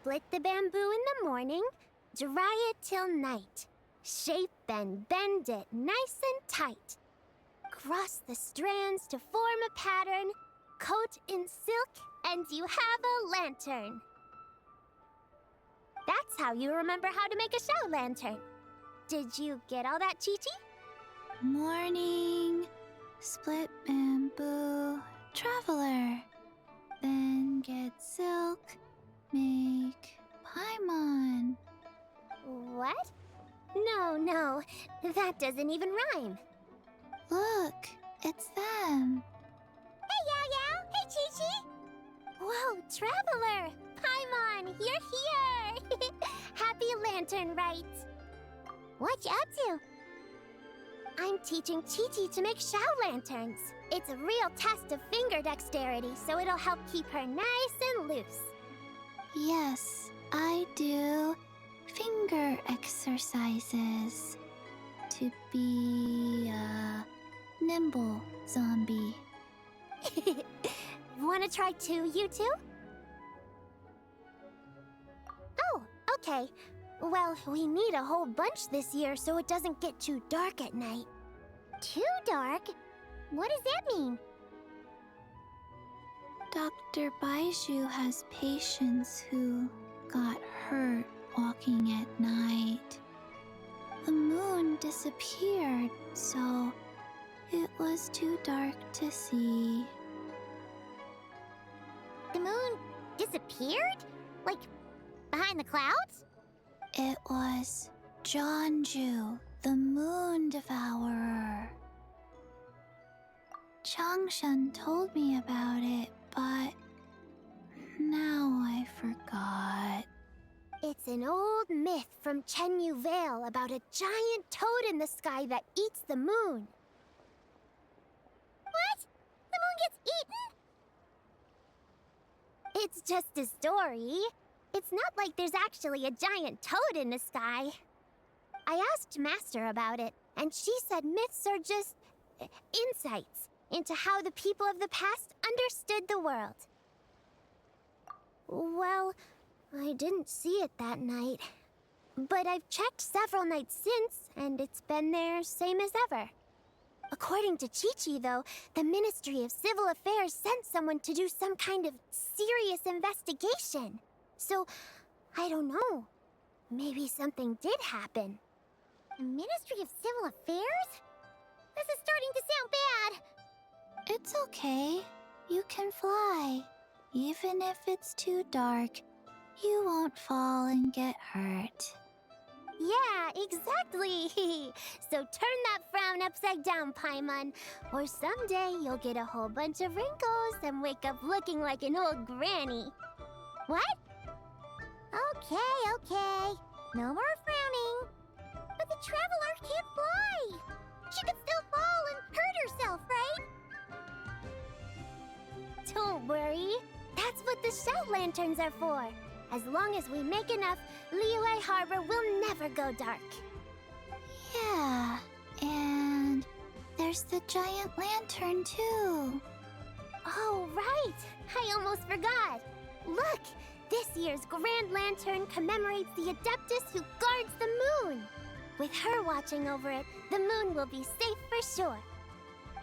Split the bamboo in the morning, dry it till night. Shape and bend it nice and tight. Cross the strands to form a pattern, coat in silk, and you have a lantern. That's how you remember how to make a show lantern. Did you get all that, Chi-Chi? Morning, split bamboo, traveler. Then get silk, make paimon. What? No, that doesn't even rhyme. Look, it's them. Hey, Yao Yao! Hey, Chi-Chi! Whoa, Traveler! Paimon, you're here! Happy Lantern Rite! What you up to? I'm teaching Chi-Chi to make show lanterns. It's a real test of finger dexterity, so it'll help keep her nice and loose. Yes, I do finger exercises to be a nimble zombie. Wanna try too, you two? Oh, okay. Well, we need a whole bunch this year so it doesn't get too dark at night. Too dark? What does that mean? Dr. Baiju has patients who got hurt walking at night. The moon disappeared, so it was too dark to see. The moon disappeared? Like, behind the clouds? It was Jeonju, the moon devourer. Changshan told me about it, but now I forgot. It's an old myth from Chenyu Vale about a giant toad in the sky that eats the moon. What? The moon gets eaten? It's just a story. It's not like there's actually a giant toad in the sky. I asked Master about it, and she said myths are just insights into how the people of the past understood the world. Well, I didn't see it that night. But I've checked several nights since, and it's been there same as ever. According to Chi-Chi, though, the Ministry of Civil Affairs sent someone to do some kind of serious investigation. So, I don't know. Maybe something did happen. The Ministry of Civil Affairs? This is starting to sound bad. It's okay. You can fly. Even if it's too dark, you won't fall and get hurt. Yeah, exactly. So turn that frown upside down, Paimon. Or someday you'll get a whole bunch of wrinkles and wake up looking like an old granny. What? Okay. No more frowning. But the Traveler can't fly. She could still fall and hurt herself, right? Don't worry. That's what the show lanterns are for. As long as we make enough, Liyue Harbor will never go dark. Yeah, and there's the giant lantern too. Oh, right! I almost forgot. Look, this year's Grand Lantern commemorates the Adeptus who guards the moon. With her watching over it, the moon will be safe for sure.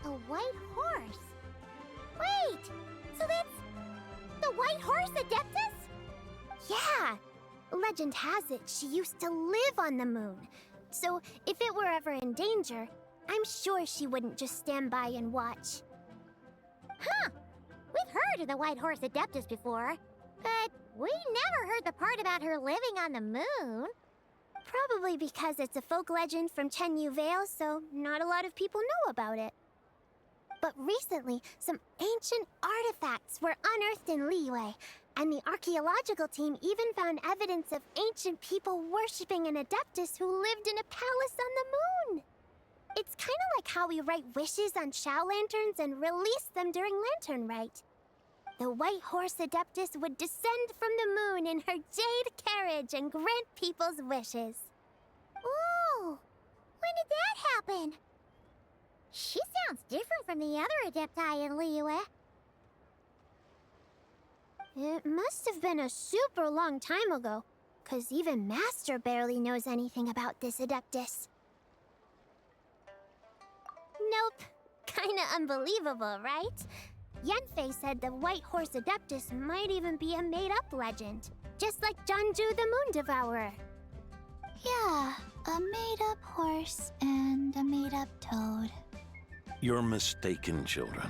A white horse? Wait, so that's the White Horse Adeptus? Yeah! Legend has it she used to live on the moon. So if it were ever in danger, I'm sure she wouldn't just stand by and watch. Huh! We've heard of the White Horse Adeptus before, but we never heard the part about her living on the moon. Probably because it's a folk legend from Chenyu Vale, so not a lot of people know about it. But recently, some ancient artifacts were unearthed in Liyue, and the archaeological team even found evidence of ancient people worshipping an Adeptus who lived in a palace on the moon. It's kind of like how we write wishes on show lanterns and release them during Lantern Rite. The White Horse Adeptus would descend from the moon in her jade carriage and grant people's wishes. Ooh! When did that happen? She sounds different from the other Adepti in Liyue. It must have been a super long time ago, 'cause even Master barely knows anything about this Adeptus. Nope. Kinda unbelievable, right? Yenfei said the White Horse Adeptus might even be a made-up legend, just like Janju the Moon Devourer. Yeah, a made-up horse and a made-up toad. You're mistaken, children.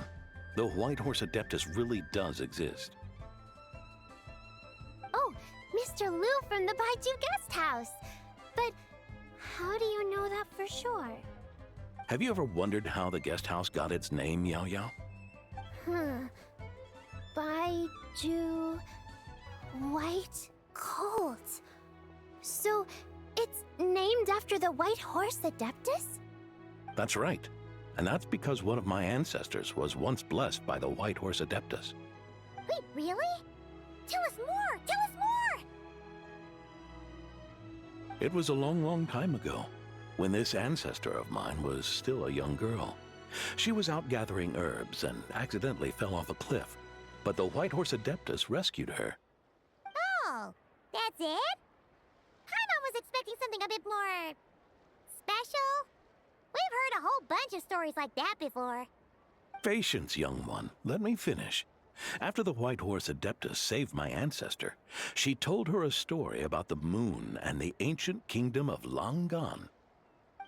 The White Horse Adeptus really does exist. Oh, Mr. Lu from the Baiju Guest House! But how do you know that for sure? Have you ever wondered how the guest house got its name, Yao Yao? Baiju... White Colt. So, it's named after the White Horse Adeptus? That's right. And that's because one of my ancestors was once blessed by the White Horse Adeptus. Wait, really? Tell us more! Tell us more! It was a long, long time ago, when this ancestor of mine was still a young girl. She was out gathering herbs and accidentally fell off a cliff, but the White Horse Adeptus rescued her. Oh, that's it? Paimon was expecting something a bit more... special? We've heard a whole bunch of stories like that before. Patience, young one. Let me finish. After the White Horse Adeptus saved my ancestor, she told her a story about the moon and the ancient kingdom of Langan.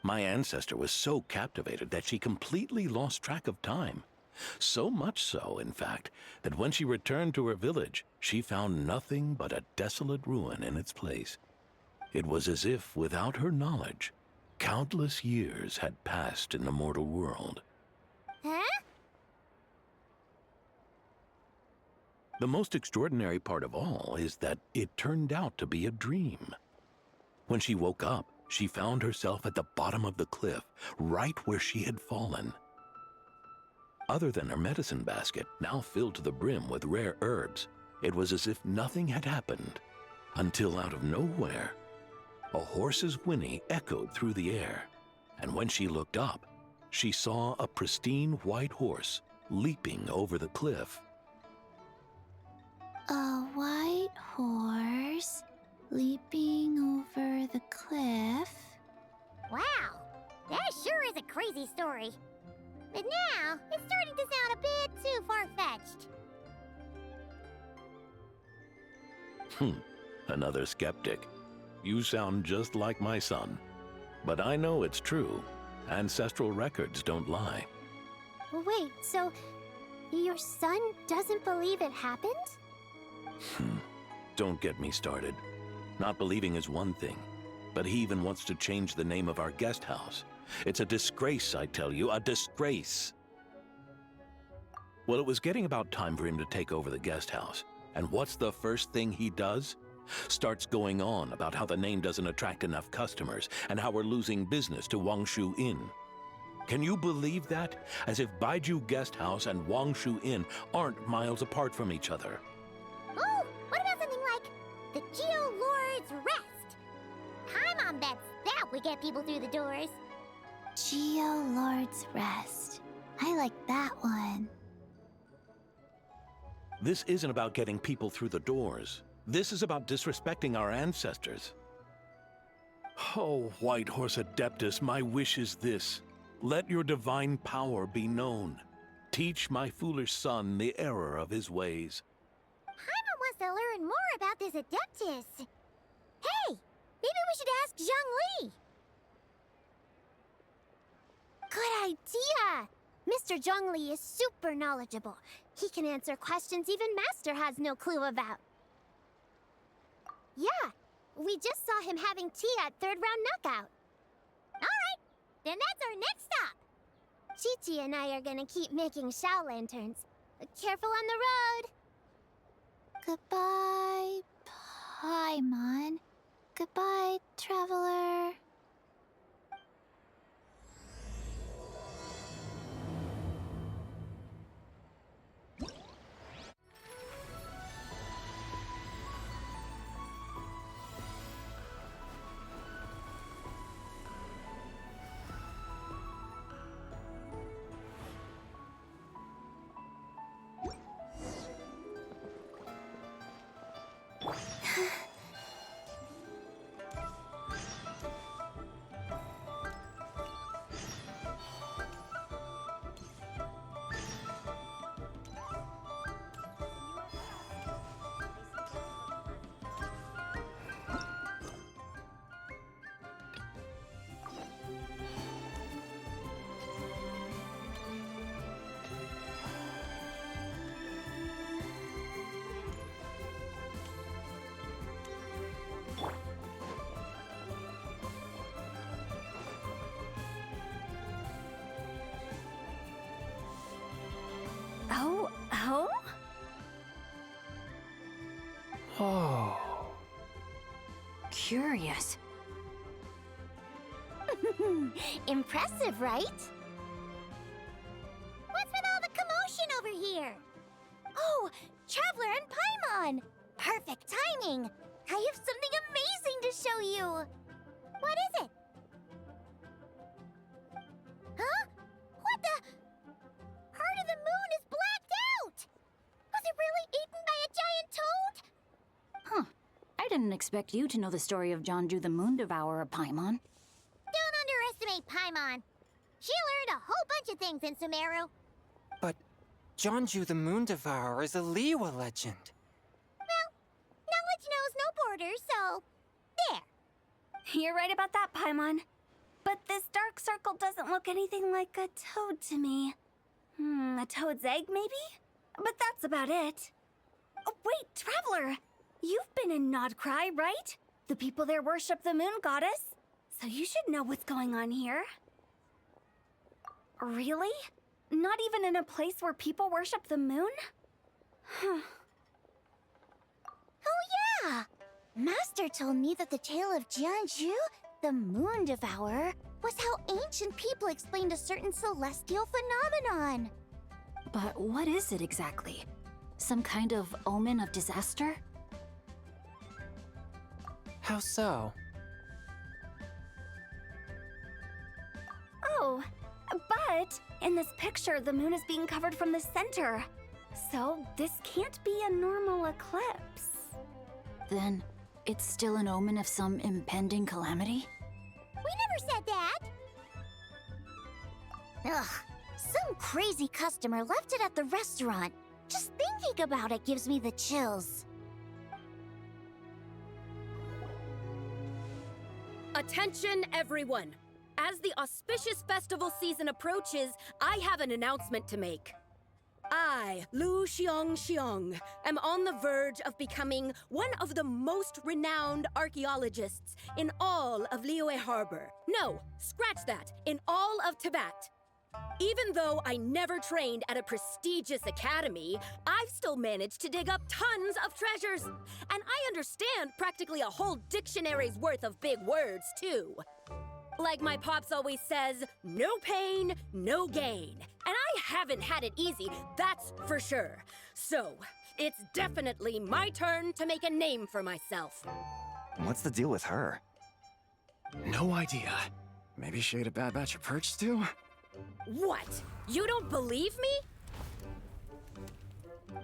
My ancestor was so captivated that she completely lost track of time. So much so, in fact, that when she returned to her village, she found nothing but a desolate ruin in its place. It was as if, without her knowledge, countless years had passed in the mortal world. Huh? The most extraordinary part of all is that it turned out to be a dream. When she woke up, she found herself at the bottom of the cliff, right where she had fallen. Other than her medicine basket, now filled to the brim with rare herbs, it was as if nothing had happened, until out of nowhere, a horse's whinny echoed through the air, and when she looked up, she saw a pristine white horse leaping over the cliff. A white horse leaping over the cliff? Wow, that sure is a crazy story. But now, it's starting to sound a bit too far-fetched. Another skeptic. You sound just like my son. But I know it's true. Ancestral records don't lie. Wait, so your son doesn't believe it happened? Don't get me started. Not believing is one thing, but he even wants to change the name of our guest house. It's a disgrace, I tell you, a disgrace. Well, it was getting about time for him to take over the guest house. And what's the first thing he does? Starts going on about how the name doesn't attract enough customers and how we're losing business to Wangshu Inn. Can you believe that? As if Baiju Guest House and Wangshu Inn aren't miles apart from each other. Oh, what about something like the Geo Lord's Rest? Paimon bets that would get people through the doors. Geo Lord's Rest. I like that one. This isn't about getting people through the doors. This is about disrespecting our ancestors. Oh, White Horse Adeptus, my wish is this. Let your divine power be known. Teach my foolish son the error of his ways. Paimon wants to learn more about this Adeptus. Hey, maybe we should ask Zhang Li. Good idea! Mr. Zhang Li is super knowledgeable. He can answer questions even Master has no clue about. Yeah, we just saw him having tea at third round knockout. Alright, then that's our next stop. Chi-Chi and I are gonna keep making Shao lanterns. Careful on the road. Goodbye, Paimon. Goodbye, traveler. curious. Impressive, right? What's with all the commotion over here? Oh, Traveler and Paimon! Perfect timing! I have something amazing to show you! What is it? Huh? What the? Heart of the Moon is blacked out! Was it really eaten by a giant toad? Huh. I didn't expect you to know the story of Jonju the Moon Devourer, Paimon. Don't underestimate Paimon. She learned a whole bunch of things in Sumeru. But Jonju the Moon Devourer is a Liyue legend. Well, knowledge knows no borders, so there. You're right about that, Paimon. But this dark circle doesn't look anything like a toad to me. A toad's egg, maybe? But that's about it. Oh, wait, Traveler! You've been in Nodcry, right? The people there worship the moon goddess. So you should know what's going on here. Really? Not even in a place where people worship the moon? Oh yeah! Master told me that the tale of Jianzhu, the Moon Devourer, was how ancient people explained a certain celestial phenomenon. But what is it exactly? Some kind of omen of disaster? How so? Oh, but in this picture, the moon is being covered from the center. So this can't be a normal eclipse. Then it's still an omen of some impending calamity? We never said that! Ugh, some crazy customer left it at the restaurant. Just thinking about it gives me the chills. Attention, everyone! As the auspicious festival season approaches, I have an announcement to make. I, Lu Xiong, am on the verge of becoming one of the most renowned archaeologists in all of Liyue Harbor. No, scratch that, in all of Tibet. Even though I never trained at a prestigious academy, I've still managed to dig up tons of treasures. And I understand practically a whole dictionary's worth of big words, too. Like my pops always says, no pain, no gain. And I haven't had it easy, that's for sure. So, it's definitely my turn to make a name for myself. What's the deal with her? No idea. Maybe she ate a bad batch of perch stew? What? You don't believe me?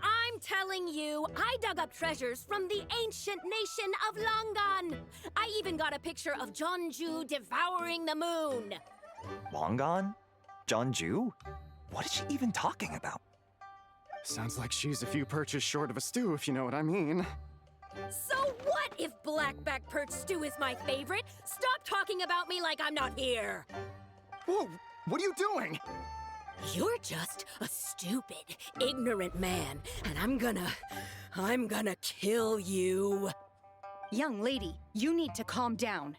I'm telling you, I dug up treasures from the ancient nation of Longan. I even got a picture of Jonju devouring the moon. Longan? Jonju? What is she even talking about? Sounds like she's a few perches short of a stew, if you know what I mean. So what if blackback perch stew is my favorite? Stop talking about me like I'm not here. Whoa, what are you doing? You're just a stupid, ignorant man, and I'm gonna kill you. Young lady, you need to calm down.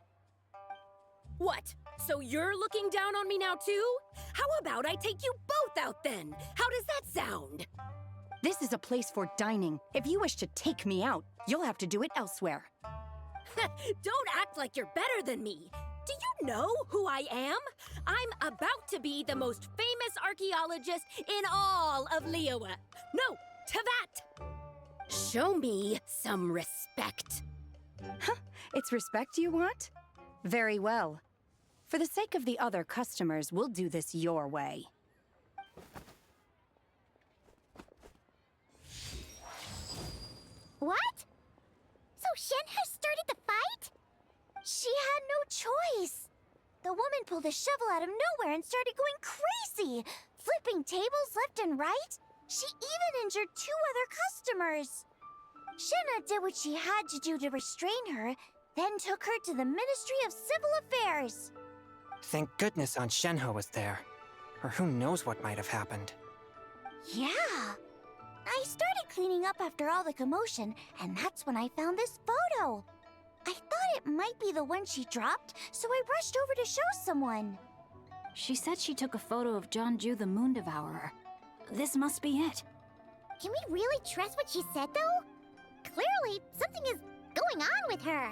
What? So you're looking down on me now too? How about I take you both out then? How does that sound? This is a place for dining. If you wish to take me out, you'll have to do it elsewhere. Don't act like you're better than me. Do you know who I am? I'm about to be the most famous archaeologist in all of Liyue. No, Tibet. Show me some respect. Huh, it's respect you want? Very well. For the sake of the other customers, we'll do this your way. What? So Shen has started the fight? She had no choice. The woman pulled a shovel out of nowhere and started going crazy, flipping tables left and right. She even injured 2 other customers. Shenna did what she had to do to restrain her, then took her to the Ministry of Civil Affairs. Thank goodness Aunt Shenhe was there. Or who knows what might have happened. Yeah. I started cleaning up after all the commotion, and that's when I found this photo. I thought it might be the one she dropped, so I rushed over to show someone. She said she took a photo of Jonju the Moon Devourer. This must be it. Can we really trust what she said, though? Clearly, something is going on with her.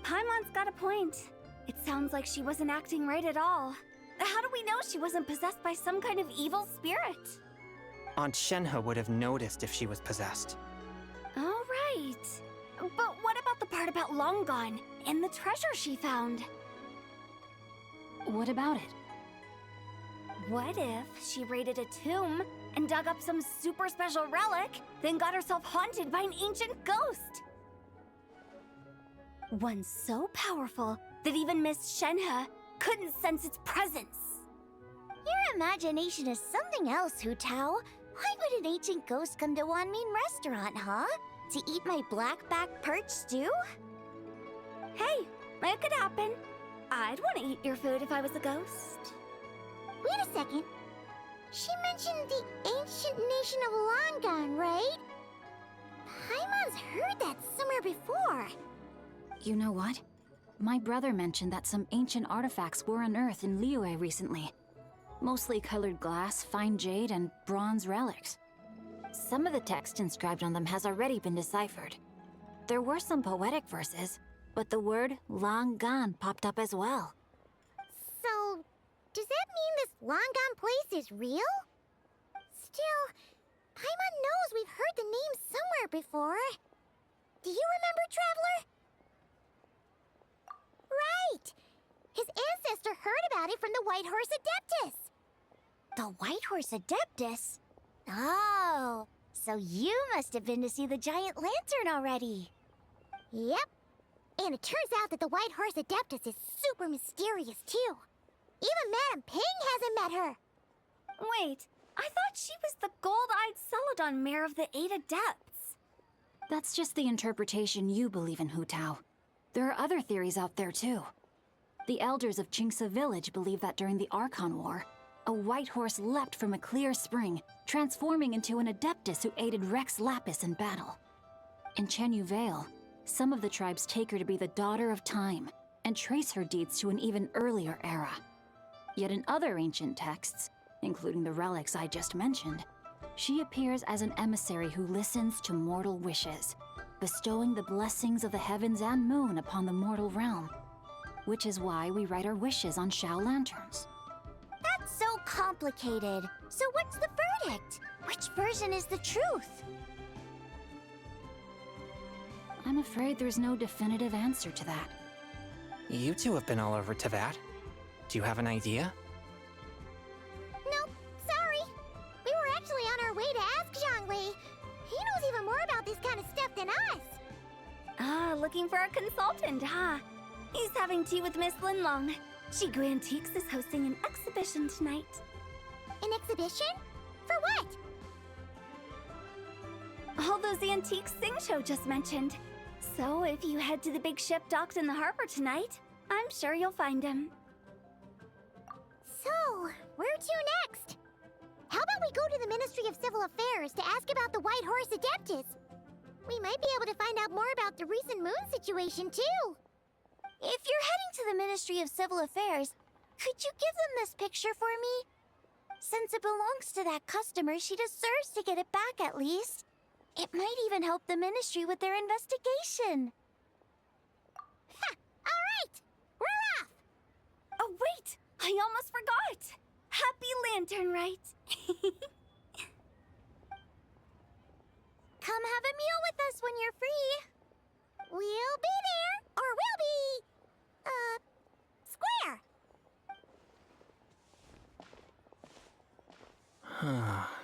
Paimon's got a point. It sounds like she wasn't acting right at all. How do we know she wasn't possessed by some kind of evil spirit? Aunt Shenhe would have noticed if she was possessed. All right. But what about the part about Long Gone and the treasure she found? What about it? What if she raided a tomb and dug up some super special relic, then got herself haunted by an ancient ghost? One so powerful that even Miss Shenhe couldn't sense its presence. Your imagination is something else, Hu Tao. Why would an ancient ghost come to Wanmin restaurant, huh? To eat my blackback perch stew? Hey, it could happen. I'd want to eat your food if I was a ghost. Wait a second. She mentioned the ancient nation of Longon, right? Paimon's heard that somewhere before. You know what? My brother mentioned that some ancient artifacts were unearthed in Liyue recently. Mostly colored glass, fine jade, and bronze relics. Some of the text inscribed on them has already been deciphered. There were some poetic verses, but the word long gone popped up as well. So, does that mean this Longon place is real? Still, Paimon knows we've heard the name somewhere before. Do you remember, Traveler? Right! His ancestor heard about it from the White Horse Adeptus. The White Horse Adeptus? Oh, so you must have been to see the giant lantern already. Yep. And it turns out that the White Horse Adeptus is super mysterious, too. Even Madame Ping hasn't met her. Wait, I thought she was the gold-eyed Celadon mare of the 8 Adepts. That's just the interpretation you believe in, Hu Tao. There are other theories out there, too. The elders of Qingce Village believe that during the Archon War, a white horse leapt from a clear spring, transforming into an Adeptus who aided Rex Lapis in battle. In Chenyu Vale, some of the tribes take her to be the daughter of time, and trace her deeds to an even earlier era. Yet in other ancient texts, including the relics I just mentioned, she appears as an emissary who listens to mortal wishes, bestowing the blessings of the heavens and moon upon the mortal realm, which is why we write our wishes on Shao lanterns. That's so complicated. So what's the verdict? Which version is the truth? I'm afraid there's no definitive answer to that. You two have been all over Tevat. Do you have an idea? Nope, sorry. We were actually on our way to ask Zhongli. He knows even more about this kind of stuff than us. Ah, looking for a consultant, huh? He's having tea with Miss Linlong. Shigu Antiques is hosting an exhibition tonight. An exhibition? For what? All those antiques Sing-Show just mentioned. So if you head to the big ship docked in the harbor tonight, I'm sure you'll find him. So, where to next? How about we go to the Ministry of Civil Affairs to ask about the White Horse Adeptus? We might be able to find out more about the recent moon situation, too. If you're heading to the Ministry of Civil Affairs, could you give them this picture for me? Since it belongs to that customer, she deserves to get it back at least. It might even help the Ministry with their investigation. Ha! All right! We're off! Oh, wait! I almost forgot! Happy Lantern Rite! Come have a meal with us when you're free. We'll be there, or we'll be... square.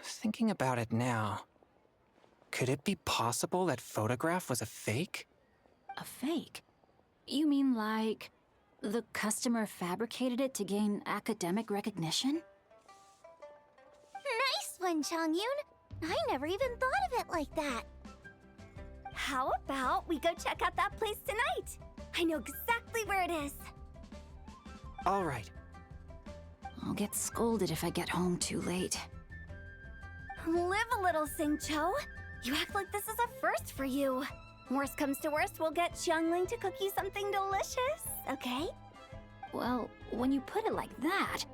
Thinking about it now, could it be possible that photograph was a fake? A fake? You mean like the customer fabricated it to gain academic recognition? Nice one, Chongyun. I never even thought of it like that. How about we go check out that place tonight? I know exactly where it is. All right. I'll get scolded if I get home too late. Live a little, Sing-Cho. You act like this is a first for you. Worst comes to worst, we'll get Xiangling to cook you something delicious, okay? Well, when you put it like that,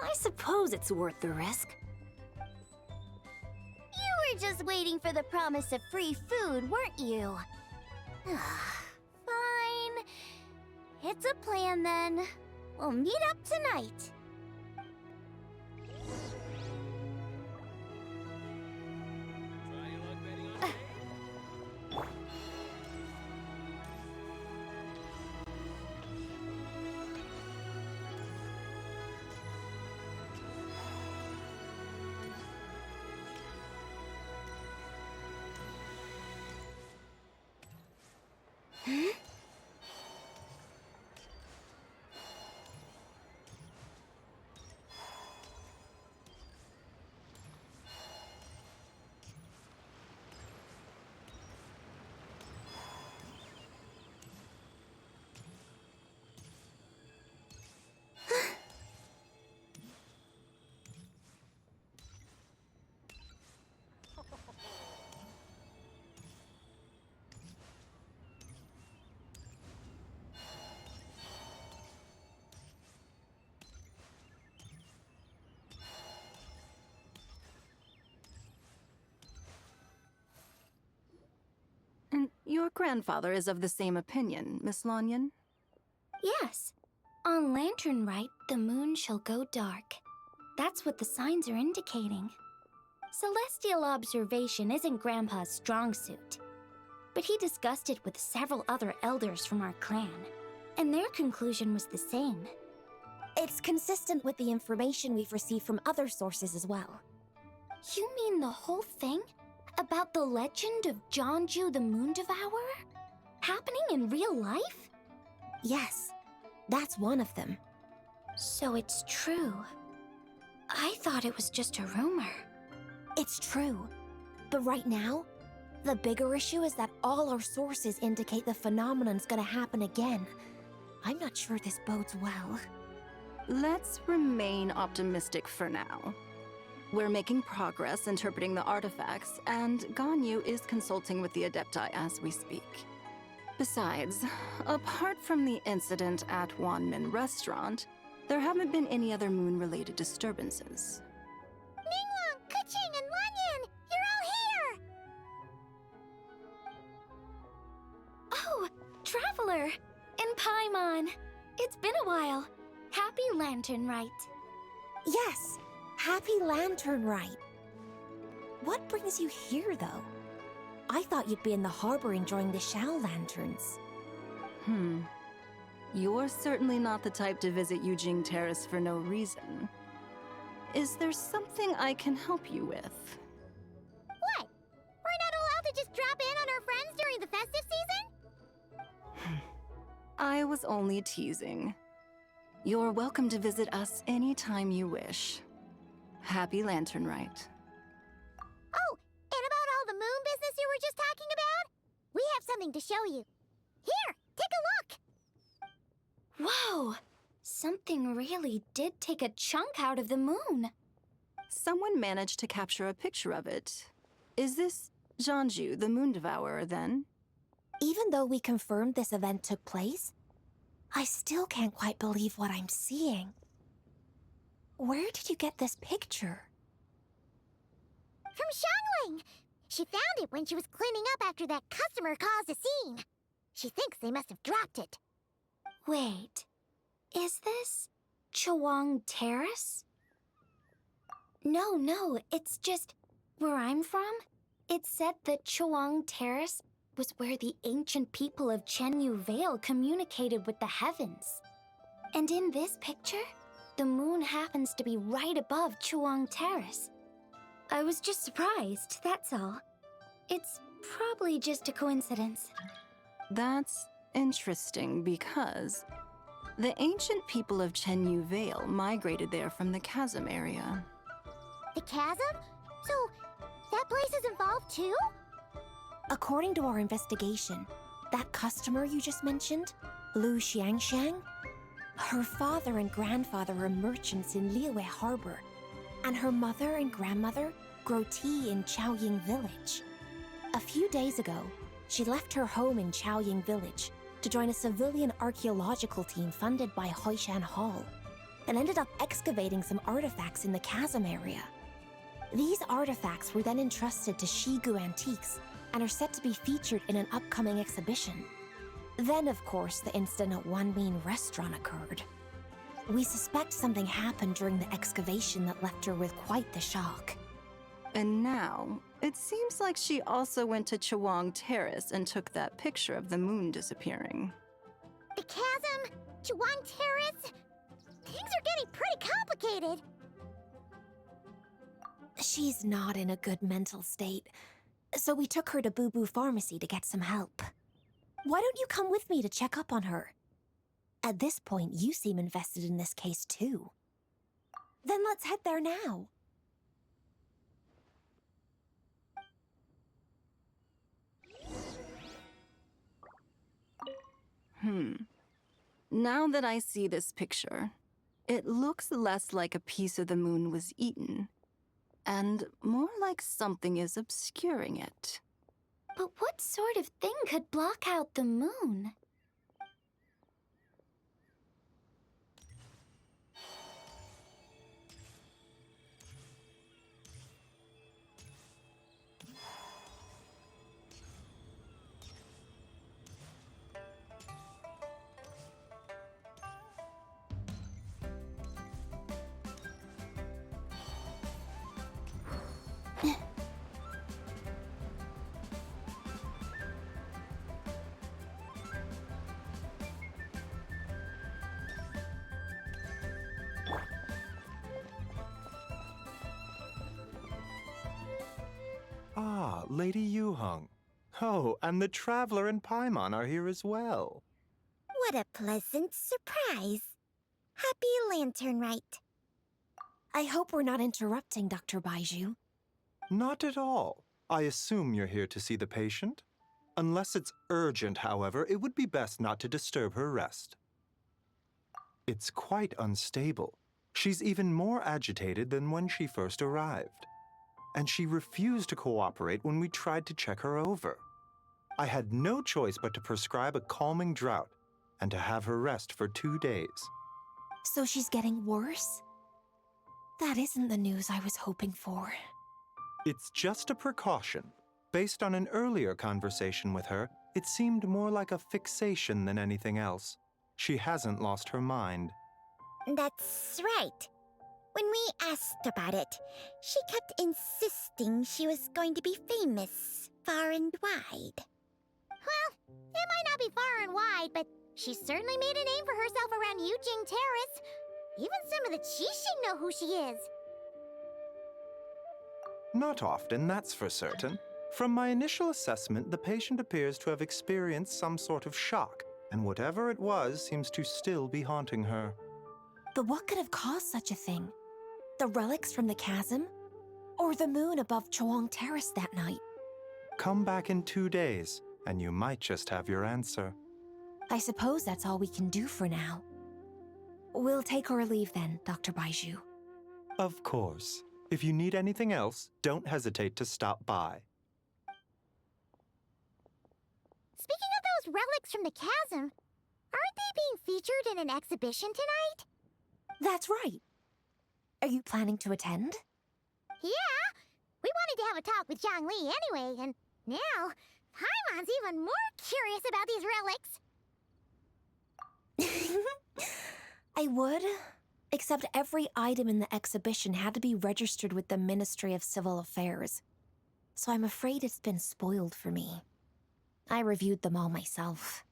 I suppose it's worth the risk. You were just waiting for the promise of free food, weren't you? Fine. It's a plan then. We'll meet up tonight. And your grandfather is of the same opinion, Miss Lanyon? Yes. On Lantern Rite, the moon shall go dark. That's what the signs are indicating. Celestial observation isn't Grandpa's strong suit. But he discussed it with several other elders from our clan, and their conclusion was the same. It's consistent with the information we've received from other sources as well. You mean the whole thing? About the legend of Jeonju the Moon Devourer? Happening in real life? Yes, that's one of them. So it's true. I thought it was just a rumor. It's true. But right now, the bigger issue is that all our sources indicate the phenomenon's gonna happen again. I'm not sure this bodes well. Let's remain optimistic for now. We're making progress interpreting the artifacts, and Ganyu is consulting with the Adepti as we speak. Besides, apart from the incident at Wanmin Restaurant, there haven't been any other moon-related disturbances. Ningguang, Keqing, and Lanyan! You're all here! Oh, Traveler! And Paimon! It's been a while. Happy Lantern Rite. Yes, happy Lantern Rite. What brings you here, though? I thought you'd be in the harbor enjoying the Shao Lanterns. You're certainly not the type to visit Yujing Terrace for no reason. Is there something I can help you with? What? We're not allowed to just drop in on our friends during the festive season? I was only teasing. You're welcome to visit us anytime you wish. Happy Lantern Rite. Oh, and about all the moon business you were just talking about? We have something to show you. Here, take a look! Whoa! Something really did take a chunk out of the moon. Someone managed to capture a picture of it. Is this Jeonju, the Moon Devourer, then? Even though we confirmed this event took place, I still can't quite believe what I'm seeing. Where did you get this picture? From Xiangling! She found it when she was cleaning up after that customer caused a scene. She thinks they must have dropped it. Wait, is this Chawang Terrace? No, it's just where I'm from. It said that Chawang Terrace was where the ancient people of Chenyu Vale communicated with the heavens. And in this picture, the moon happens to be right above Chawang Terrace. I was just surprised, that's all. It's probably just a coincidence. That's interesting because the ancient people of Chenyu Vale migrated there from the chasm area. The chasm? So, that place is involved too? According to our investigation, that customer you just mentioned, Lu Xiangxiang, her father and grandfather are merchants in Liyue Harbor, and her mother and grandmother grow tea in Chaoying Village. A few days ago, she left her home in Chaoying Village to join a civilian archaeological team funded by Hoishan Hall, and ended up excavating some artifacts in the chasm area. These artifacts were then entrusted to Shigu Antiques and are set to be featured in an upcoming exhibition. Then, of course, the incident at Wanmin restaurant occurred. We suspect something happened during the excavation that left her with quite the shock. And now, it seems like she also went to Chawang Terrace and took that picture of the moon disappearing. The chasm? Chuan Terrace? Things are getting pretty complicated. She's not in a good mental state, so we took her to Boo Boo Pharmacy to get some help. Why don't you come with me to check up on her? At this point, you seem invested in this case too. Then let's head there now. Now that I see this picture, it looks less like a piece of the moon was eaten, and more like something is obscuring it. But what sort of thing could block out the moon? Ah, Lady Yu-hung. Oh, and the Traveler and Paimon are here as well. What a pleasant surprise. Happy Lantern Rite. I hope we're not interrupting, Dr. Baiju. Not at all. I assume you're here to see the patient. Unless it's urgent, however, it would be best not to disturb her rest. It's quite unstable. She's even more agitated than when she first arrived. And she refused to cooperate when we tried to check her over. I had no choice but to prescribe a calming draught and to have her rest for 2 days. So she's getting worse? That isn't the news I was hoping for. It's just a precaution. Based on an earlier conversation with her, it seemed more like a fixation than anything else. She hasn't lost her mind. That's right. When we asked about it, she kept insisting she was going to be famous far and wide. Well, it might not be far and wide, but she certainly made a name for herself around Yujing Terrace. Even some of the Qixing know who she is. Not often, that's for certain. From my initial assessment, the patient appears to have experienced some sort of shock, and whatever it was seems to still be haunting her. But what could have caused such a thing? The relics from the chasm? Or the moon above Chawang Terrace that night? Come back in 2 days, and you might just have your answer. I suppose that's all we can do for now. We'll take our leave then, Dr. Baiju. Of course. If you need anything else, don't hesitate to stop by. Speaking of those relics from the chasm, aren't they being featured in an exhibition tonight? That's right. Are you planning to attend? Yeah, we wanted to have a talk with Zhang Li anyway, and now Paimon's even more curious about these relics. I would, except every item in the exhibition had to be registered with the Ministry of Civil Affairs. So I'm afraid it's been spoiled for me. I reviewed them all myself.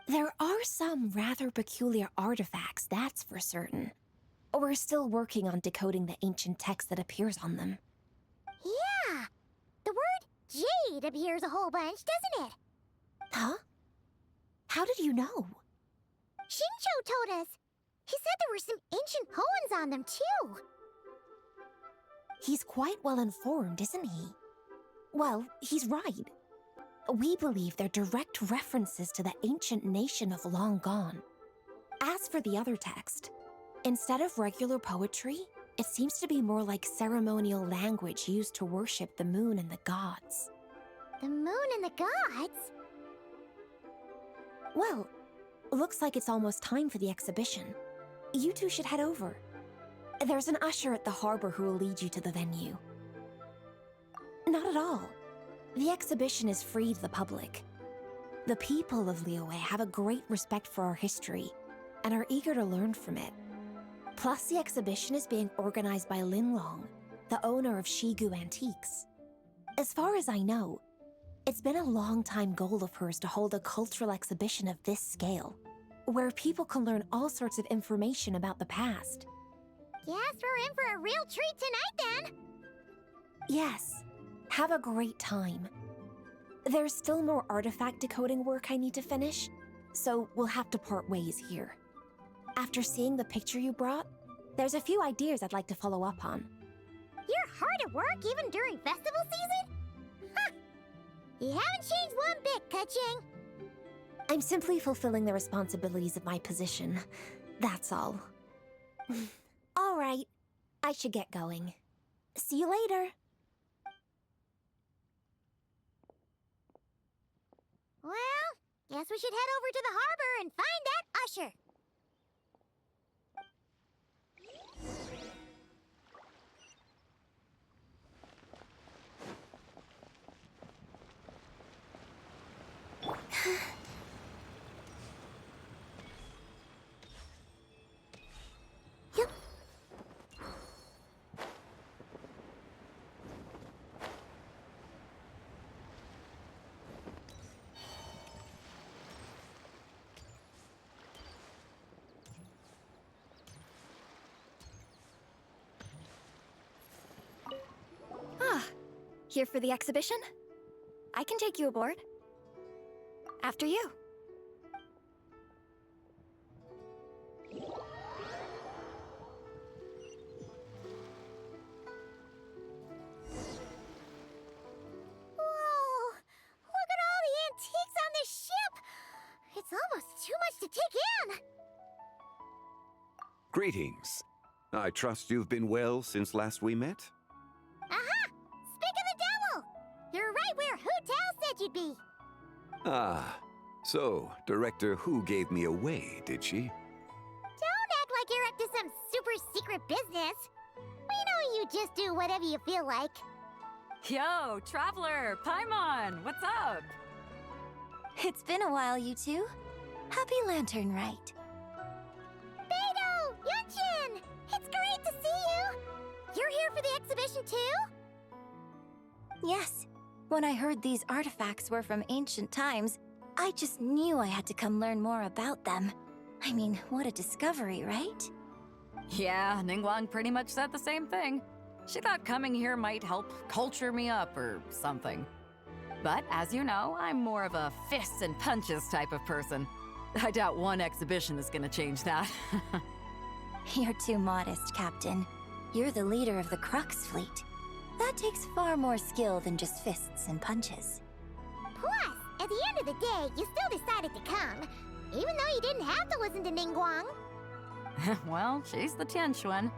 There are some rather peculiar artifacts, that's for certain. We're still working on decoding the ancient text that appears on them. Yeah, the word jade appears a whole bunch, doesn't it? Huh? How did you know? Shincho told us. He said there were some ancient poems on them, too. He's quite well informed, isn't he? Well, he's right. We believe they're direct references to the ancient nation of long gone. As for the other text, instead of regular poetry, it seems to be more like ceremonial language used to worship the moon and the gods. The moon and the gods? Well, looks like it's almost time for the exhibition. You two should head over. There's an usher at the harbor who will lead you to the venue. Not at all. The exhibition is free to the public. The people of Liyue have a great respect for our history and are eager to learn from it. Plus, the exhibition is being organized by Linlong, the owner of Shigu Antiques. As far as I know, it's been a long-time goal of hers to hold a cultural exhibition of this scale, where people can learn all sorts of information about the past. Guess we're in for a real treat tonight, then. Yes, have a great time. There's still more artifact decoding work I need to finish, so we'll have to part ways here. After seeing the picture you brought, there's a few ideas I'd like to follow up on. You're hard at work even during festival season? Huh. You haven't changed one bit, Keqing. I'm simply fulfilling the responsibilities of my position. That's all. All right, I should get going. See you later. Well, guess we should head over to the harbor and find that usher. Yep. Here for the exhibition? I can take you aboard. After you. Whoa! Look at all the antiques on this ship! It's almost too much to take in! Greetings. I trust you've been well since last we met? Aha! Speak of the devil! You're right where Hu Tao said you'd be! Ah, so Director Hu gave me away, did she? Don't act like you're up to some super secret business! We know you just do whatever you feel like. Yo, Traveler, Paimon, what's up? It's been a while, you two. Happy Lantern Rite. Beidou! Yunchin! It's great to see you! You're here for the exhibition too? Yes. When I heard these artifacts were from ancient times, I just knew I had to come learn more about them. I mean, what a discovery, right? Yeah, Ningguang pretty much said the same thing. She thought coming here might help culture me up or something. But as you know, I'm more of a fists and punches type of person. I doubt one exhibition is gonna change that. You're too modest, Captain. You're the leader of the Crux fleet. That takes far more skill than just fists and punches. Plus, at the end of the day, you still decided to come, even though you didn't have to listen to Ningguang. Well, she's the Tianquan.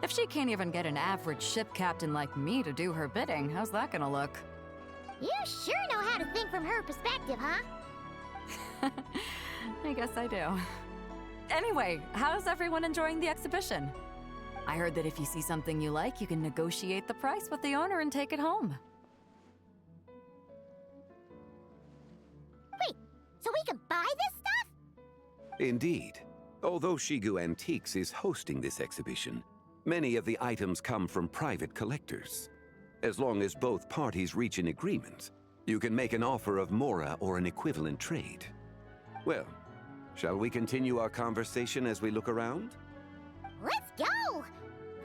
If she can't even get an average ship captain like me to do her bidding, how's that gonna look? You sure know how to think from her perspective, huh? I guess I do. Anyway, how's everyone enjoying the exhibition? I heard that if you see something you like, you can negotiate the price with the owner and take it home. Wait, so we can buy this stuff? Indeed. Although Shigu Antiques is hosting this exhibition, many of the items come from private collectors. As long as both parties reach an agreement, you can make an offer of mora or an equivalent trade. Well, shall we continue our conversation as we look around? Let's go!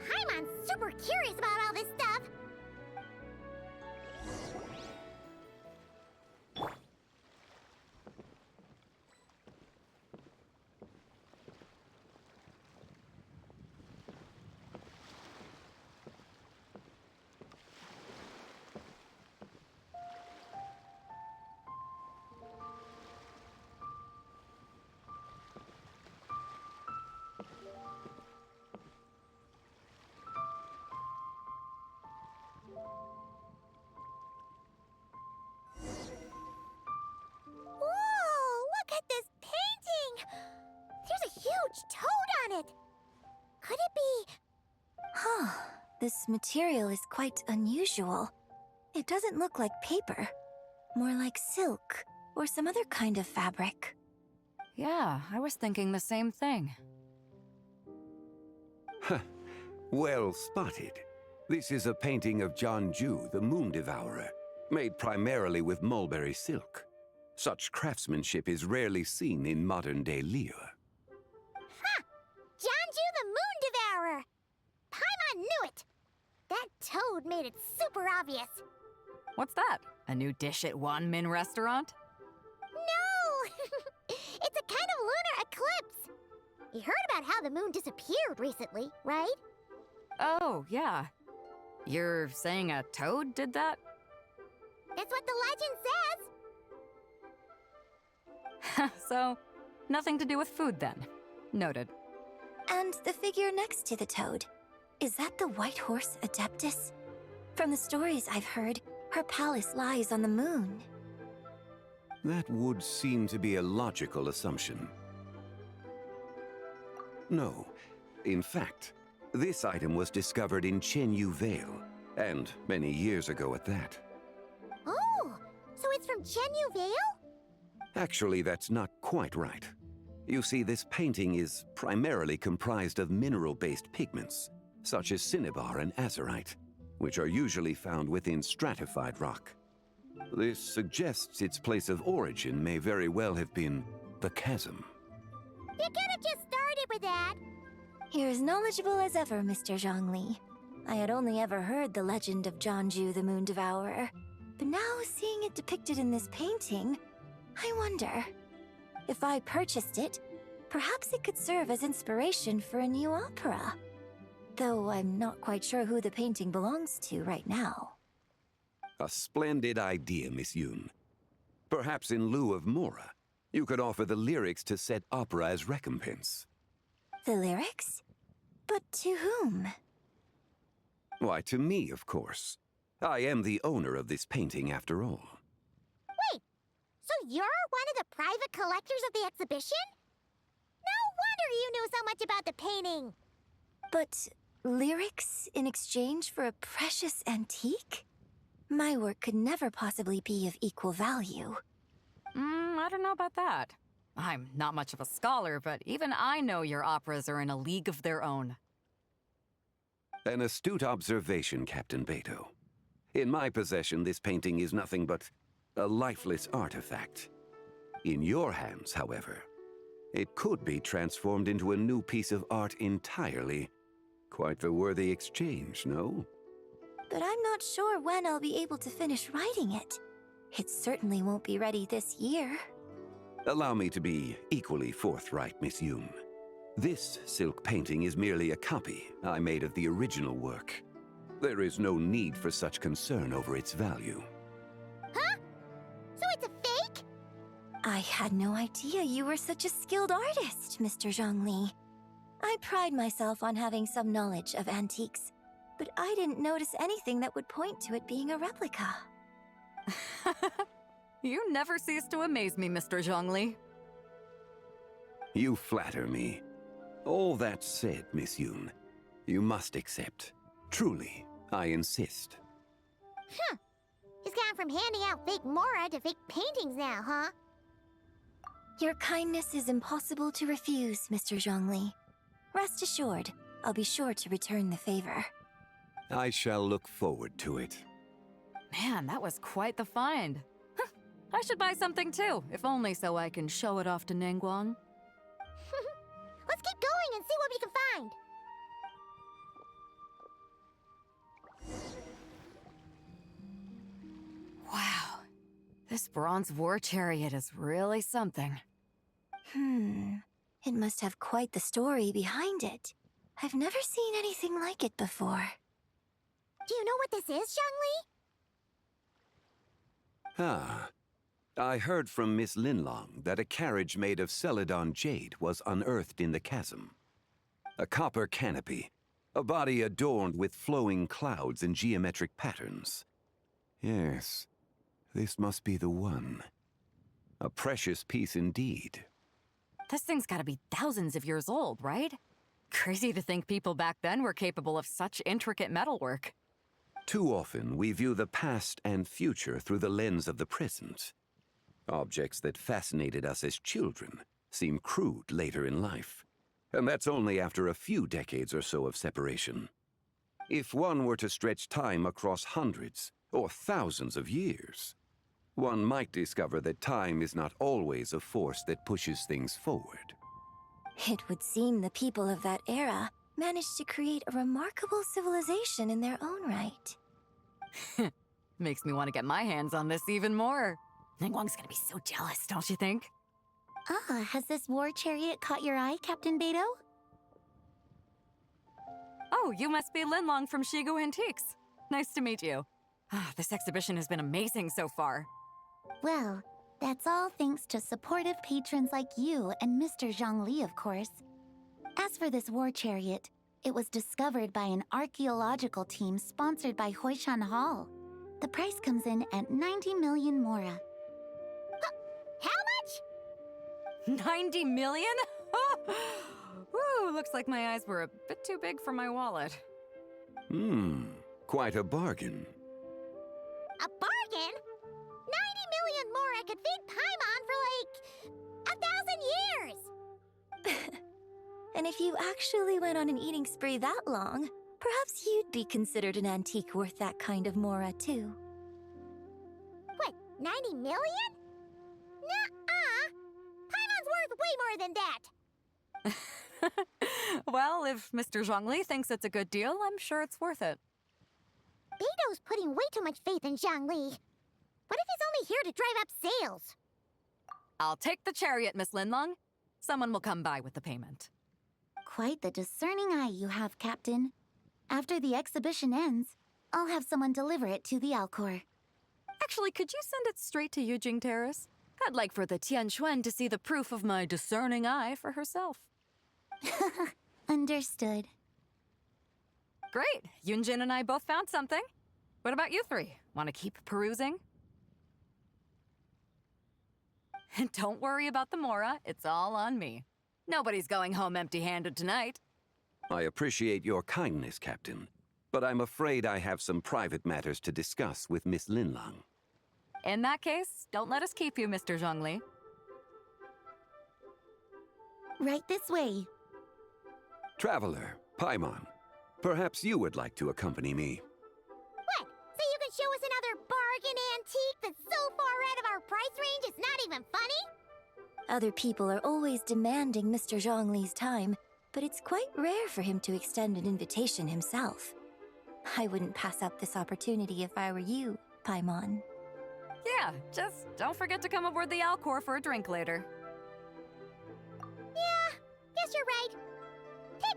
Paimon's super curious about all this stuff. Whoa! Look at this painting! There's a huge toad on it! Could it be... Huh. This material is quite unusual. It doesn't look like paper. More like silk. or some other kind of fabric. Yeah, I was thinking the same thing. Huh. Well spotted. This is a painting of Jianju, the Moon Devourer, made primarily with mulberry silk. Such craftsmanship is rarely seen in modern-day Liyue. Ha! Jianju the Moon Devourer! Paimon knew it! That toad made it super obvious. What's that? A new dish at Wanmin restaurant? No! It's a kind of lunar eclipse. You heard about how the moon disappeared recently, right? Oh, yeah. You're saying a toad did that? That's what the legend says. So, nothing to do with food then. Noted. And the figure next to the toad, is that the White Horse Adeptus? From the stories I've heard, her palace lies on the moon. That would seem to be a logical assumption. No. In fact, this item was discovered in Chenyu Vale, and many years ago at that. Oh, so it's from Chenyu Vale? Actually, that's not quite right. You see, this painting is primarily comprised of mineral-based pigments, such as cinnabar and azurite, which are usually found within stratified rock. This suggests its place of origin may very well have been the chasm. You could have just started with that. You're as knowledgeable as ever, Mr. Zhongli. I had only ever heard the legend of Jianju the Moon Devourer, but now seeing it depicted in this painting, I wonder, if I purchased it, perhaps it could serve as inspiration for a new opera. Though I'm not quite sure who the painting belongs to right now. A splendid idea, Miss Yoon. Perhaps in lieu of Mora, you could offer the lyrics to said opera as recompense. The lyrics? But to whom? Why, to me, of course. I am the owner of this painting, after all. Wait, so you're one of the private collectors of the exhibition? No wonder you knew so much about the painting. But lyrics in exchange for a precious antique? My work could never possibly be of equal value. I don't know about that. I'm not much of a scholar, but even I know your operas are in a league of their own. An astute observation, Captain Beto. In my possession, this painting is nothing but a lifeless artifact. In your hands, however, it could be transformed into a new piece of art entirely. Quite the worthy exchange, no? But I'm not sure when I'll be able to finish writing it. It certainly won't be ready this year. Allow me to be equally forthright, Miss Yoon. This silk painting is merely a copy I made of the original work. There is no need for such concern over its value. Huh? So it's a fake? I had no idea you were such a skilled artist, Mr. Zhongli. I pride myself on having some knowledge of antiques, but I didn't notice anything that would point to it being a replica. You never cease to amaze me, Mr. Zhongli. You flatter me. All that said, Miss Yoon, you must accept. Truly, I insist. Huh. He's gone from handing out fake Mora to fake paintings now, huh? Your kindness is impossible to refuse, Mr. Zhongli. Rest assured, I'll be sure to return the favor. I shall look forward to it. Man, that was quite the find. I should buy something too, if only so I can show it off to Ningguang. Let's keep going and see what we can find. Wow, this bronze war chariot is really something. It must have quite the story behind it. I've never seen anything like it before. Do you know what this is, Zhongli? Ah. I heard from Miss Linlong that a carriage made of Celadon jade was unearthed in the chasm. A copper canopy, a body adorned with flowing clouds and geometric patterns. Yes, this must be the one. A precious piece indeed. This thing's gotta be thousands of years old, right? Crazy to think people back then were capable of such intricate metalwork. Too often, we view the past and future through the lens of the present. Objects that fascinated us as children seem crude later in life. And that's only after a few decades or so of separation. If one were to stretch time across hundreds or thousands of years, one might discover that time is not always a force that pushes things forward. It would seem the people of that era managed to create a remarkable civilization in their own right. Makes me want to get my hands on this even more. Ningguang's gonna be so jealous, don't you think? Ah, has this war chariot caught your eye, Captain Beidou? Oh, you must be Linlong from Shigu Antiques. Nice to meet you. This exhibition has been amazing so far. Well, that's all thanks to supportive patrons like you and Mr. Zhongli, of course. As for this war chariot, it was discovered by an archaeological team sponsored by Huishan Hall. The price comes in at 90 million mora. How much? 90 million? Woo, looks like my eyes were a bit too big for my wallet. Quite a bargain. A bargain? 90 million mora could feed Paimon for like 1,000 years! And if you actually went on an eating spree that long, perhaps you'd be considered an antique worth that kind of mora, too. What, 90 million? Nuh-uh! Paimon's worth way more than that! Well, if Mr. Zhongli thinks it's a good deal, I'm sure it's worth it. Beidou's putting way too much faith in Zhongli. What if he's only here to drive up sales? I'll take the chariot, Miss Linlong. Someone will come by with the payment. Quite the discerning eye you have, Captain. After the exhibition ends, I'll have someone deliver it to the Alcor. Actually, could you send it straight to Yujing Terrace? I'd like for the Tianquan to see the proof of my discerning eye for herself. Understood. Great! Yunjin and I both found something. What about you three? Want to keep perusing? Don't worry about the mora. It's all on me. Nobody's going home empty-handed tonight. I appreciate your kindness, Captain, but I'm afraid I have some private matters to discuss with Miss Linlong. In that case, don't let us keep you, Mr. Zhongli. Right this way. Traveler, Paimon, perhaps you would like to accompany me. What? So you can show us another bargain antique that's so far out of our price range it's not even funny? Other people are always demanding Mr. Zhongli's time, but it's quite rare for him to extend an invitation himself. I wouldn't pass up this opportunity if I were you, Paimon. Yeah, just don't forget to come aboard the Alcor for a drink later. Yeah, guess you're right.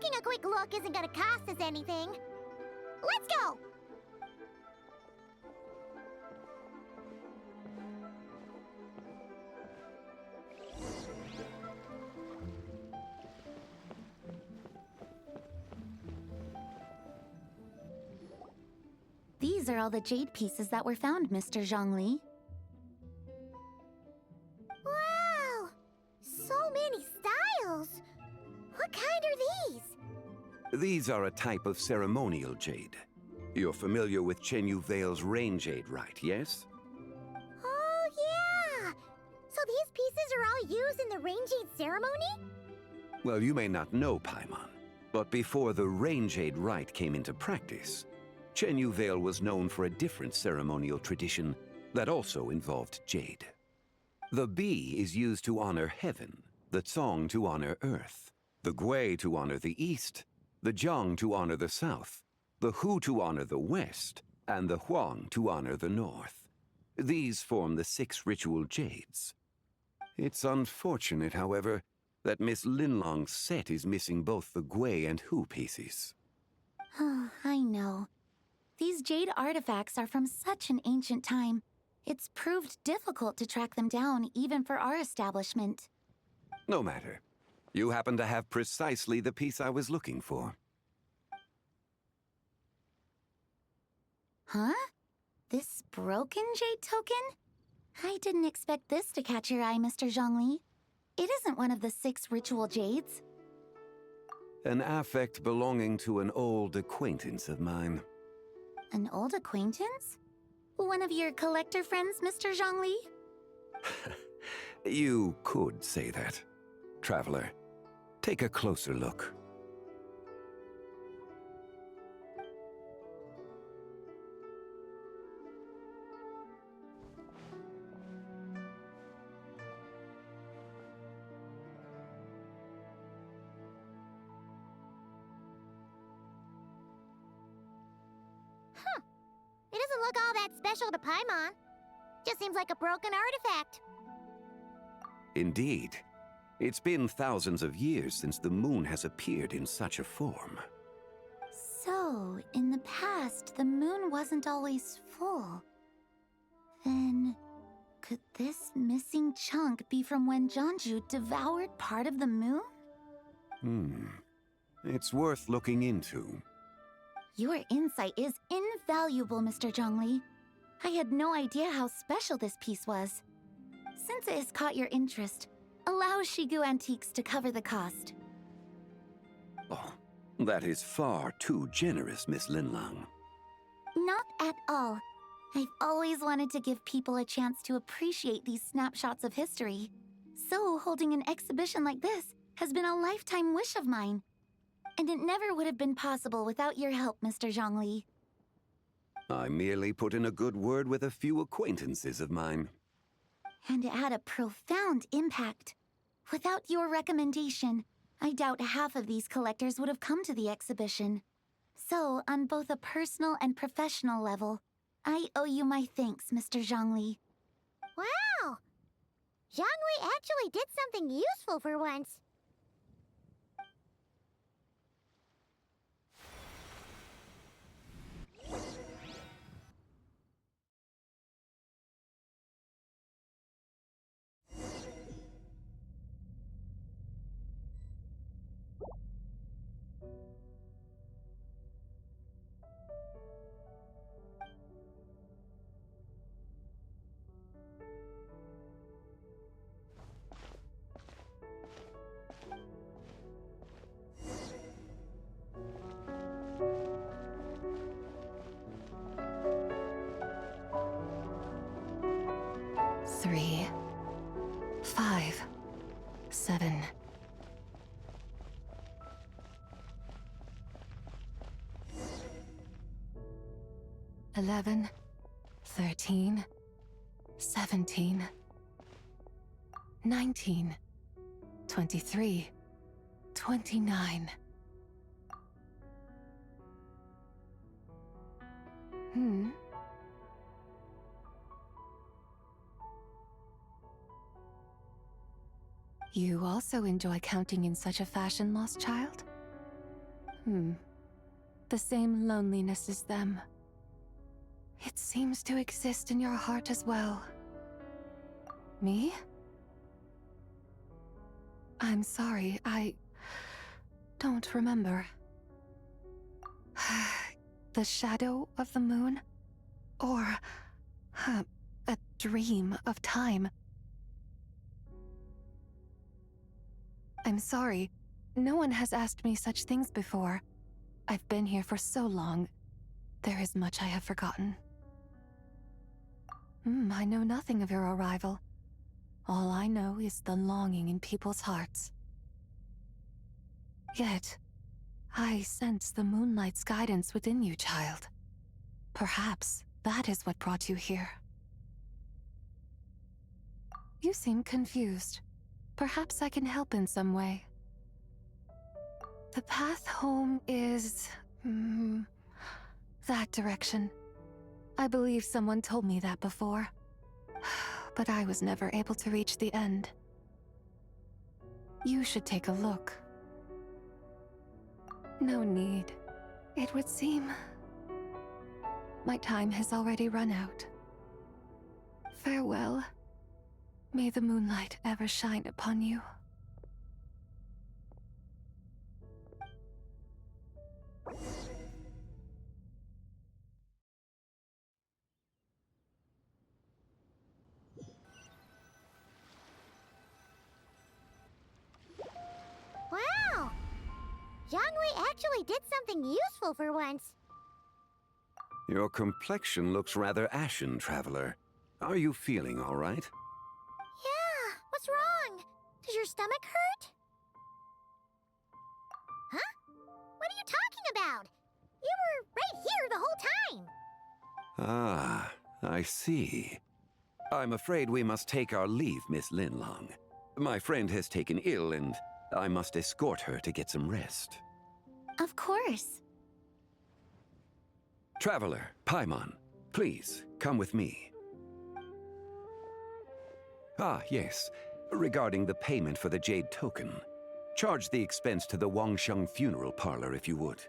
Taking a quick look isn't gonna cost us anything. Let's go! These are all the jade pieces that were found, Mr. Zhongli. Wow! So many styles! What kind are these? These are a type of ceremonial jade. You're familiar with Chenyu Vale's rain jade, right, yes? Oh, yeah! So these pieces are all used in the rain jade ceremony? Well, you may not know, Paimon, but before the rain jade rite came into practice, Chenyu Vale was known for a different ceremonial tradition that also involved jade. The bee is used to honor heaven, the Tsong to honor earth, the Gui to honor the east, the Jiang to honor the south, the Hu to honor the west, and the Huang to honor the north. These form the 6 ritual jades. It's unfortunate, however, that Miss Linlong's set is missing both the Gui and Hu pieces. Oh, I know. These jade artifacts are from such an ancient time. It's proved difficult to track them down, even for our establishment. No matter. You happen to have precisely the piece I was looking for. Huh? This broken jade token? I didn't expect this to catch your eye, Mr. Zhongli. It isn't one of the 6 ritual jades. An affect belonging to an old acquaintance of mine. An old acquaintance? One of your collector friends, Mr. Zhongli? You could say that. Traveler, take a closer look. It doesn't look all that special to Paimon. Just seems like a broken artifact. Indeed. It's been thousands of years since the moon has appeared in such a form. So, in the past, the moon wasn't always full. Then, could this missing chunk be from when Jeonju devoured part of the moon? It's worth looking into. Your insight is invaluable, Mr. Zhongli. I had no idea how special this piece was. Since it has caught your interest, allow Shigu Antiques to cover the cost. Oh, that is far too generous, Miss Linlang. Not at all. I've always wanted to give people a chance to appreciate these snapshots of history. So, holding an exhibition like this has been a lifetime wish of mine. And it never would have been possible without your help, Mr. Zhongli. I merely put in a good word with a few acquaintances of mine. And it had a profound impact. Without your recommendation, I doubt half of these collectors would have come to the exhibition. So, on both a personal and professional level, I owe you my thanks, Mr. Zhongli. Wow! Zhongli actually did something useful for once. Three, 5, 7. $11, 13, 17, 19, 23, 29. You also enjoy counting in such a fashion, lost child? The same loneliness as them. It seems to exist in your heart as well. Me? I'm sorry, I don't remember. The shadow of the moon? Or a dream of time? I'm sorry. No one has asked me such things before. I've been here for so long. There is much I have forgotten. I know nothing of your arrival. All I know is the longing in people's hearts. Yet, I sense the moonlight's guidance within you, child. Perhaps that is what brought you here. You seem confused. Perhaps I can help in some way. The path home is... that direction. I believe someone told me that before. But I was never able to reach the end. You should take a look. No need. It would seem... my time has already run out. Farewell. May the moonlight ever shine upon you. Wow! Zhongli actually did something useful for once. Your complexion looks rather ashen, Traveler. Are you feeling all right? Does your stomach hurt? Huh? What are you talking about? You were right here the whole time. Ah, I see. I'm afraid we must take our leave, Miss Linlong. My friend has taken ill, and I must escort her to get some rest. Of course. Traveler, Paimon, please, come with me. Ah, yes. Regarding the payment for the Jade Token. Charge the expense to the Wangsheng Funeral Parlor if you would.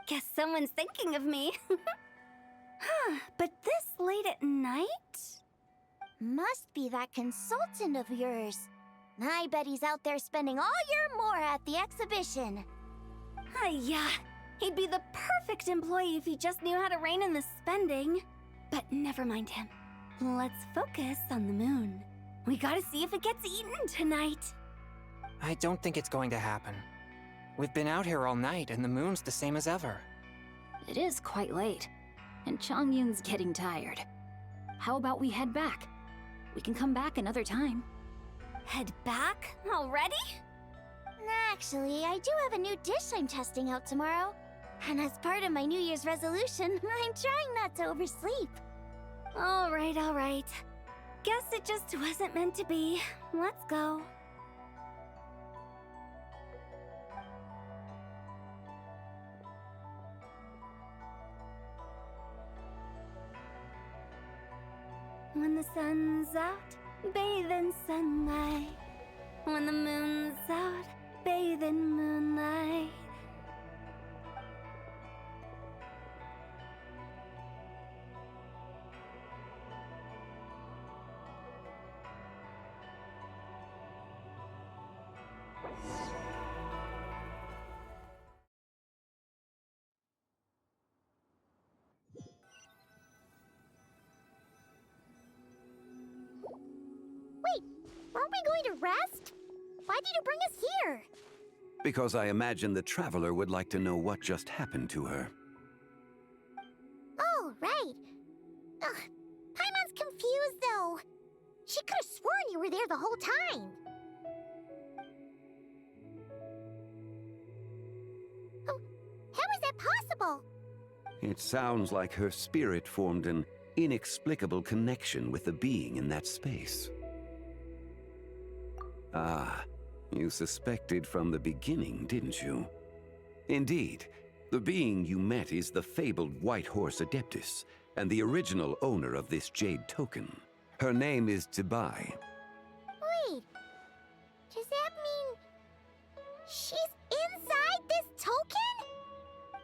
Guess someone's thinking of me. But this late at night? Must be that consultant of yours. I bet he's out there spending all year more at the exhibition. Yeah, he'd be the perfect employee if he just knew how to rein in the spending. But never mind him. Let's focus on the moon. We gotta see if it gets eaten tonight. I don't think it's going to happen. We've been out here all night, and the moon's the same as ever. It is quite late, and Chongyun's getting tired. How about we head back? We can come back another time. Head back? Already? Actually, I do have a new dish I'm testing out tomorrow. And as part of my New Year's resolution, I'm trying not to oversleep. All right. Guess it just wasn't meant to be. Let's go. When the sun's out, bathe in sunlight. When the moon's out, bathe in moonlight. Wait, aren't we going to rest? Why did you bring us here? Because I imagine the Traveler would like to know what just happened to her. Oh, right. Ugh, Paimon's confused, though. She could have sworn you were there the whole time. Oh, how is that possible? It sounds like her spirit formed an inexplicable connection with the being in that space. Ah, you suspected from the beginning, didn't you? Indeed, the being you met is the fabled White Horse Adeptus, and the original owner of this Jade Token. Her name is Zibai. Wait, does that mean she's inside this token?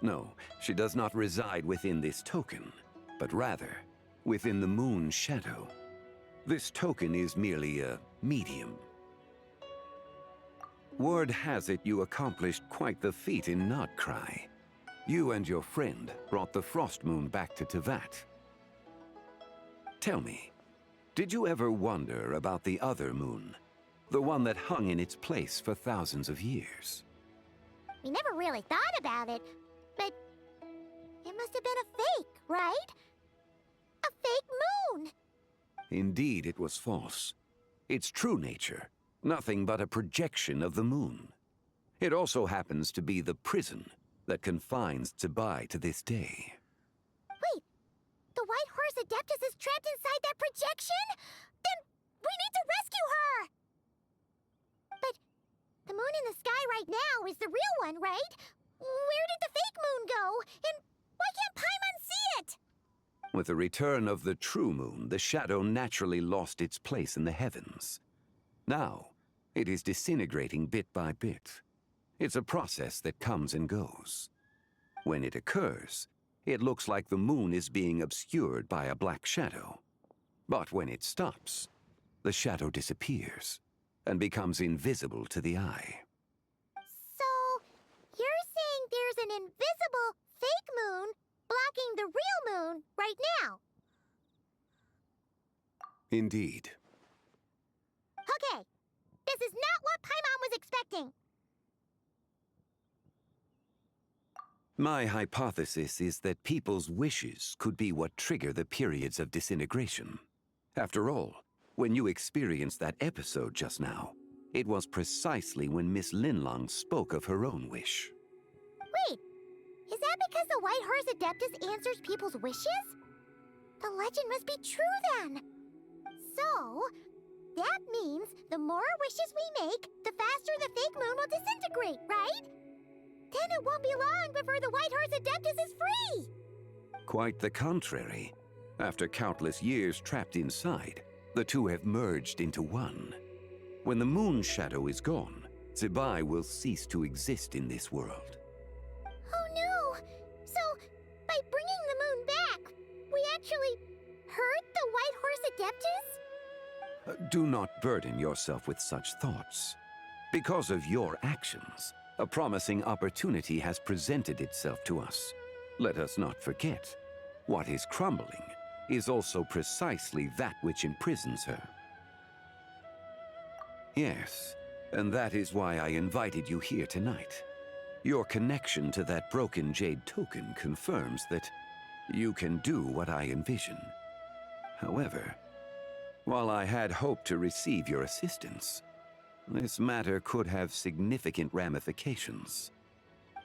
No, she does not reside within this token, but rather within the moon's shadow. This token is merely a medium. Word has it you accomplished quite the feat in Nodcry. You and your friend brought the Frost Moon back to Tevat. Tell me, did you ever wonder about the other moon? The one that hung in its place for thousands of years? We never really thought about it, but it must have been a fake, right? A fake moon! Indeed, it was false. Its true nature, nothing but a projection of the moon. It also happens to be the prison that confines Zibai to this day. Wait, the White Horse Adeptus is trapped inside that projection? Then we need to rescue her! But the moon in the sky right now is the real one, right? Where did the fake moon go? And why can't Paimon see it? With the return of the true moon, the shadow naturally lost its place in the heavens. Now, it is disintegrating bit by bit. It's a process that comes and goes. When it occurs, it looks like the moon is being obscured by a black shadow. But when it stops, the shadow disappears and becomes invisible to the eye. So, you're saying there's an invisible fake moon blocking the real moon right now? Indeed. Okay, this is not what Paimon was expecting. My hypothesis is that people's wishes could be what trigger the periods of disintegration. After all, when you experienced that episode just now, it was precisely when Miss Linlong spoke of her own wish. Wait, is that because the White Horse Adeptus answers people's wishes? The legend must be true then. So, that means the more wishes we make, the faster the fake moon will disintegrate, right? Then it won't be long before the White Horse Adeptus is free! Quite the contrary. After countless years trapped inside, the two have merged into one. When the moon shadow is gone, Zebai will cease to exist in this world. Oh no! So, by bringing the moon back, we actually hurt the White Horse Adeptus? Do not burden yourself with such thoughts. Because of your actions, a promising opportunity has presented itself to us. Let us not forget, what is crumbling is also precisely that which imprisons her. Yes, and that is why I invited you here tonight. Your connection to that broken jade token confirms that you can do what I envision. However, while I had hoped to receive your assistance, this matter could have significant ramifications.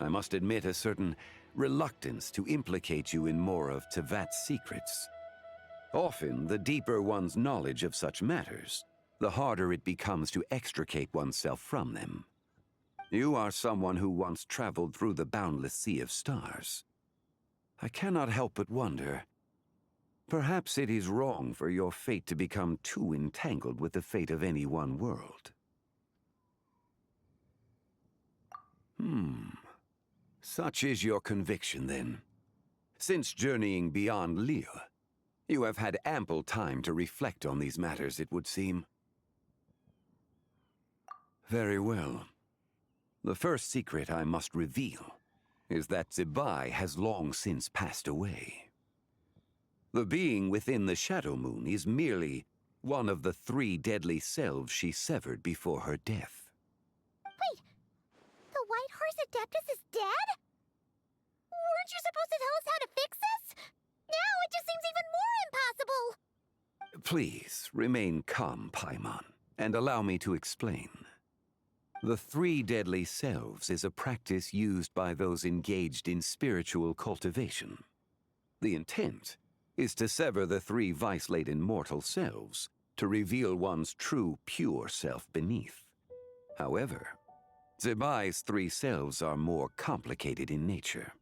I must admit a certain reluctance to implicate you in more of Tevat's secrets. Often, the deeper one's knowledge of such matters, the harder it becomes to extricate oneself from them. You are someone who once traveled through the boundless sea of stars. I cannot help but wonder, perhaps it is wrong for your fate to become too entangled with the fate of any one world. Such is your conviction, then. Since journeying beyond Lille, you have had ample time to reflect on these matters, it would seem. Very well. The first secret I must reveal is that Zebai has long since passed away. The being within the Shadow Moon is merely one of the 3 deadly selves she severed before her death. Wait, the White Horse Adeptus is dead? Weren't you supposed to tell us how to fix this? Now it just seems even more impossible! Please, remain calm, Paimon, and allow me to explain. The 3 deadly selves is a practice used by those engaged in spiritual cultivation. The intent is to sever the 3 vice-laden mortal selves to reveal one's true, pure self beneath. However, Zebai's 3 selves are more complicated in nature.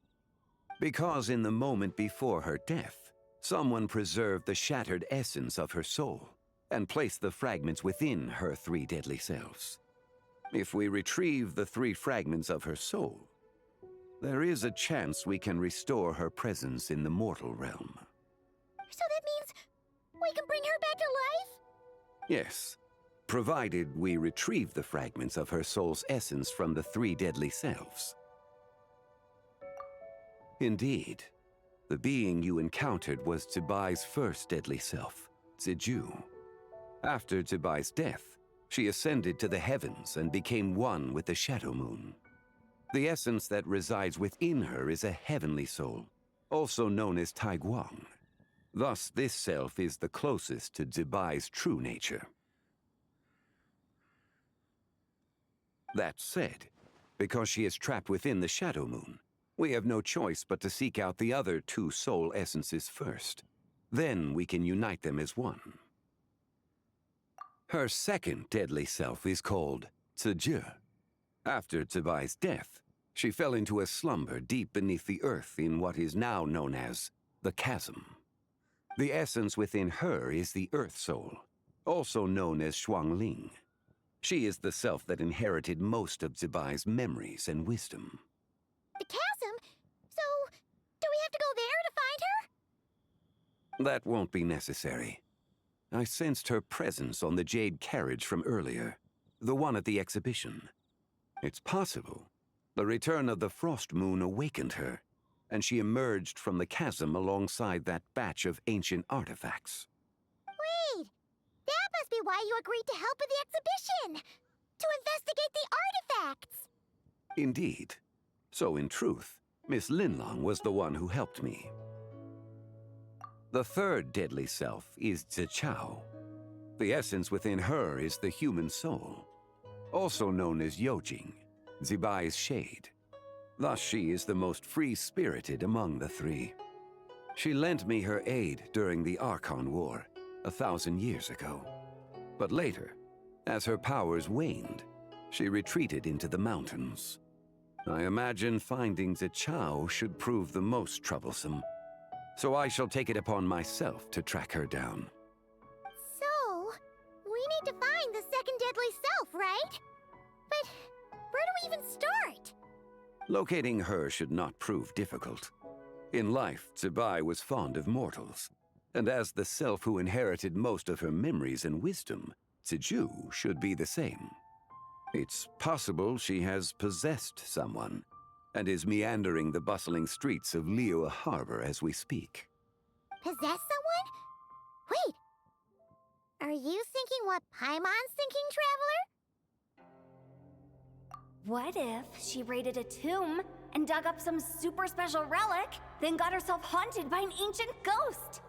Because in the moment before her death, someone preserved the shattered essence of her soul and placed the fragments within her 3 deadly selves. If we retrieve the 3 fragments of her soul, there is a chance we can restore her presence in the mortal realm. So that means we can bring her back to life? Yes, provided we retrieve the fragments of her soul's essence from the 3 deadly selves. Indeed, the being you encountered was Zebai's first deadly self, Ziju. After Zebai's death, she ascended to the heavens and became one with the Shadow Moon. The essence that resides within her is a heavenly soul, also known as Taiguang. Thus, this self is the closest to Zebai's true nature. That said, because she is trapped within the Shadow Moon, we have no choice but to seek out the other 2 soul essences first. Then we can unite them as one. Her second deadly self is called Ziju. After Zebai's death, she fell into a slumber deep beneath the earth in what is now known as the Chasm. The essence within her is the Earth Soul, also known as Shuangling. She is the self that inherited most of Zebai's memories and wisdom. The chasm? So, do we have to go there to find her? That won't be necessary. I sensed her presence on the jade carriage from earlier, the one at the exhibition. It's possible the return of the Frost Moon awakened her, and she emerged from the chasm alongside that batch of ancient artifacts. Wait, why you agreed to help with the exhibition! To investigate the artifacts! Indeed. So in truth, Miss Linlong was the one who helped me. The third deadly self is Zichao. The essence within her is the human soul, also known as Yojing, Zibai's shade. Thus she is the most free-spirited among the three. She lent me her aid during the Archon War, 1,000 years ago. But later, as her powers waned, she retreated into the mountains. I imagine finding Zichao should prove the most troublesome, so I shall take it upon myself to track her down. So, we need to find the second deadly self, right? But where do we even start? Locating her should not prove difficult. In life, Zibai was fond of mortals, and as the self who inherited most of her memories and wisdom, Ziju should be the same. It's possible she has possessed someone, and is meandering the bustling streets of Liyue Harbor as we speak. Possess someone? Wait! Are you thinking what Paimon's thinking, Traveler? What if she raided a tomb and dug up some super special relic, then got herself haunted by an ancient ghost?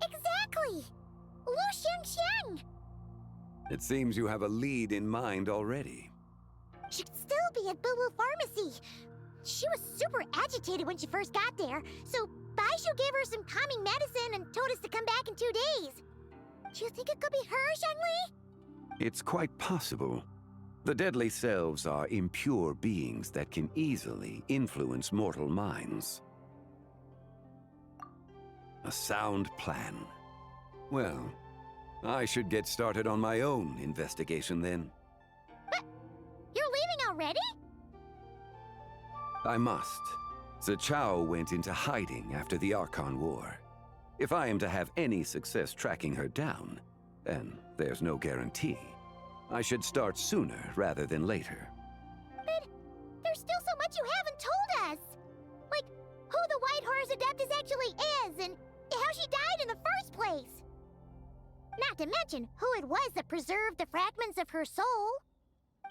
Exactly! Lu Xiangxiang! It seems you have a lead in mind already. She'd still be at Boo Boo Pharmacy. She was super agitated when she first got there, so Baishu gave her some calming medicine and told us to come back in 2 days. Do you think it could be her, Zhengli? It's quite possible. The deadly selves are impure beings that can easily influence mortal minds. A sound plan. Well, I should get started on my own investigation then. But you're leaving already? I must. Zichao went into hiding after the Archon War. If I am to have any success tracking her down, and there's no guarantee, I should start sooner rather than later. But there's still so much you haven't told us! Like, who the White Horse Adeptus actually is, and how she died in the first place! Not to mention who it was that preserved the fragments of her soul.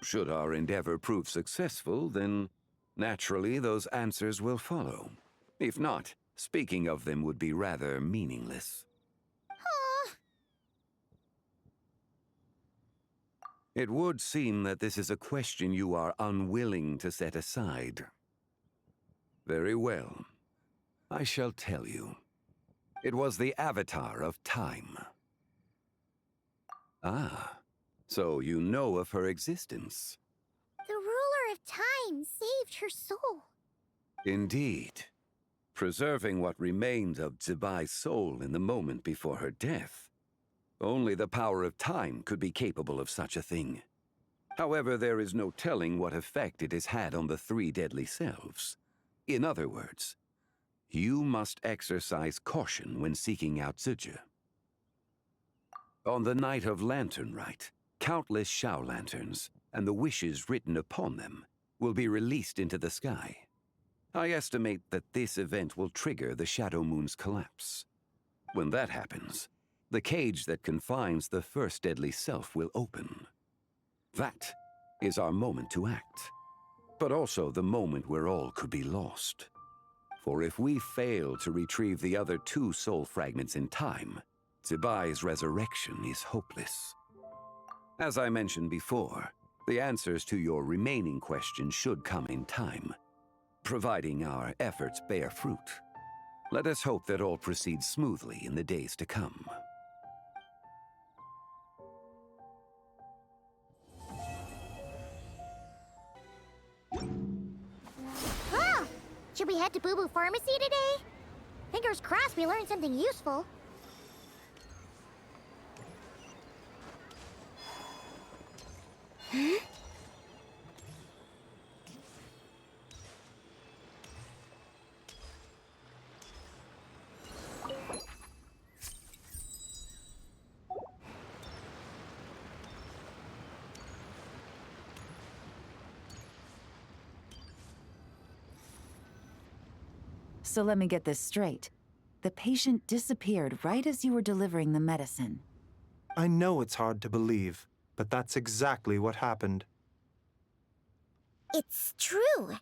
Should our endeavor prove successful, then naturally those answers will follow. If not, speaking of them would be rather meaningless. It would seem that this is a question you are unwilling to set aside. Very well. I shall tell you. It was the Avatar of Time. Ah, so you know of her existence. The ruler of time saved her soul. Indeed. Preserving what remained of Zibai's soul in the moment before her death. Only the power of time could be capable of such a thing. However, there is no telling what effect it has had on the three deadly selves. In other words, you must exercise caution when seeking out Ziju. On the night of Lantern Rite, countless Shao lanterns, and the wishes written upon them, will be released into the sky. I estimate that this event will trigger the Shadow Moon's collapse. When that happens, the cage that confines the first deadly self will open. That is our moment to act, but also the moment where all could be lost. For if we fail to retrieve the other two soul fragments in time, Zibai's resurrection is hopeless. As I mentioned before, the answers to your remaining questions should come in time, providing our efforts bear fruit. Let us hope that all proceeds smoothly in the days to come. Oh! Should we head to Boo Boo Pharmacy today? Fingers crossed we learned something useful. Huh? So let me get this straight. the patient disappeared right as you were delivering the medicine. I know it's hard to believe, but that's exactly what happened. It's true.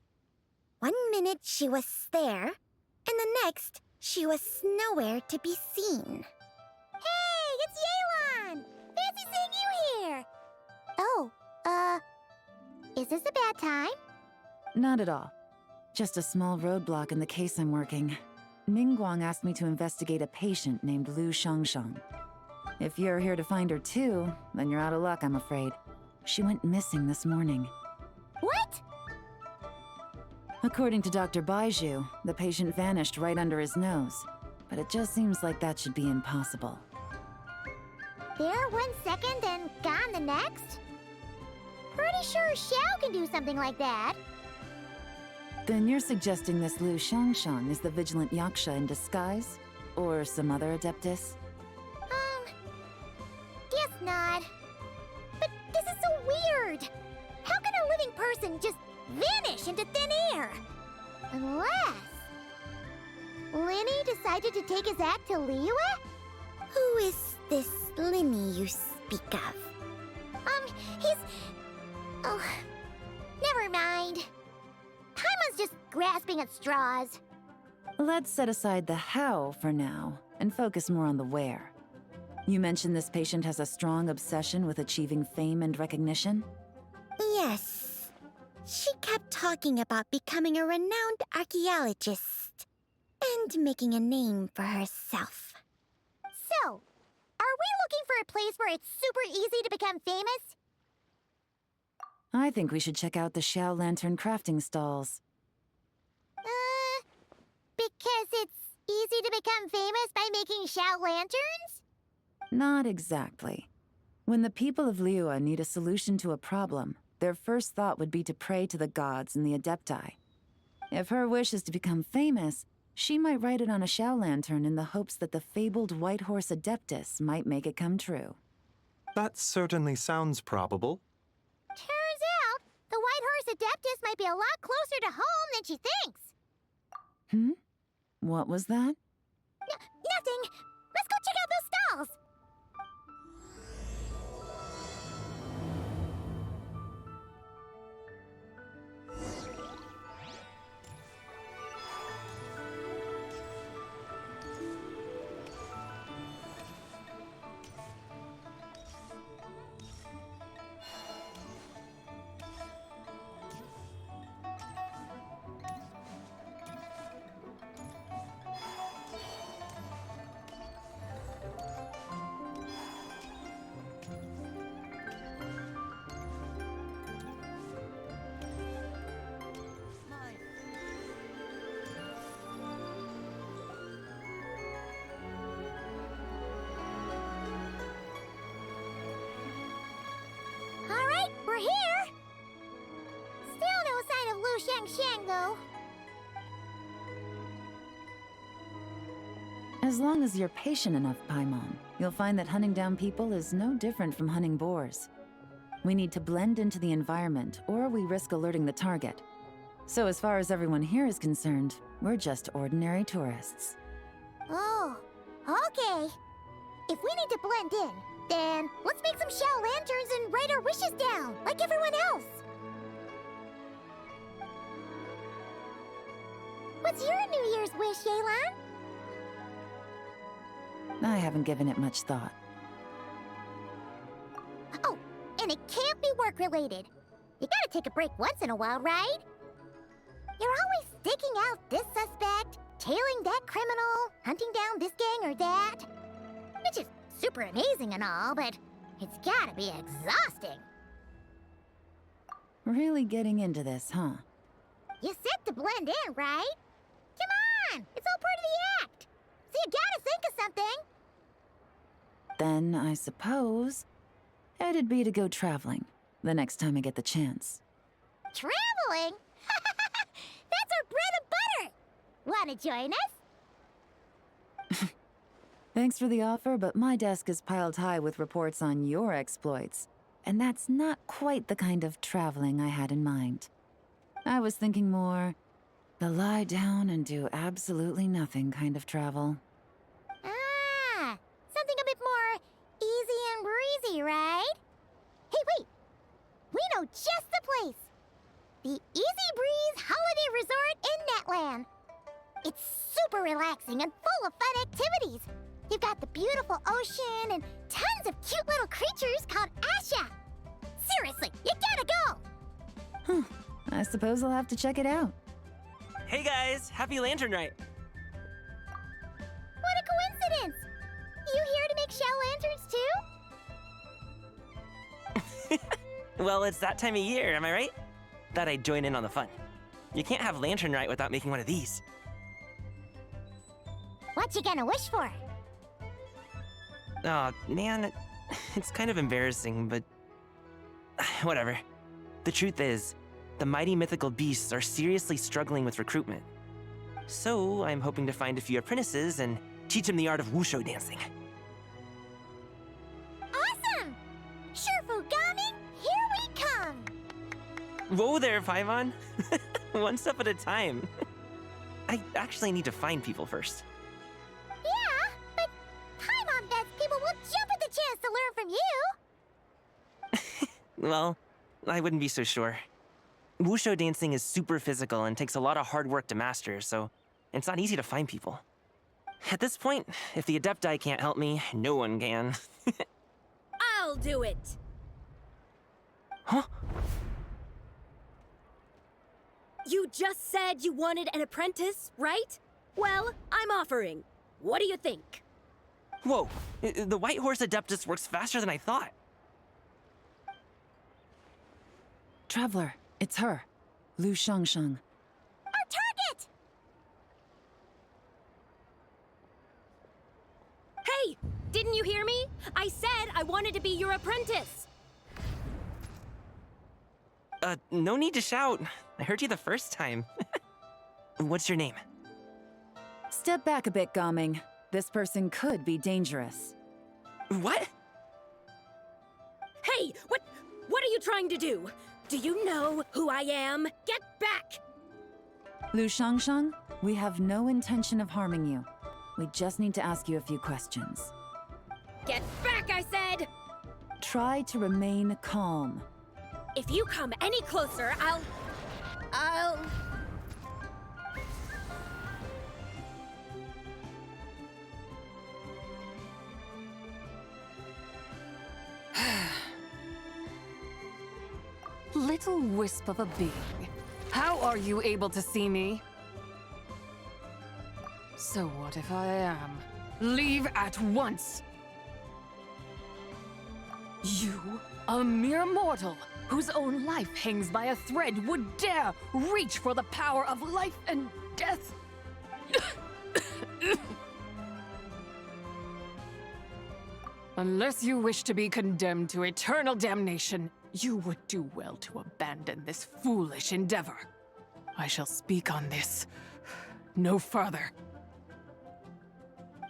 1 minute she was there, and the next she was nowhere to be seen. Hey, it's Yelan! Fancy seeing you here! Oh, is this a bad time? Not at all. Just a small roadblock in the case I'm working. Ningguang asked me to investigate a patient named Lu Shangshang. If you're here to find her too, then you're out of luck, I'm afraid. She went missing this morning. What? According to Dr. Baiju, the patient vanished right under his nose. But it just seems like that should be impossible. There 1 second and gone the next? Pretty sure Xiao can do something like that. Then you're suggesting this Lu Shangshang is the vigilant Yaksha in disguise? Or some other adeptus? Guess not. But this is so weird. How can a living person just vanish into thin air? Unless... Linny decided to take his act to Liyue? Who is this Linny you speak of? He's... Oh, never mind. Paimon's just grasping at straws. Let's set aside the how for now, and focus more on the where. You mentioned this patient has a strong obsession with achieving fame and recognition? Yes. She kept talking about becoming a renowned archaeologist and making a name for herself. So, are we looking for a place where it's super easy to become famous? I think we should check out the Xiao Lantern crafting stalls. Because it's easy to become famous by making Xiao lanterns? Not exactly. When the people of Liyue need a solution to a problem, their first thought would be to pray to the gods and the Adepti. If her wish is to become famous, she might write it on a Xiao lantern in the hopes that the fabled White Horse Adeptus might make it come true. That certainly sounds probable. Turns out, the White Horse Adeptus might be a lot closer to home than she thinks. What was that? Nothing. Let's go check out those stalls. Alright, we're here! Still no sign of Lu Shangshang, though. As long as you're patient enough, Paimon, you'll find that hunting down people is no different from hunting boars. We need to blend into the environment, or we risk alerting the target. So as far as everyone here is concerned, we're just ordinary tourists. Oh, okay. If we need to blend in, then let's make some Xiao lanterns and write our wishes down, like everyone else. What's your New Year's wish, Yelan? I haven't given it much thought. Oh, and it can't be work-related. You gotta take a break once in a while, right? You're always sticking out this suspect, tailing that criminal, hunting down this gang or that. Which is super amazing and all, but it's gotta be exhausting. Really getting into this, huh? You said to blend in, right? Come on! It's all part of the act! So you gotta think of something! Then, I suppose, it'd be to go traveling, the next time I get the chance. Traveling? That's our bread and butter! Wanna join us? Thanks for the offer, but my desk is piled high with reports on your exploits. And that's not quite the kind of traveling I had in mind. I was thinking more the lie down and do absolutely nothing kind of travel. wait! We know just the place! The Easy Breeze Holiday Resort in Netland. It's super relaxing and full of fun activities. You've got the beautiful ocean and tons of cute little creatures called Asha. Seriously, you gotta go! I suppose I'll have to check it out. Hey guys, happy Lantern Rite. What a coincidence! You here to make shell lanterns too? Well, it's that time of year, am I right? Thought I'd join in on the fun. You can't have Lantern Rite without making one of these. What you gonna wish for? Aw, man, it's kind of embarrassing, but whatever. The truth is, the mighty mythical beasts are seriously struggling with recruitment. So I'm hoping to find a few apprentices and teach them the art of wushu dancing. Awesome! Shurfugami, here we come! Whoa there, Paimon. One step at a time. I actually need to find people first. Yeah, but Paimon bets people will jump at the chance to learn from you! Well, I wouldn't be so sure. Wushu dancing is super physical and takes a lot of hard work to master, so it's not easy to find people. At this point, if the Adepti can't help me, no one can. I'll do it! Huh? You just said you wanted an apprentice, right? Well, I'm offering. What do you think? Whoa, the White Horse Adeptus works faster than I thought. Traveler, it's her. Lu Shangshang. Our target! Hey! Didn't you hear me? I said I wanted to be your apprentice! No need to shout. I heard you the first time. What's your name? Step back a bit, Gaming. This person could be dangerous. What? Hey! What are you trying to do? Do you know who I am? Get back! Lu Shangshang, we have no intention of harming you. We just need to ask you a few questions. Get back, I said! Try to remain calm. If you come any closer, I'll... Little wisp of a being. How are you able to see me? So what if I am? Leave at once! You, a mere mortal, whose own life hangs by a thread, would dare reach for the power of life and death? Unless you wish to be condemned to eternal damnation, you would do well to abandon this foolish endeavor. I shall speak on this no further.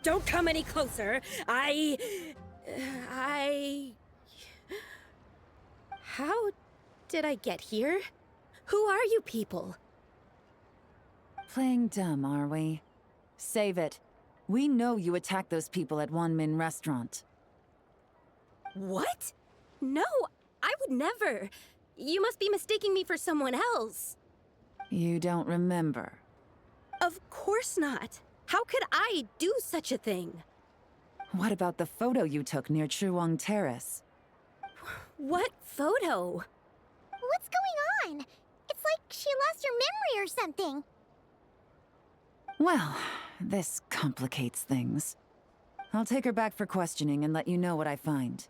Don't come any closer. How did I get here? Who are you people? Playing dumb, are we? Save it. We know you attacked those people at Wanmin Restaurant. What? No, I would never. You must be mistaking me for someone else. You don't remember? Of course not. How could I do such a thing? What about the photo you took near Chuang Terrace? What photo? What's going on? It's like she lost her memory or something. Well, this complicates things. I'll take her back for questioning and let you know what I find.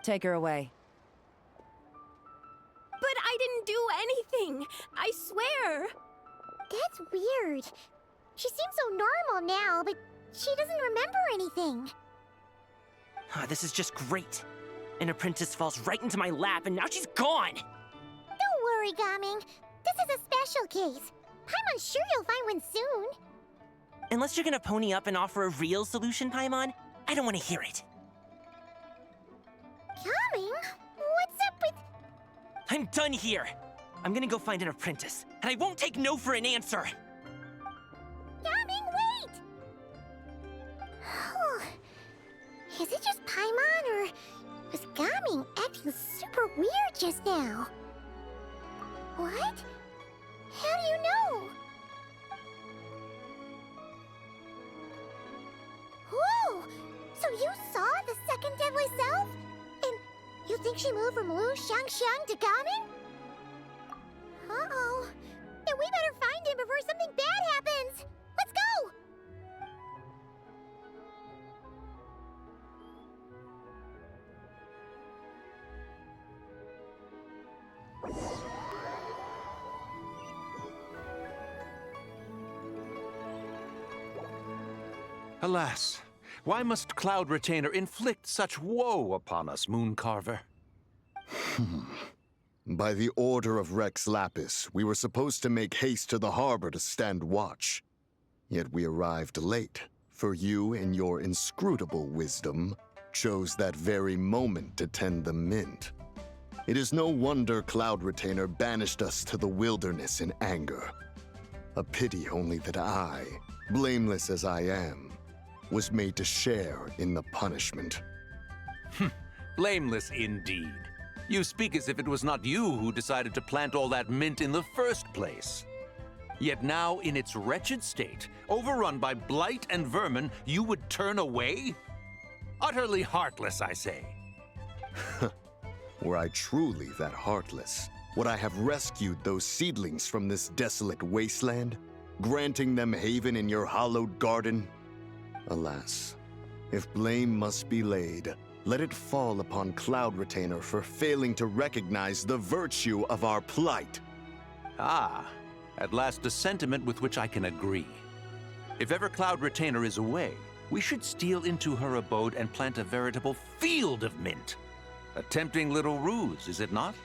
Take her away. But I didn't do anything! I swear! That's weird. She seems so normal now, but she doesn't remember anything. This is just great. An apprentice falls right into my lap and now she's gone! Don't worry, Gaming. This is a special case. Paimon's sure you'll find one soon. Unless you're gonna pony up and offer a real solution, Paimon, I don't want to hear it. Gaming? What's up with... I'm done here! I'm gonna go find an apprentice, and I won't take no for an answer! Gaming, wait! Is it just Paimon, or was Gaming acting super weird just now? What? How do you know? Whoa! So you saw the second deadly self? And you think she moved from Lu Xiangxiang to Gaming? Uh-oh. Then we better find him before something bad happens! Let's go! Alas, why must Cloud Retainer inflict such woe upon us, Mooncarver? By the order of Rex Lapis, we were supposed to make haste to the harbor to stand watch. Yet we arrived late, for you, in your inscrutable wisdom, chose that very moment to tend the mint. It is no wonder Cloud Retainer banished us to the wilderness in anger. A pity only that I, blameless as I am, was made to share in the punishment. Blameless indeed. You speak as if it was not you who decided to plant all that mint in the first place. Yet now, in its wretched state, overrun by blight and vermin, you would turn away? Utterly heartless, I say. Were I truly that heartless, would I have rescued those seedlings from this desolate wasteland, granting them haven in your hallowed garden? Alas, if blame must be laid, let it fall upon Cloud Retainer for failing to recognize the virtue of our plight. Ah, at last a sentiment with which I can agree. If ever Cloud Retainer is away, we should steal into her abode and plant a veritable field of mint. A tempting little ruse, is it not?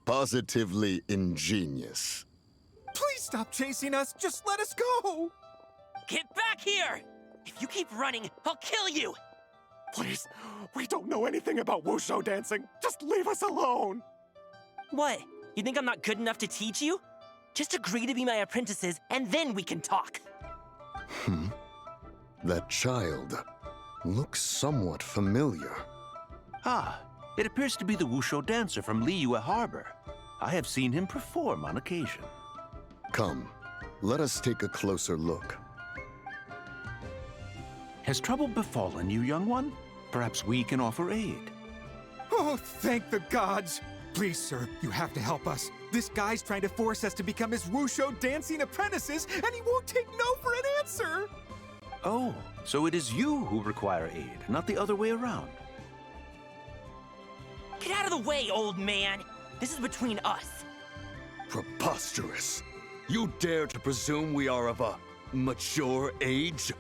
Positively ingenious. Please stop chasing us. Just let us go. Get back here! If you keep running, I'll kill you! Please, we don't know anything about wushu dancing. Just leave us alone. What? You think I'm not good enough to teach you? Just agree to be my apprentices, and then we can talk. That child looks somewhat familiar. Ah, it appears to be the wushu dancer from Liyue Harbor. I have seen him perform on occasion. Come, let us take a closer look. Has trouble befallen you, young one? Perhaps we can offer aid. Oh, thank the gods. Please, sir, you have to help us. This guy's trying to force us to become his wushu dancing apprentices, and he won't take no for an answer. Oh, so it is you who require aid, not the other way around. Get out of the way, old man! This is between us. Preposterous! You dare to presume we are of a mature age?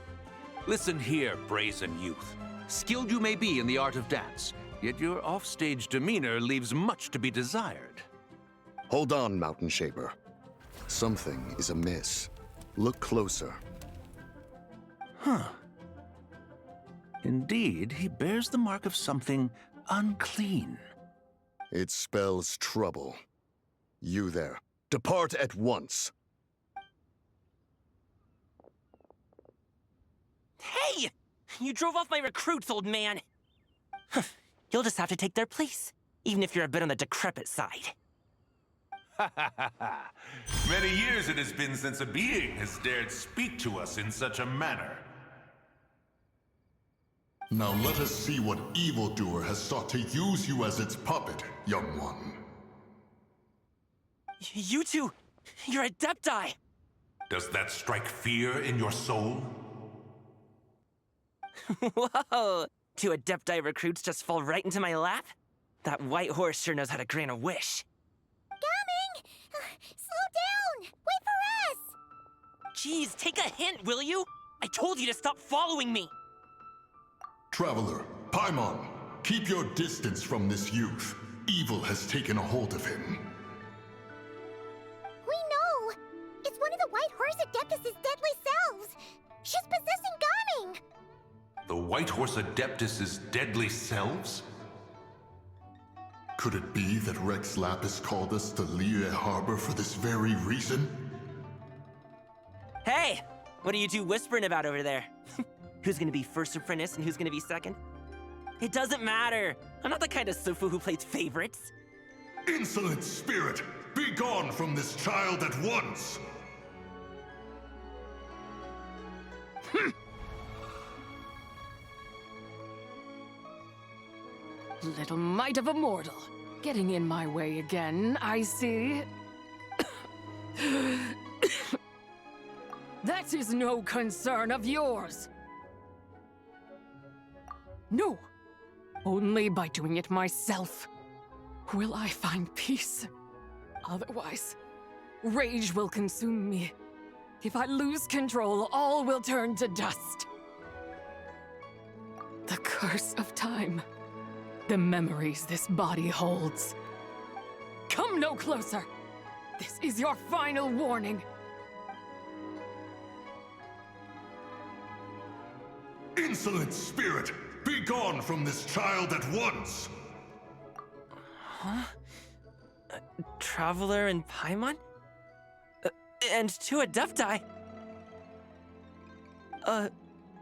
Listen here, brazen youth. Skilled you may be in the art of dance, yet your offstage demeanor leaves much to be desired. Hold on, Mountain Shaper. Something is amiss. Look closer. Huh. Indeed, he bears the mark of something unclean. It spells trouble. You there, depart at once. Hey! You drove off my recruits, old man! You'll just have to take their place, even if you're a bit on the decrepit side. Many years it has been since a being has dared speak to us in such a manner. Now let us see what evildoer has sought to use you as its puppet, young one. You two, you're Adepti! Does that strike fear in your soul? Whoa! Two Adepti recruits just fall right into my lap? That white horse sure knows how to grant a wish. Coming! Slow down! Wait for us! Jeez, take a hint, will you? I told you to stop following me! Traveler, Paimon, keep your distance from this youth. Evil has taken a hold of him. We know! It's one of the White Horse Adeptus' deadly selves! She's possessing Gaming! The White Horse Adeptus' deadly selves? Could it be that Rex Lapis called us to Liyue Harbor for this very reason? Hey! What are you two whispering about over there? Who's gonna be first apprentice and who's gonna be second? It doesn't matter! I'm not the kind of Sufu who plays favorites. Insolent spirit! Be gone from this child at once! Little mite of a mortal. Getting in my way again, I see. That is no concern of yours. No. Only by doing it myself will I find peace. Otherwise, rage will consume me. If I lose control, all will turn to dust. The curse of time. The memories this body holds. Come no closer! This is your final warning. Insolent spirit! Be gone from this child at once! Huh? Traveler and Paimon? And two Adepti?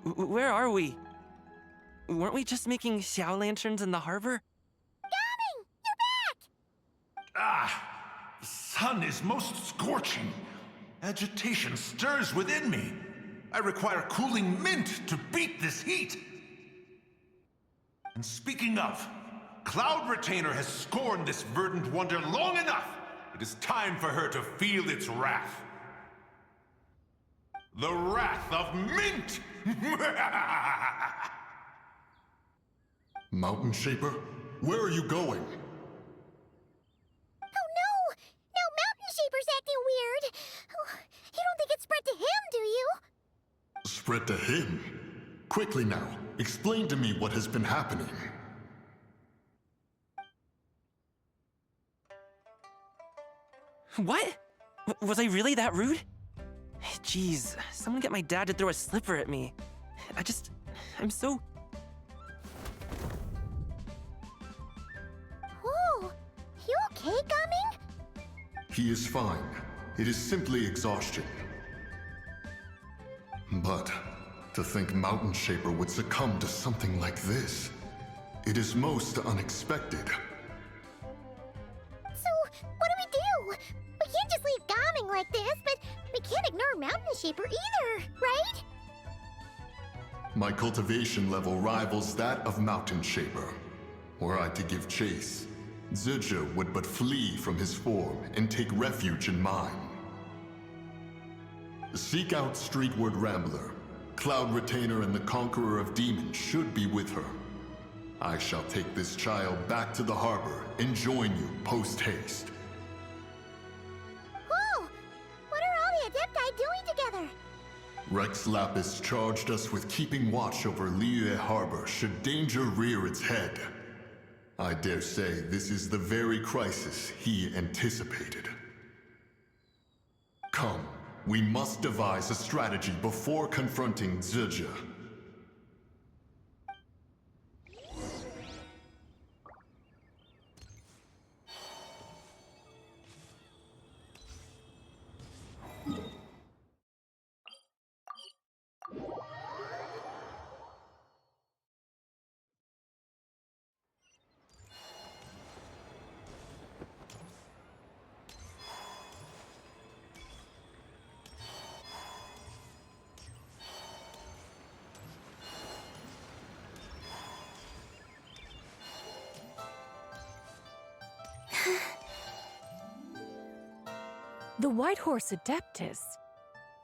Where are we? Weren't we just making Xiao lanterns in the harbor? Gaming! You're back! Ah! The sun is most scorching. Agitation stirs within me. I require cooling mint to beat this heat. And speaking of, Cloud Retainer has scorned this verdant wonder long enough. It is time for her to feel its wrath. The wrath of mint! Mountain Shaper, where are you going? Oh no! Now Mountain Shaper's acting weird! Oh, you don't think it spread to him, do you? Spread to him? Quickly now, explain to me what has been happening. What? Was I really that rude? Jeez, someone get my dad to throw a slipper at me. I'm so... Whoa! You okay, Gaming? He is fine. It is simply exhaustion. But to think Mountain Shaper would succumb to something like this, it is most unexpected. So, what do? We can't just leave Gaming like this, but we can't ignore Mountain Shaper either, right? My cultivation level rivals that of Mountain Shaper. Were I to give chase, Zizha would but flee from his form and take refuge in mine. Seek out Streetward Rambler. Cloud Retainer and the Conqueror of Demons should be with her. I shall take this child back to the harbor and join you post-haste. Whoa! What are all the Adepti doing together? Rex Lapis charged us with keeping watch over Liyue Harbor should danger rear its head. I dare say this is the very crisis he anticipated. Come, we must devise a strategy before confronting Zizha. The White Horse Adeptus?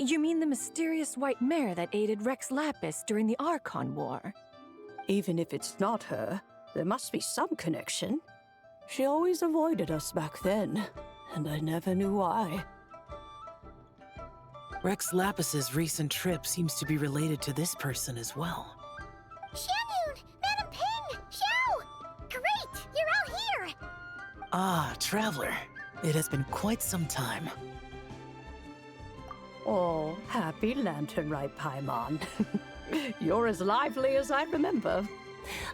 You mean the mysterious white mare that aided Rex Lapis during the Archon War? Even if it's not her, there must be some connection. She always avoided us back then, and I never knew why. Rex Lapis's recent trip seems to be related to this person as well. Xianyun! Madam Ping! Xiao! Great! You're out here! Ah, Traveler. It has been quite some time. Oh, happy Lantern Rite, Paimon. You're as lively as I remember.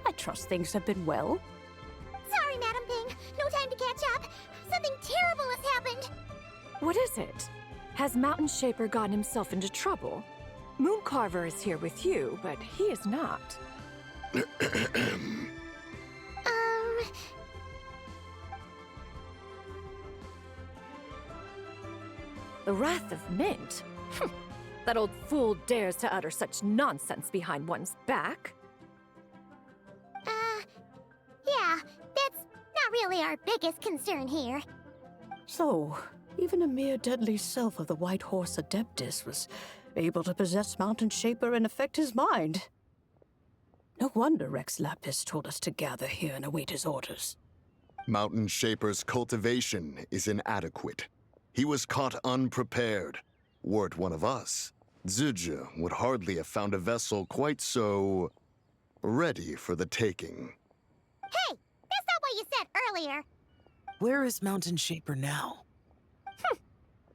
I trust things have been well. Sorry, Madam Ping. No no time to catch up. Something terrible has happened. What is it? Has Mountain Shaper gotten himself into trouble? Mooncarver is here with you, but he is not. The Wrath of Mint? That old fool dares to utter such nonsense behind one's back. Yeah, that's not really our biggest concern here. So, even a mere deadly self of the White Horse Adeptus was able to possess Mountain Shaper and affect his mind. No wonder Rex Lapis told us to gather here and await his orders. Mountain Shaper's cultivation is inadequate. He was caught unprepared. Were it one of us, Zhuge would hardly have found a vessel quite so ready for the taking. Hey, that's not what you said earlier. Where is Mountain Shaper now?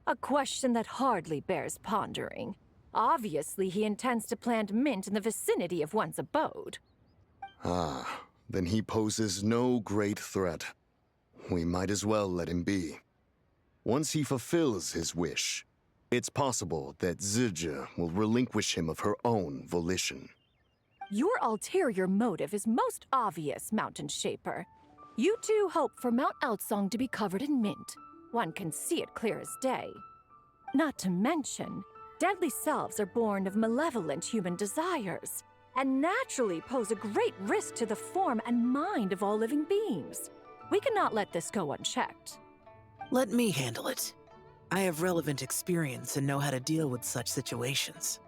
A question that hardly bears pondering. Obviously, he intends to plant mint in the vicinity of one's abode. Ah, then he poses no great threat. We might as well let him be. Once he fulfills his wish, it's possible that Zhuge will relinquish him of her own volition. Your ulterior motive is most obvious, Mountain Shaper. You two hope for Mount Outsong to be covered in mint. One can see it clear as day. Not to mention, deadly selves are born of malevolent human desires, and naturally pose a great risk to the form and mind of all living beings. We cannot let this go unchecked. Let me handle it. I have relevant experience and know how to deal with such situations.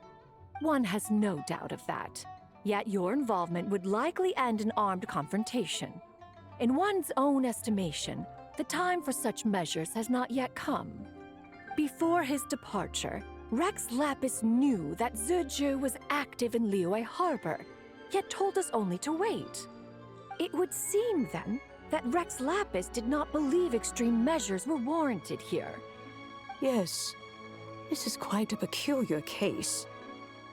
One has no doubt of that. Yet your involvement would likely end in armed confrontation. In one's own estimation, the time for such measures has not yet come. Before his departure, Rex Lapis knew that Zhuge was active in Liyue Harbor, yet told us only to wait. It would seem, then, that Rex Lapis did not believe extreme measures were warranted here. Yes, this is quite a peculiar case.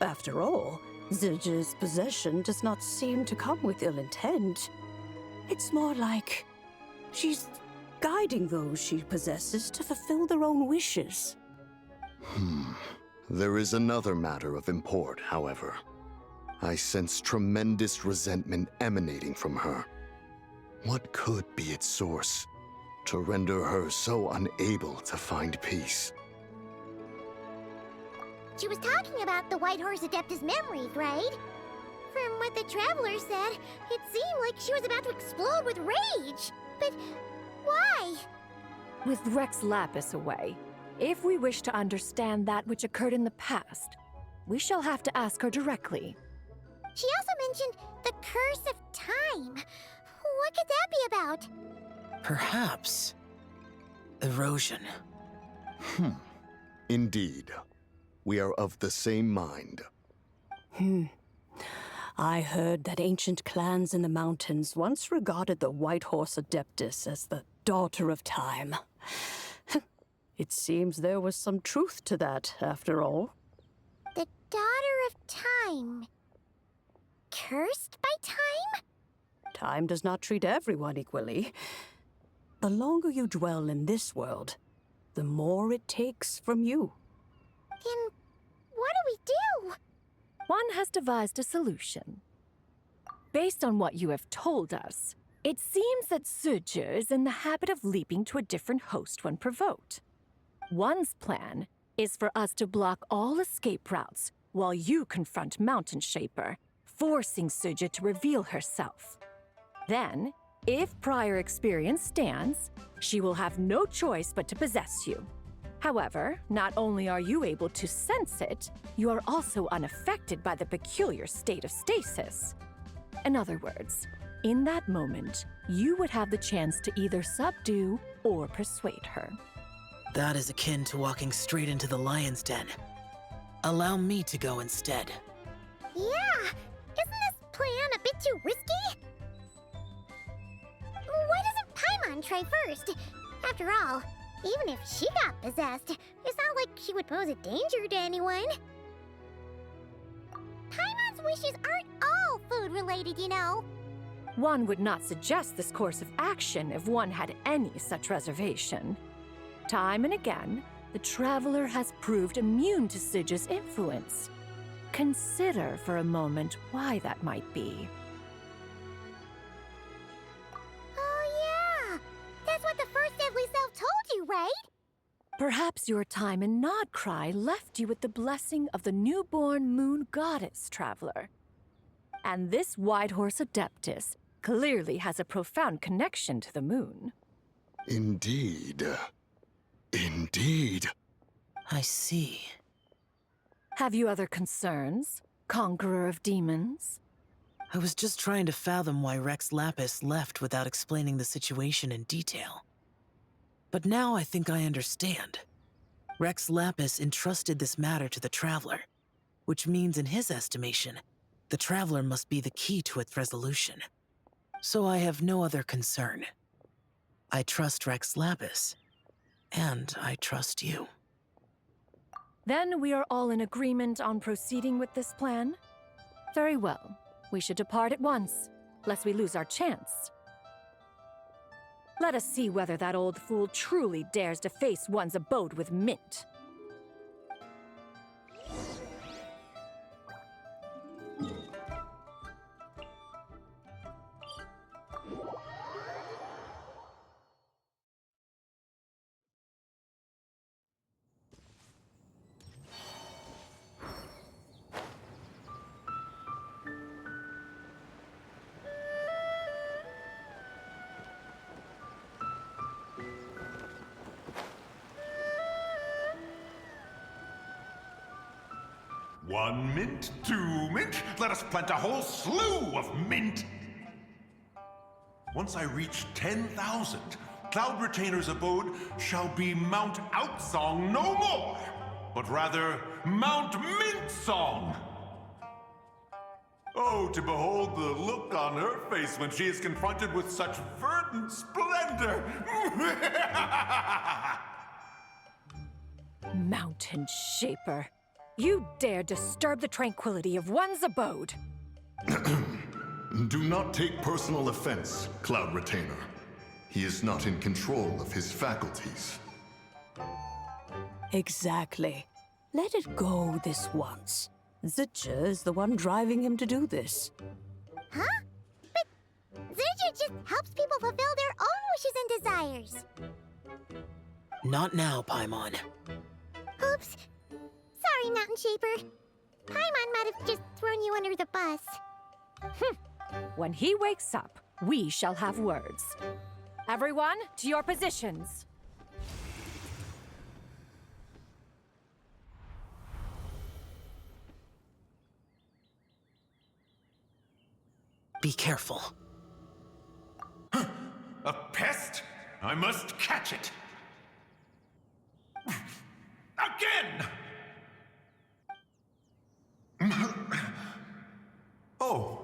After all, Zhuge's possession does not seem to come with ill intent. It's more like she's guiding those she possesses to fulfill their own wishes. There is another matter of import, however. I sense tremendous resentment emanating from her. What could be its source to render her so unable to find peace? She was talking about the White Horse Adeptus memories, right? From what the Traveler said, it seemed like she was about to explode with rage. But why? With Rex Lapis away, if we wish to understand that which occurred in the past, we shall have to ask her directly. She also mentioned the Curse of Time. What could that be about? Perhaps erosion. Indeed. We are of the same mind. I heard that ancient clans in the mountains once regarded the White Horse Adeptus as the daughter of time. It seems there was some truth to that, after all. The daughter of time. Cursed by time? Time does not treat everyone equally. The longer you dwell in this world, the more it takes from you. Then what do we do? One has devised a solution. Based on what you have told us, it seems that Zhuge is in the habit of leaping to a different host when provoked. One's plan is for us to block all escape routes while you confront Mountain Shaper, forcing Zhuge to reveal herself. Then, if prior experience stands, she will have no choice but to possess you. However, not only are you able to sense it, you are also unaffected by the peculiar state of stasis. In other words, in that moment, you would have the chance to either subdue or persuade her. That is akin to walking straight into the lion's den. Allow me to go instead. Yeah! Isn't this plan a bit too risky? Why doesn't Paimon try first? After all, even if she got possessed, it's not like she would pose a danger to anyone. Paimon's wishes aren't all food-related, you know. One would not suggest this course of action if one had any such reservation. Time and again, the Traveler has proved immune to Sidge's influence. Consider for a moment why that might be. Oh yeah! That's what the first Deadly Self told you, right? Perhaps your time in Nodcry left you with the blessing of the newborn moon goddess, Traveler. And this Whitehorse Adeptus clearly has a profound connection to the moon. Indeed. Indeed. I see. Have you other concerns, Conqueror of Demons? I was just trying to fathom why Rex Lapis left without explaining the situation in detail. But now I think I understand. Rex Lapis entrusted this matter to the Traveler, which means in his estimation, the Traveler must be the key to its resolution. So I have no other concern. I trust Rex Lapis, and I trust you. Then we are all in agreement on proceeding with this plan? Very well. We should depart at once, lest we lose our chance. Let us see whether that old fool truly dares to face one's abode with Mint. One mint, 2 mint, let us plant a whole slew of mint! Once I reach 10,000, Cloud Retainer's abode shall be Mount Outsong no more, but rather Mount Mintsong! Oh, to behold the look on her face when she is confronted with such verdant splendor! Mountain Shaper. You dare disturb the tranquility of one's abode. Do not take personal offense, Cloud Retainer. He is not in control of his faculties. Exactly. Let it go this once. Zidja is the one driving him to do this. Huh? But Zidja just helps people fulfill their own wishes and desires. Not now, Paimon. Oops. Sorry, Mountain Shaper. Paimon might have just thrown you under the bus. When he wakes up, we shall have words. Everyone, to your positions. Be careful. A pest? I must catch it! Again! Oh,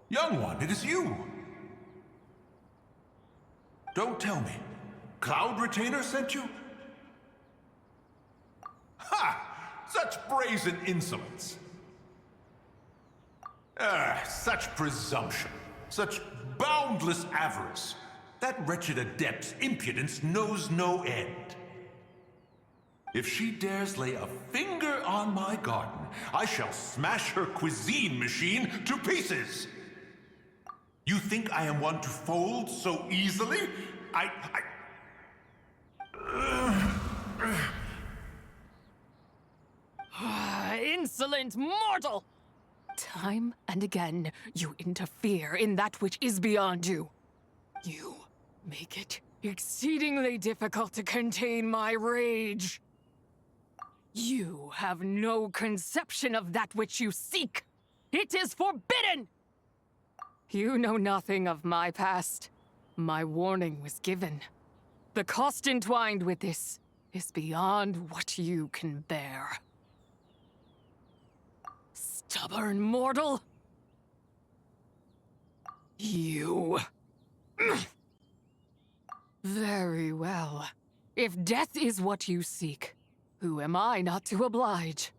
young one, it is you. Don't tell me. Cloud Retainer sent you? Ha! Such brazen insolence. Such presumption. Such boundless avarice. That wretched adept's impudence knows no end. If she dares lay a finger on my garden, I shall smash her cuisine machine to pieces! You think I am one to fold so easily? Insolent mortal! Time and again, you interfere in that which is beyond you. You make it exceedingly difficult to contain my rage. You have no conception of that which you seek. It is forbidden! You know nothing of my past. My warning was given. The cost entwined with this is beyond what you can bear. Stubborn mortal! You... Very well. If death is what you seek, who am I not to oblige?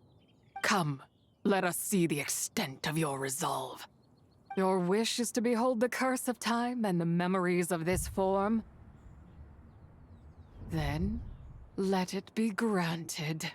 Come, let us see the extent of your resolve. Your wish is to behold the curse of time and the memories of this form? Then, let it be granted.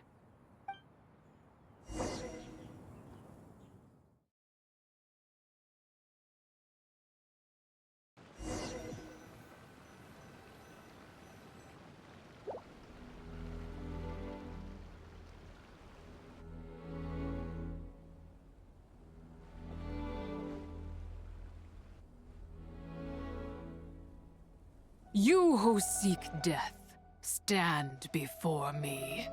You who seek death, stand before me.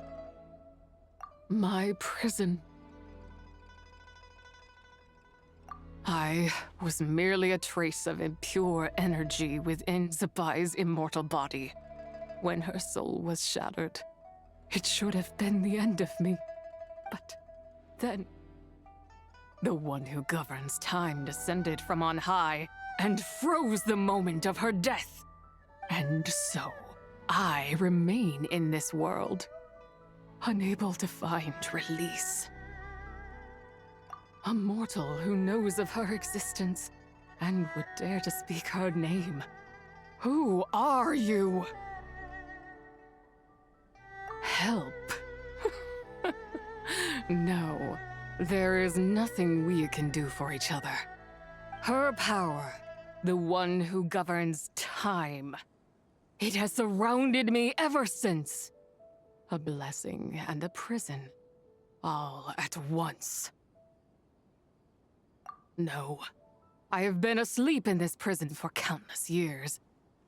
My prison. I was merely a trace of impure energy within Zabai's immortal body. When her soul was shattered, it should have been the end of me. But then, the one who governs time descended from on high and froze the moment of her death. And so, I remain in this world, unable to find release. A mortal who knows of her existence and would dare to speak her name. Who are you? Help. No, there is nothing we can do for each other. Her power, the one who governs time, it has surrounded me ever since. A blessing and a prison, all at once. No, I have been asleep in this prison for countless years,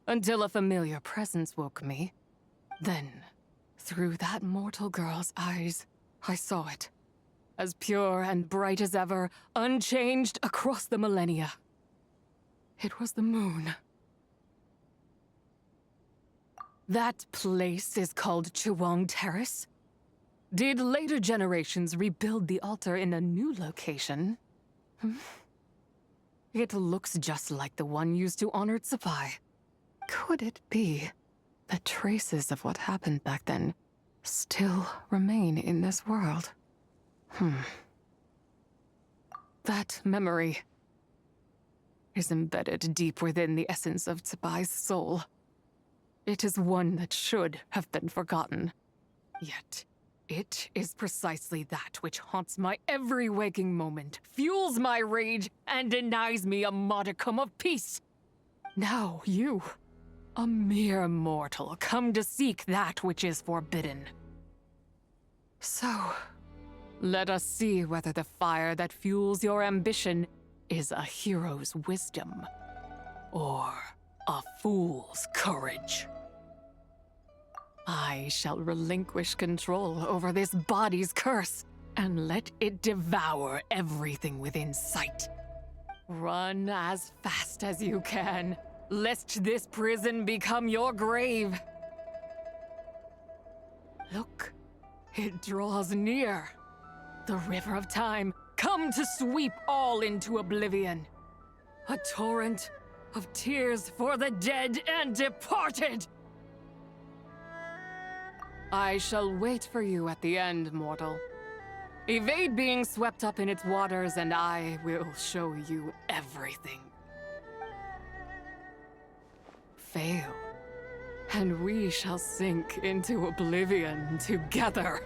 until a familiar presence woke me. Then, through that mortal girl's eyes, I saw it. As pure and bright as ever, unchanged across the millennia. It was the moon. That place is called Chiwang Terrace. Did later generations rebuild the altar in a new location? It looks just like the one used to honor Zabai. Could it be that traces of what happened back then still remain in this world? That memory is embedded deep within the essence of Zabai's soul. It is one that should have been forgotten. Yet, it is precisely that which haunts my every waking moment, fuels my rage, and denies me a modicum of peace. Now you, a mere mortal, come to seek that which is forbidden. So, let us see whether the fire that fuels your ambition is a hero's wisdom, or a fool's courage. I shall relinquish control over this body's curse, and let it devour everything within sight. Run as fast as you can, lest this prison become your grave. Look, it draws near. The river of time, come to sweep all into oblivion. A torrent of tears for the dead and departed. I shall wait for you at the end, mortal. Evade being swept up in its waters, and I will show you everything. Fail, and we shall sink into oblivion together.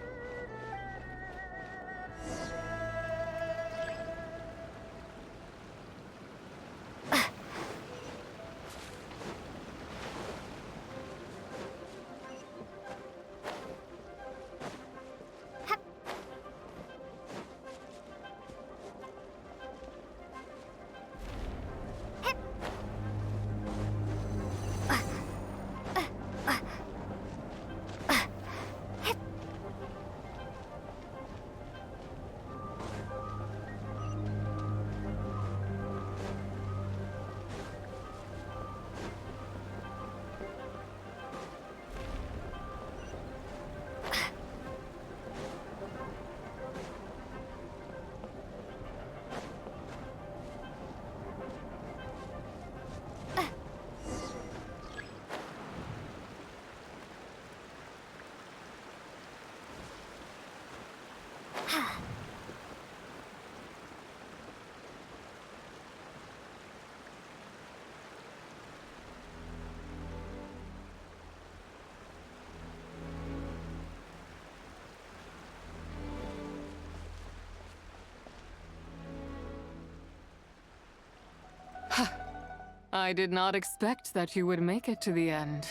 I did not expect that you would make it to the end.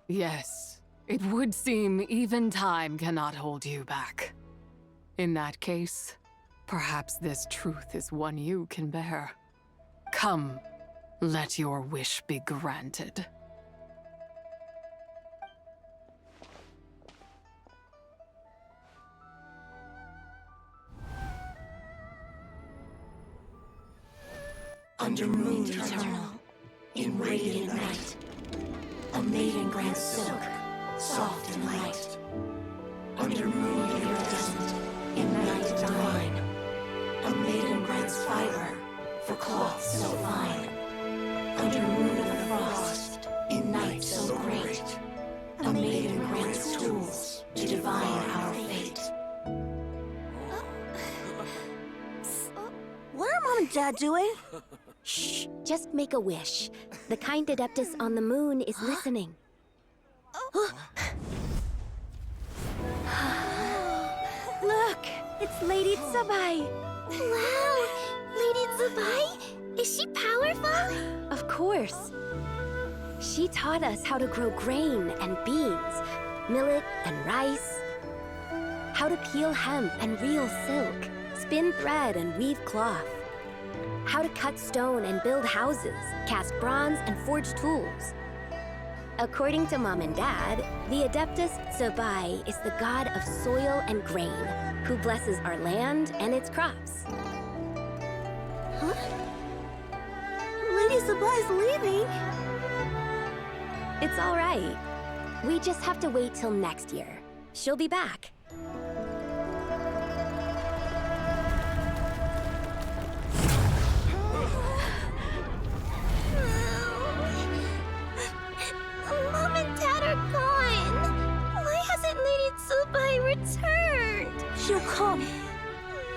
Yes, it would seem even time cannot hold you back. In that case, perhaps this truth is one you can bear. Come, let your wish be granted. Under moon eternal, in radiant night, a maiden grants silk, soft and light. Under moon iridescent, in night divine, a maiden grants fiber for cloth so fine. Under moon of the frost, in night so great, a maiden grants tools to divine our fate. What are Mom and Dad doing? Shh, just make a wish. The kind Adeptus on the moon is listening. Look, it's Lady Tsubai. Wow, Lady Tsubai? Is she powerful? Of course. She taught us how to grow grain and beans, millet and rice, how to peel hemp and reel silk, spin thread and weave cloth, how to cut stone and build houses, cast bronze and forge tools. According to Mom and Dad, the Adeptus Tsubai is the god of soil and grain, who blesses our land and its crops. Huh? Lady Tsubai's leaving. It's all right. We just have to wait till next year. She'll be back. Mom and Dad are gone. Why hasn't Lady Tsubai returned? She'll come.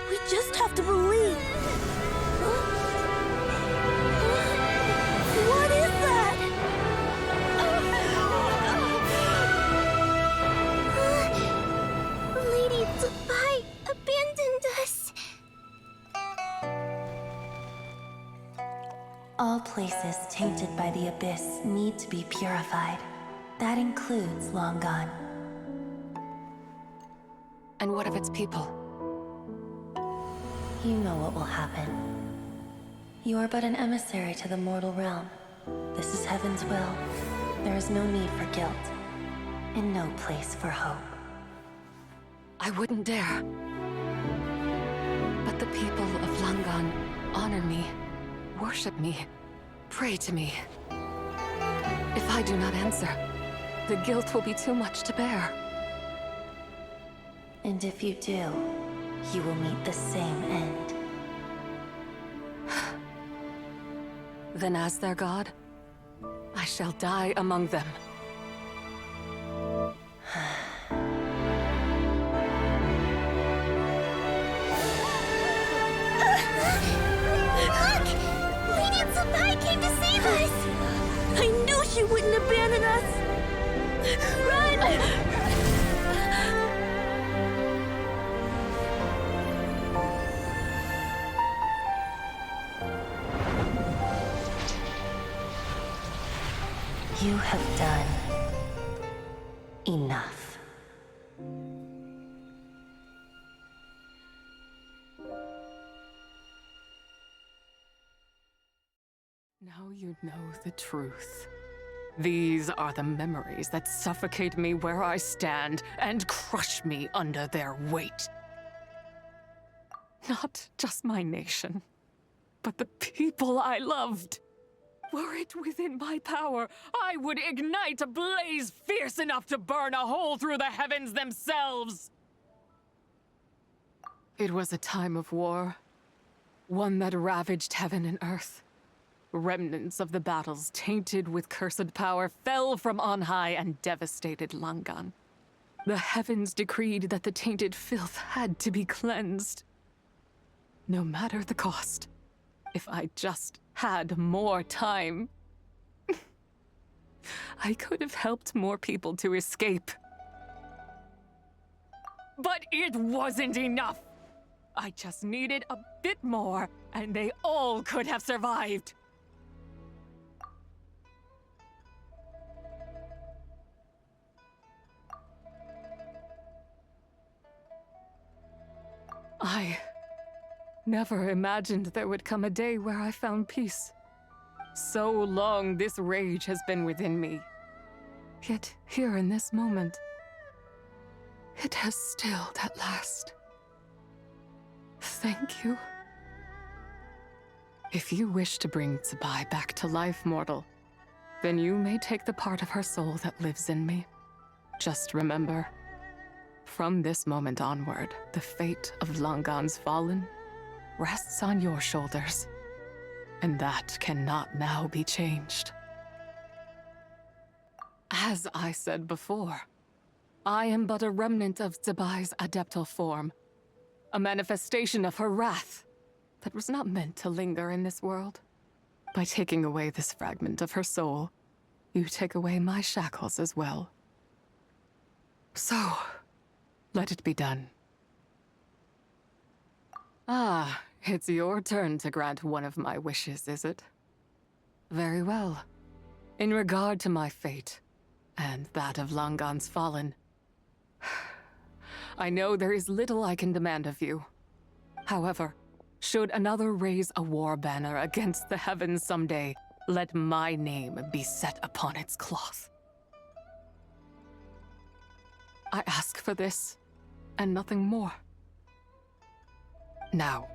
We just have to believe. What is that? Lady Tsubai abandoned us. All places tainted by the abyss need to be purified. That includes Long Gone. And what of its people? You know what will happen. You are but an emissary to the mortal realm. This is Heaven's will. There is no need for guilt, and no place for hope. I wouldn't dare. But the people of Langan honor me, worship me, pray to me. If I do not answer, the guilt will be too much to bear. And if you do, you will meet the same end. Then as their god, I shall die among them. Look! Lady Tsubai came to save us! I knew she wouldn't abandon us! Run! You have done enough. Now you know the truth. These are the memories that suffocate me where I stand and crush me under their weight. Not just my nation, but the people I loved. Were it within my power, I would ignite a blaze fierce enough to burn a hole through the heavens themselves. It was a time of war, one that ravaged heaven and earth. Remnants of the battles tainted with cursed power fell from on high and devastated Langan. The heavens decreed that the tainted filth had to be cleansed. No matter the cost, if I just had more time, I could have helped more people to escape. But it wasn't enough. I just needed a bit more, and they all could have survived. I never imagined there would come a day where I found peace. So long this rage has been within me. Yet here in this moment, it has stilled at last. Thank you. If you wish to bring Tsubai back to life, mortal, then you may take the part of her soul that lives in me. Just remember, from this moment onward, the fate of Langan's fallen rests on your shoulders, and that cannot now be changed. As I said before, I am but a remnant of Tsubai's adeptal form, a manifestation of her wrath that was not meant to linger in this world. By taking away this fragment of her soul, you take away my shackles as well. So, let it be done. Ah, it's your turn to grant one of my wishes, is it? Very well. In regard to my fate, and that of Langan's fallen, I know there is little I can demand of you. However, should another raise a war banner against the heavens someday, let my name be set upon its cloth. I ask for this, and nothing more. Now,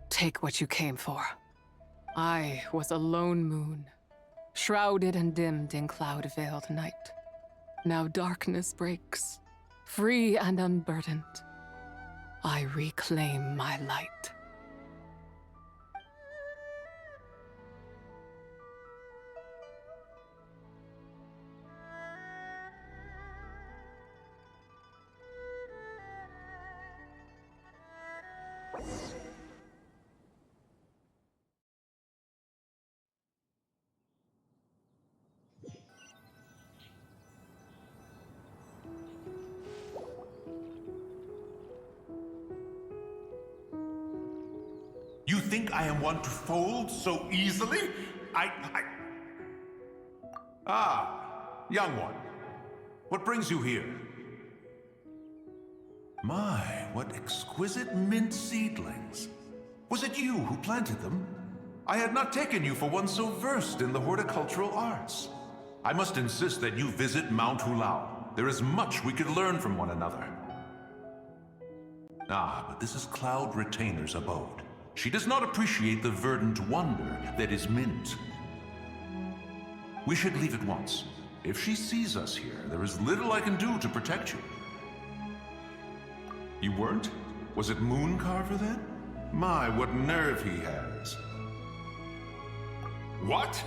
take what you came for. I was a lone moon, shrouded and dimmed in cloud-veiled night. Now darkness breaks, free and unburdened. I reclaim my light. You think I am one to fold so easily? Ah, young one. What brings you here? My, what exquisite mint seedlings. Was it you who planted them? I had not taken you for one so versed in the horticultural arts. I must insist that you visit Mount Hulao. There is much we could learn from one another. Ah, but this is Cloud Retainer's abode. She does not appreciate the verdant wonder that is mint. We should leave at once. If she sees us here, there is little I can do to protect you. You weren't? Was it Mooncarver then? My, what nerve he has. What?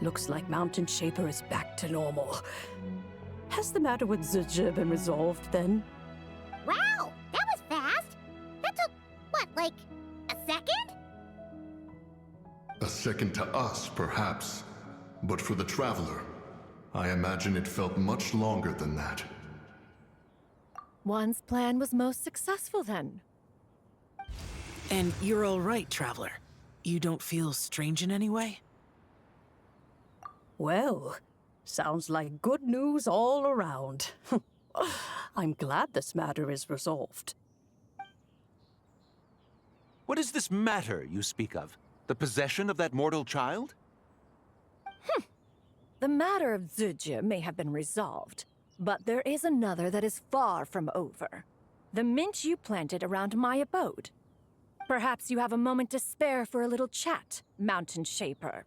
Looks like Mountain Shaper is back to normal. Has the matter with Zizhi been resolved then? Wow, that was fast. That took, what, like a second? A second to us, perhaps. But for the Traveler, I imagine it felt much longer than that. One's plan was most successful then. And you're all right, Traveler. You don't feel strange in any way? Well, sounds like good news all around. I'm glad this matter is resolved. What is this matter you speak of? The possession of that mortal child? The matter of Zizhi may have been resolved, but there is another that is far from over. The mint you planted around my abode. Perhaps you have a moment to spare for a little chat, Mountain Shaper.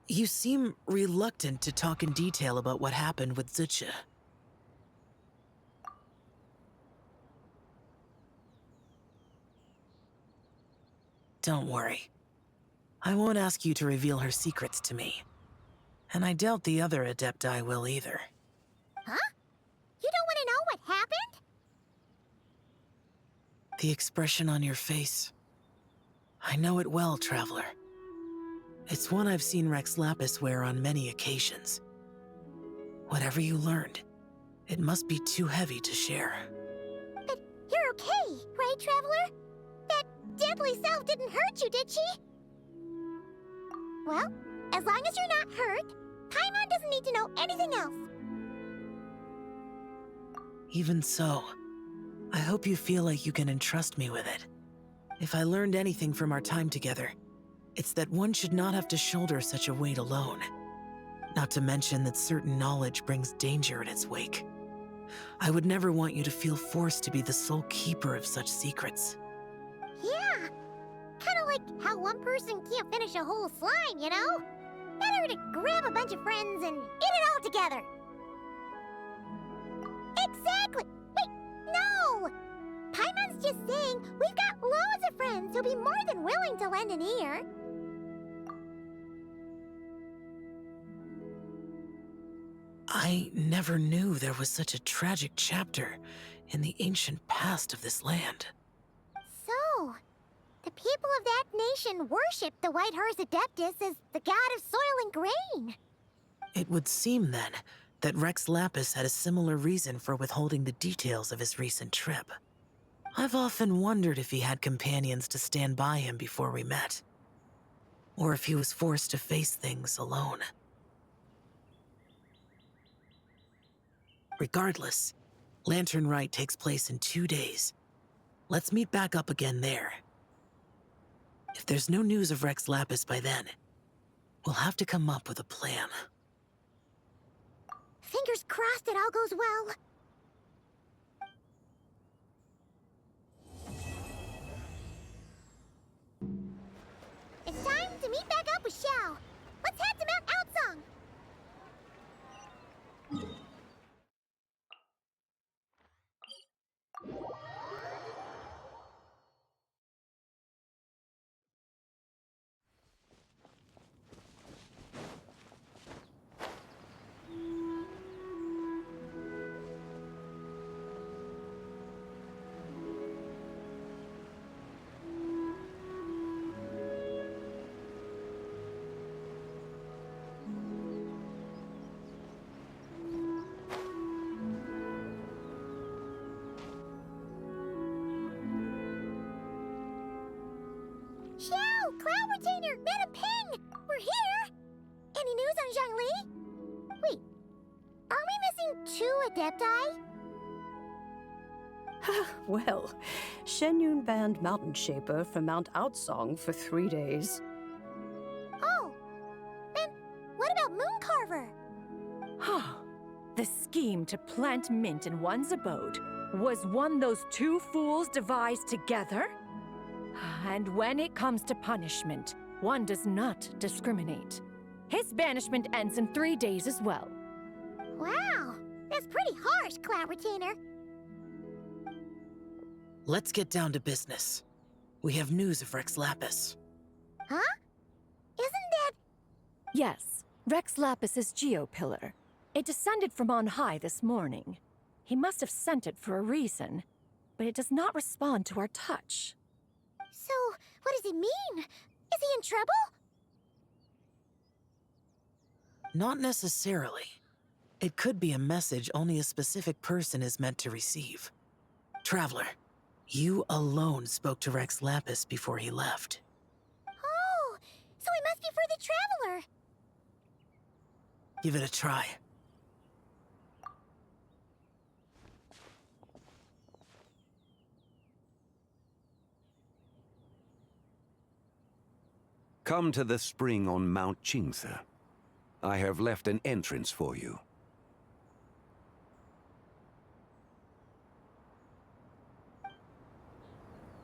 You seem reluctant to talk in detail about what happened with Zizhi. Don't worry. I won't ask you to reveal her secrets to me. And I doubt the other Adepti will either. Huh? You don't want to know what happened? The expression on your face. I know it well, Traveler. It's one I've seen Rex Lapis wear on many occasions. Whatever you learned, it must be too heavy to share. But you're okay, right, Traveler? That deadly self didn't hurt you, did she? Well, as long as you're not hurt, Paimon doesn't need to know anything else. Even so, I hope you feel like you can entrust me with it. If I learned anything from our time together, it's that one should not have to shoulder such a weight alone. Not to mention that certain knowledge brings danger in its wake. I would never want you to feel forced to be the sole keeper of such secrets. Yeah. Kind of like how one person can't finish a whole slime, you know? Better to grab a bunch of friends and eat it all together. Exactly! Wait, no! Paimon's just saying we've got loads of friends who'll be more than willing to lend an ear. I never knew there was such a tragic chapter in the ancient past of this land. So, the people of that nation worship the White Horse Adeptus as the god of soil and grain. It would seem, then, that Rex Lapis had a similar reason for withholding the details of his recent trip. I've often wondered if he had companions to stand by him before we met. Or if he was forced to face things alone. Regardless, Lantern Rite takes place in 2 days. Let's meet back up again there. If there's no news of Rex Lapis by then, we'll have to come up with a plan. Fingers crossed it all goes well. It's time to meet back up with Xiao. Let's head to Mount Outsong. Xiao, Cloud Retainer, Madam Ping! We're here! Any news on Zhongli? Wait, are we missing 2 Adepti? Well, Shenyun banned Mountain Shaper from Mount Outsong for 3 days. Oh, then what about Mooncarver? The scheme to plant mint in one's abode was one those 2 fools devised together? And when it comes to punishment, one does not discriminate. His banishment ends in 3 days as well. Wow, that's pretty harsh, Cloud Retainer. Let's get down to business. We have news of Rex Lapis. Huh? Isn't that... Yes, Rex Lapis's geopillar. It descended from on high this morning. He must have sent it for a reason, but it does not respond to our touch. So, what does it mean? Is he in trouble? Not necessarily. It could be a message only a specific person is meant to receive. Traveler, you alone spoke to Rex Lapis before he left. Oh, so he must be for the Traveler. Give it a try. Come to the spring on Mount Qingse. I have left an entrance for you.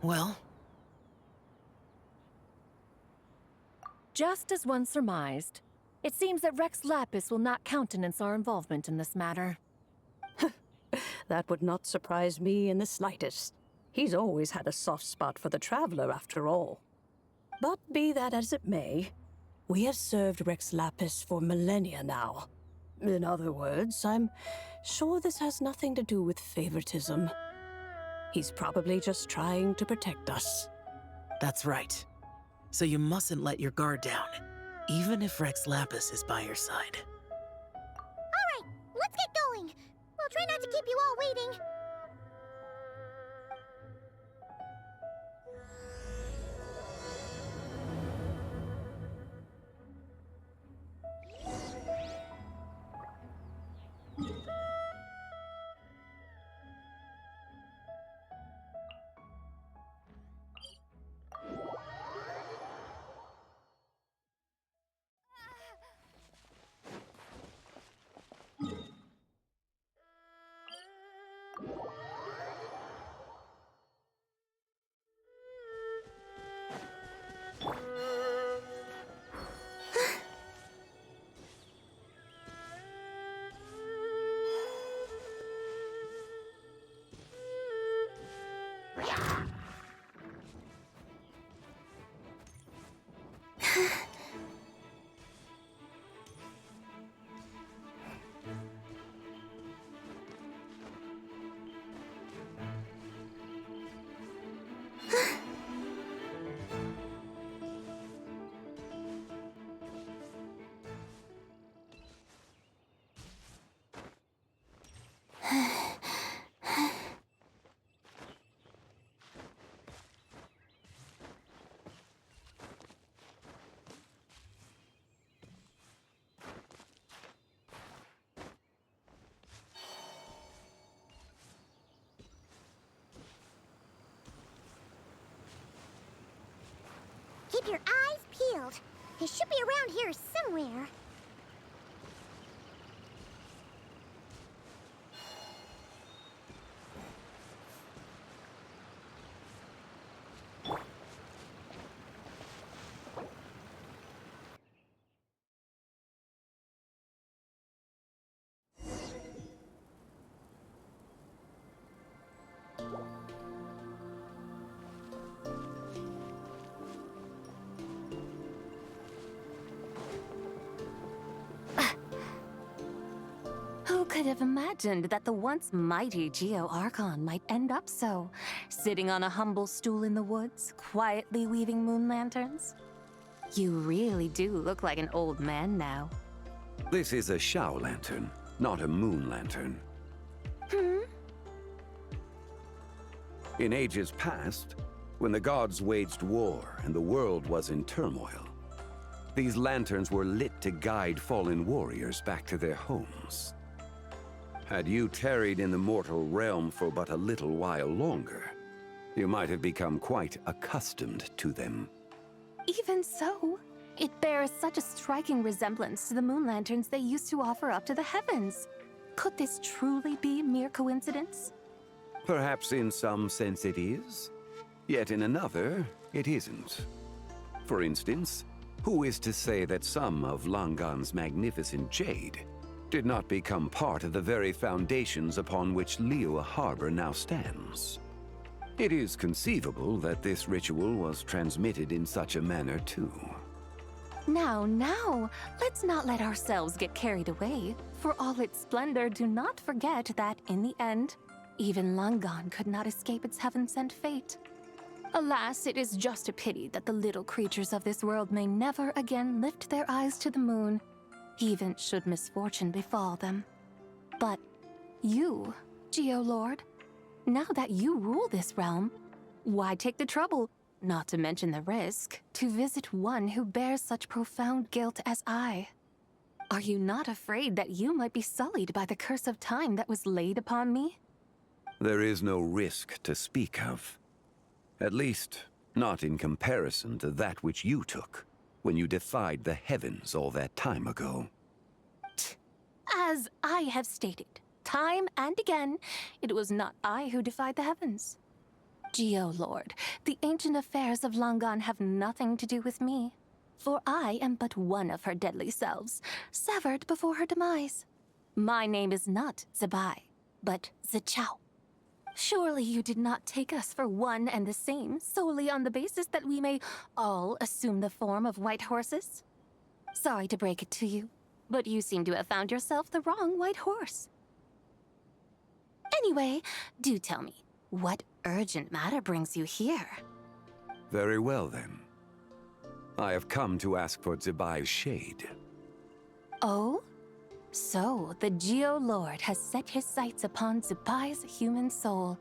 Well? Just as one surmised, it seems that Rex Lapis will not countenance our involvement in this matter. That would not surprise me in the slightest. He's always had a soft spot for the Traveler, after all. But be that as it may, we have served Rex Lapis for millennia now. In other words, I'm sure this has nothing to do with favoritism. He's probably just trying to protect us. That's right. So you mustn't let your guard down, even if Rex Lapis is by your side. All right, let's get going. We'll try not to keep you all waiting. Keep your eyes peeled. He should be around here somewhere. Who could have imagined that the once mighty Geo-Archon might end up so, sitting on a humble stool in the woods, quietly weaving moon lanterns? You really do look like an old man now. This is a Shao lantern, not a moon lantern. In ages past, when the gods waged war and the world was in turmoil, these lanterns were lit to guide fallen warriors back to their homes. Had you tarried in the mortal realm for but a little while longer, you might have become quite accustomed to them. Even so, it bears such a striking resemblance to the moon lanterns they used to offer up to the heavens. Could this truly be mere coincidence? Perhaps in some sense it is, yet in another, it isn't. For instance, who is to say that some of Langan's magnificent jade did not become part of the very foundations upon which Liyue Harbor now stands? It is conceivable that this ritual was transmitted in such a manner too. Now, let's not let ourselves get carried away. For all its splendor, do not forget that, in the end, even Langan could not escape its heaven-sent fate. Alas, it is just a pity that the little creatures of this world may never again lift their eyes to the moon, even should misfortune befall them. But you, Geo-Lord, now that you rule this realm, why take the trouble, not to mention the risk, to visit one who bears such profound guilt as I? Are you not afraid that you might be sullied by the curse of time that was laid upon me? There is no risk to speak of. At least, not in comparison to that which you took when you defied the heavens all that time ago. As I have stated, time and again, it was not I who defied the heavens. Geo-Lord, the ancient affairs of Langan have nothing to do with me, for I am but one of her deadly selves, severed before her demise. My name is not Zebai, but Zichao. Surely you did not take us for one and the same solely on the basis that we may all assume the form of white horses? Sorry to break it to you, but you seem to have found yourself the wrong white horse. Anyway, do tell me, what urgent matter brings you here? Very well then. I have come to ask for Zebai's shade. Oh? So, the Geo-Lord has set his sights upon Zebai's human soul.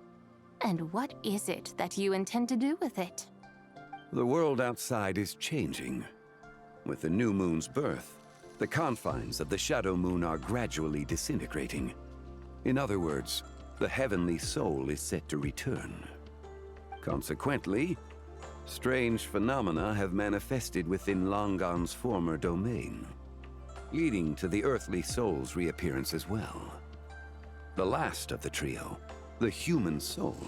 And what is it that you intend to do with it? The world outside is changing. With the new moon's birth, the confines of the Shadow Moon are gradually disintegrating. In other words, the heavenly soul is set to return. Consequently, strange phenomena have manifested within Langan's former domain, leading to the earthly soul's reappearance as well. The last of the trio, the human soul,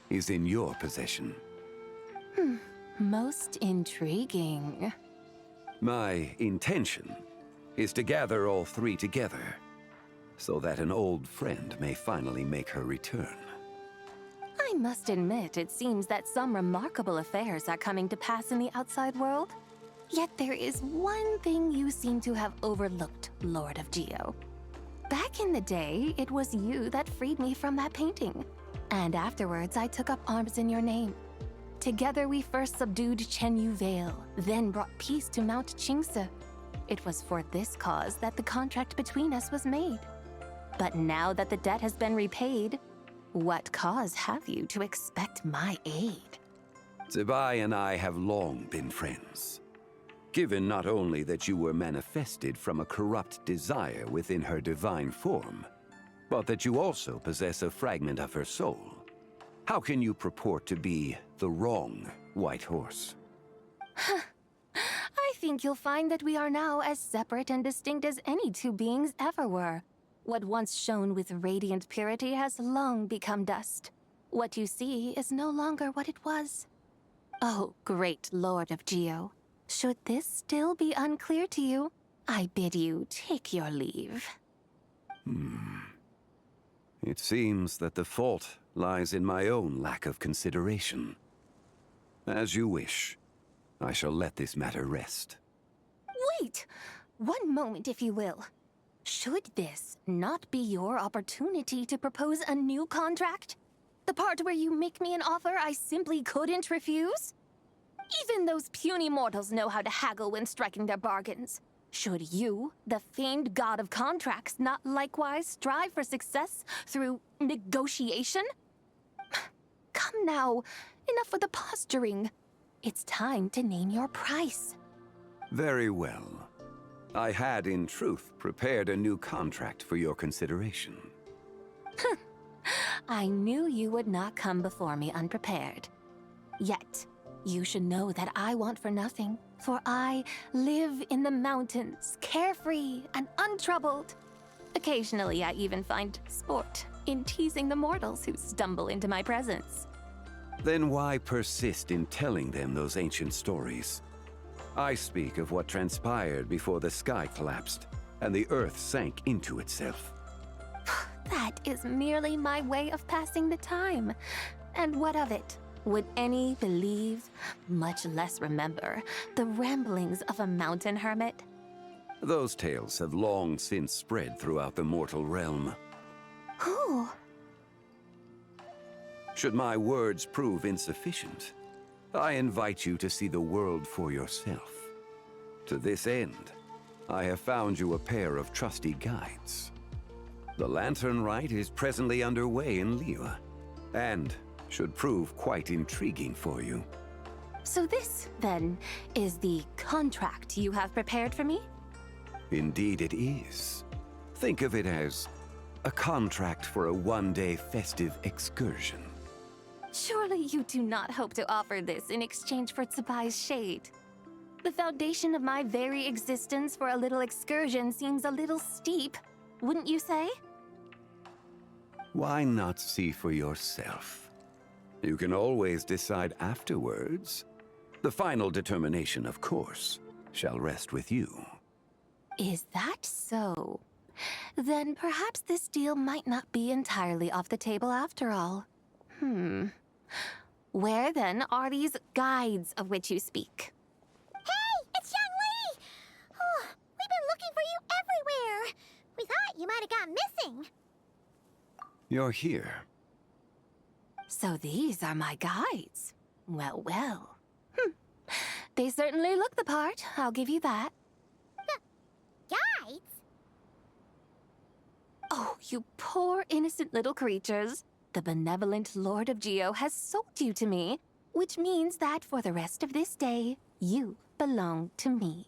is in your possession. Most intriguing. My intention is to gather all three together, so that an old friend may finally make her return. I must admit, it seems that some remarkable affairs are coming to pass in the outside world. Yet there is one thing you seem to have overlooked, Lord of Geo. Back in the day, it was you that freed me from that painting. And afterwards, I took up arms in your name. Together, we first subdued Chenyu Vale, then brought peace to Mount Qingse. It was for this cause that the contract between us was made. But now that the debt has been repaid, what cause have you to expect my aid? Zebai and I have long been friends. Given not only that you were manifested from a corrupt desire within her divine form, but that you also possess a fragment of her soul, how can you purport to be the wrong white horse? I think you'll find that we are now as separate and distinct as any two beings ever were. What once shone with radiant purity has long become dust. What you see is no longer what it was. Oh, great Lord of Geo, should this still be unclear to you, I bid you take your leave. It seems that the fault lies in my own lack of consideration. As you wish. I shall let this matter rest. Wait! One moment, if you will. Should this not be your opportunity to propose a new contract? The part where you make me an offer I simply couldn't refuse? Even those puny mortals know how to haggle when striking their bargains. Should you, the famed god of contracts, not likewise strive for success through negotiation? Come now, enough with the posturing. It's time to name your price. Very well. I had, in truth, prepared a new contract for your consideration. I knew you would not come before me unprepared. Yet, you should know that I want for nothing, for I live in the mountains, carefree and untroubled. Occasionally, I even find sport in teasing the mortals who stumble into my presence. Then why persist in telling them those ancient stories? I speak of what transpired before the sky collapsed and the earth sank into itself. That is merely my way of passing the time. And what of it? Would any believe, much less remember, the ramblings of a mountain hermit? Those tales have long since spread throughout the mortal realm. Who? Should my words prove insufficient, I invite you to see the world for yourself. To this end, I have found you a pair of trusty guides. The Lantern Rite is presently underway in Liyue, and should prove quite intriguing for you. So this, then, is the contract you have prepared for me? Indeed it is. Think of it as a contract for a one-day festive excursion. Surely you do not hope to offer this in exchange for Tsubai's shade. The foundation of my very existence for a little excursion seems a little steep, wouldn't you say? Why not see for yourself? You can always decide afterwards. The final determination, of course, shall rest with you. Is that so? Then perhaps this deal might not be entirely off the table after all. Where then are these guides of which you speak? Hey, it's Xiangli! Oh, we've been looking for you everywhere. We thought you might have gone missing. You're here. So these are my guides. Well, well. They certainly look the part, I'll give you that. Guides? Oh, you poor innocent little creatures. The benevolent Lord of Geo has sold you to me, which means that for the rest of this day, you belong to me.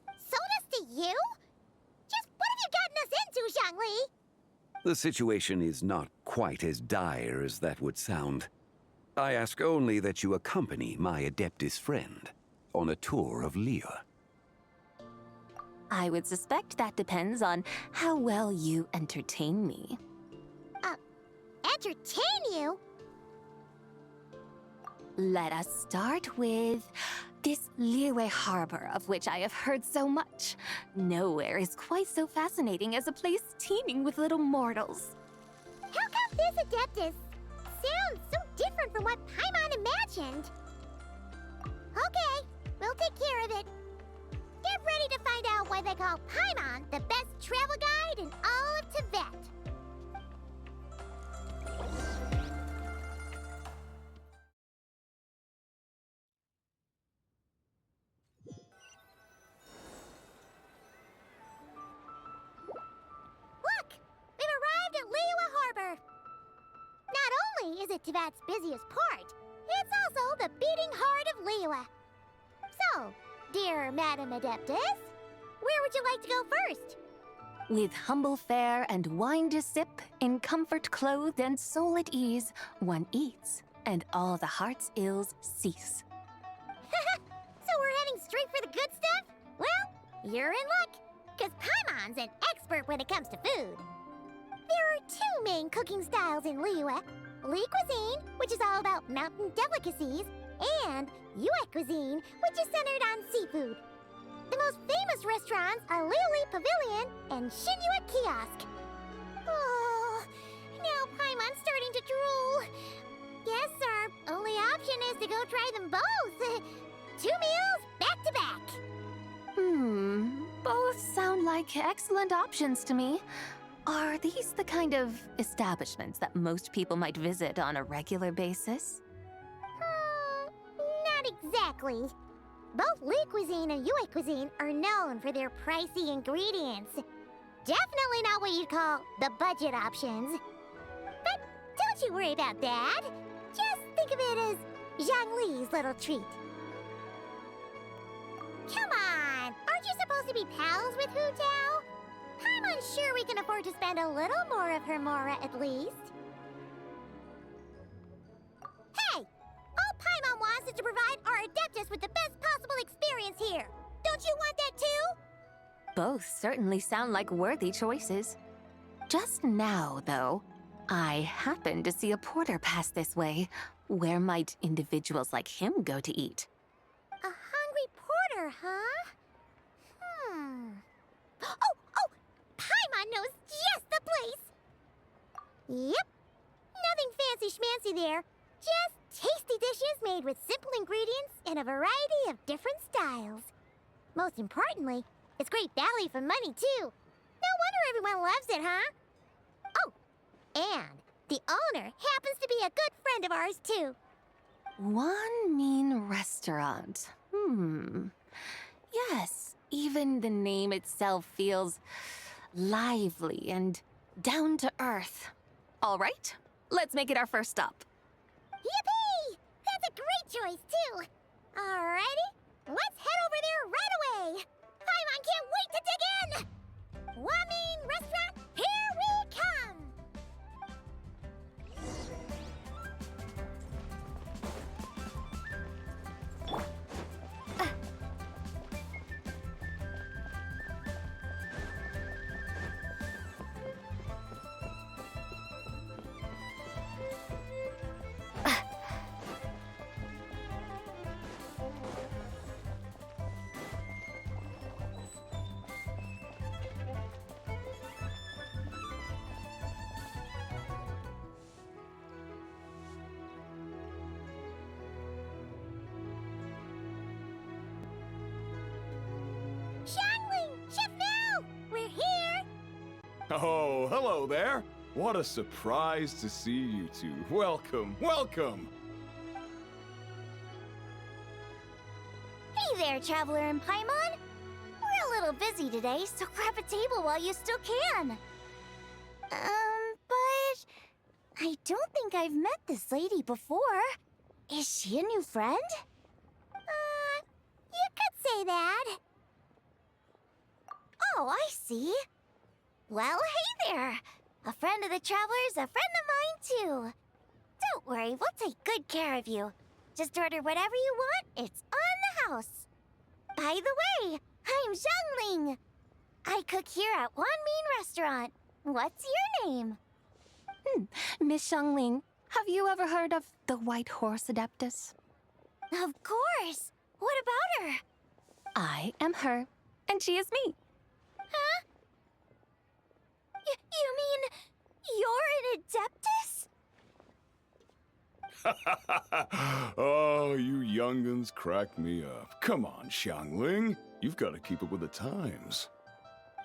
Sold us to you? Just what have you gotten us into, Xiangli? The situation is not quite as dire as that would sound. I ask only that you accompany my Adeptus friend on a tour of Liyue. I would suspect that depends on how well you entertain me. Entertain you? Let us start with this Liyue harbor of which I have heard so much. Nowhere is quite so fascinating as a place teeming with little mortals. How come this Adeptus sounds so different from what Paimon imagined? Okay, we'll take care of it. Get ready to find out why they call Paimon the best travel guide in all of Tibet. Look! We've arrived at Liyue Harbor. Not only is it Tibet's busiest port, it's also the beating heart of Liyue. So, dear Madam Adeptus, where would you like to go first? With humble fare and wine to sip, in comfort clothed and soul at ease, one eats, and all the heart's ills cease. So You're in luck, because Paimon's an expert when it comes to food. There are two main cooking styles in Liyue. Li cuisine, which is all about mountain delicacies, and Yue cuisine, which is centered on seafood. The most famous restaurants are Liuli Pavilion and Shinyue Kiosk. Oh, now Paimon's starting to drool. Yes, our only option is to go try them both. 2 meals, back to back. Both sound like excellent options to me. Are these the kind of establishments that most people might visit on a regular basis? Not exactly. Both Li cuisine and Yue cuisine are known for their pricey ingredients. Definitely not what you'd call the budget options. But don't you worry about that. Just think of it as Zhang Li's little treat. Come on! Aren't you supposed to be pals with Hu Tao? I'm unsure we can afford to spend a little more of her mora at least. Hey! All Paimon wants is to provide our Adeptus with the best possible experience here. Don't you want that too? Both certainly sound like worthy choices. Just now, though, I happened to see a porter pass this way. Where might individuals like him go to eat? A hungry porter, huh? Oh! Paimon knows just the place! Yep. Nothing fancy schmancy there. Just tasty dishes made with simple ingredients in a variety of different styles. Most importantly, it's great value for money, too. No wonder everyone loves it, huh? Oh, and the owner happens to be a good friend of ours, too. One mean restaurant. Yes, even the name itself feels lively and down to earth. All right, let's make it our first stop. Yippee! That's a great choice, too. Alrighty, let's head over there right away. Paimon can't wait to dig in! Wamin Restaurant, here we come! Oh, hello there. What a surprise to see you two. Welcome, welcome. Hey there, Traveler and Paimon. We're a little busy today, so grab a table while you still can. But I don't think I've met this lady before. Is she a new friend? You could say that. Oh, I see. Well, hey there! A friend of the Traveler's a friend of mine, too. Don't worry, we'll take good care of you. Just order whatever you want, it's on the house. By the way, I'm Zhangling. I cook here at One Mean Restaurant. What's your name? Miss Zhangling, have you ever heard of the White Horse Adeptus? Of course! What about her? I am her, and she is me. Huh? You mean you're an Adeptus? Oh, you young'uns crack me up. Come on, Xiangling. You've got to keep up with the times.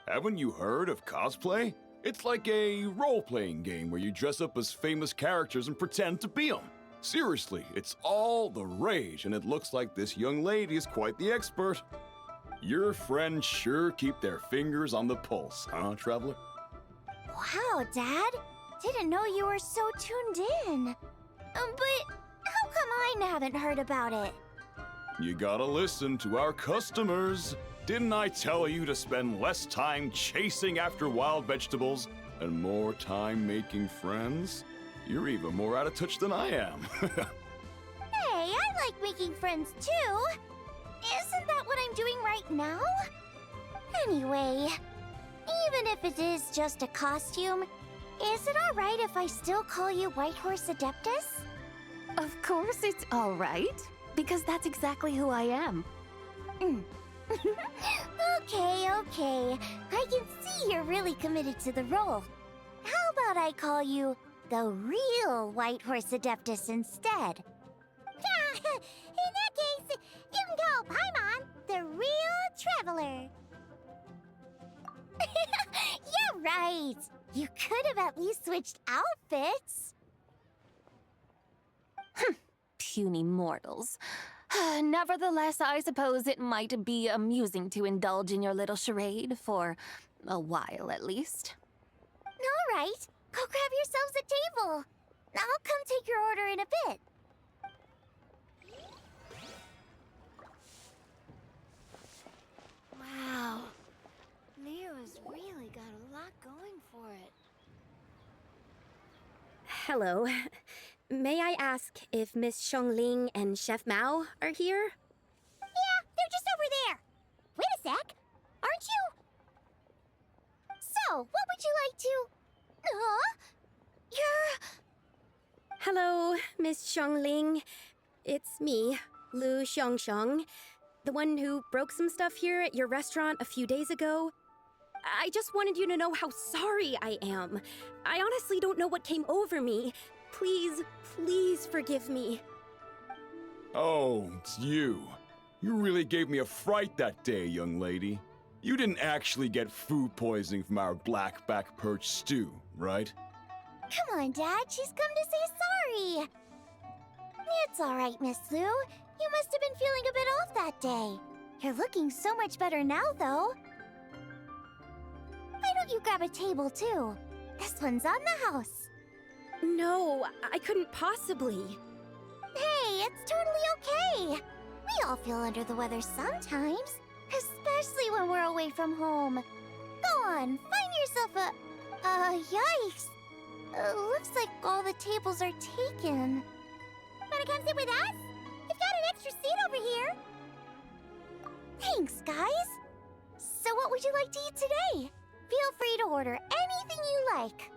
Haven't you heard of cosplay? It's like a role-playing game where you dress up as famous characters and pretend to be them. Seriously, it's all the rage, and it looks like this young lady is quite the expert. Your friends sure keep their fingers on the pulse, huh, Traveler? Wow, Dad. Didn't know you were so tuned in. But how come I haven't heard about it? You gotta listen to our customers. Didn't I tell you to spend less time chasing after wild vegetables and more time making friends? You're even more out of touch than I am. Hey, I like making friends too. Isn't that what I'm doing right now? Anyway, even if it is just a costume, is it alright if I still call you White Horse Adeptus? Of course it's all right, because that's exactly who I am. Okay, okay. I can see you're really committed to the role. How about I call you the real White Horse Adeptus instead? In that case, you can call Paimon the real Traveler. Yeah, right. You could have at least switched outfits. Puny mortals. Nevertheless, I suppose it might be amusing to indulge in your little charade for a while at least. All right, go grab yourselves a table. I'll come take your order in a bit. Wow. Leo's really got a lot going for it. Hello. May I ask if Miss Xiongling and Chef Mao are here? Yeah, they're just over there. Wait a sec. Aren't you? So, what would you like to... You're... Hello, Miss Xiongling. It's me, Lu Xiongxiong, the one who broke some stuff here at your restaurant a few days ago. I just wanted you to know how sorry I am. I honestly don't know what came over me. Please, please forgive me. Oh, it's you. You really gave me a fright that day, young lady. You didn't actually get food poisoning from our blackback perch stew, right? Come on, Dad. She's come to say sorry. It's all right, Miss Lu. You must have been feeling a bit off that day. You're looking so much better now, though. Why don't you grab a table, too? This one's on the house. No, I couldn't possibly. Hey, it's totally okay. We all feel under the weather sometimes, especially when we're away from home. Go on, find yourself a... yikes. Looks like all the tables are taken. Wanna come sit with us? We've got an extra seat over here. Thanks, guys. So what would you like to eat today? Feel free to order anything you like.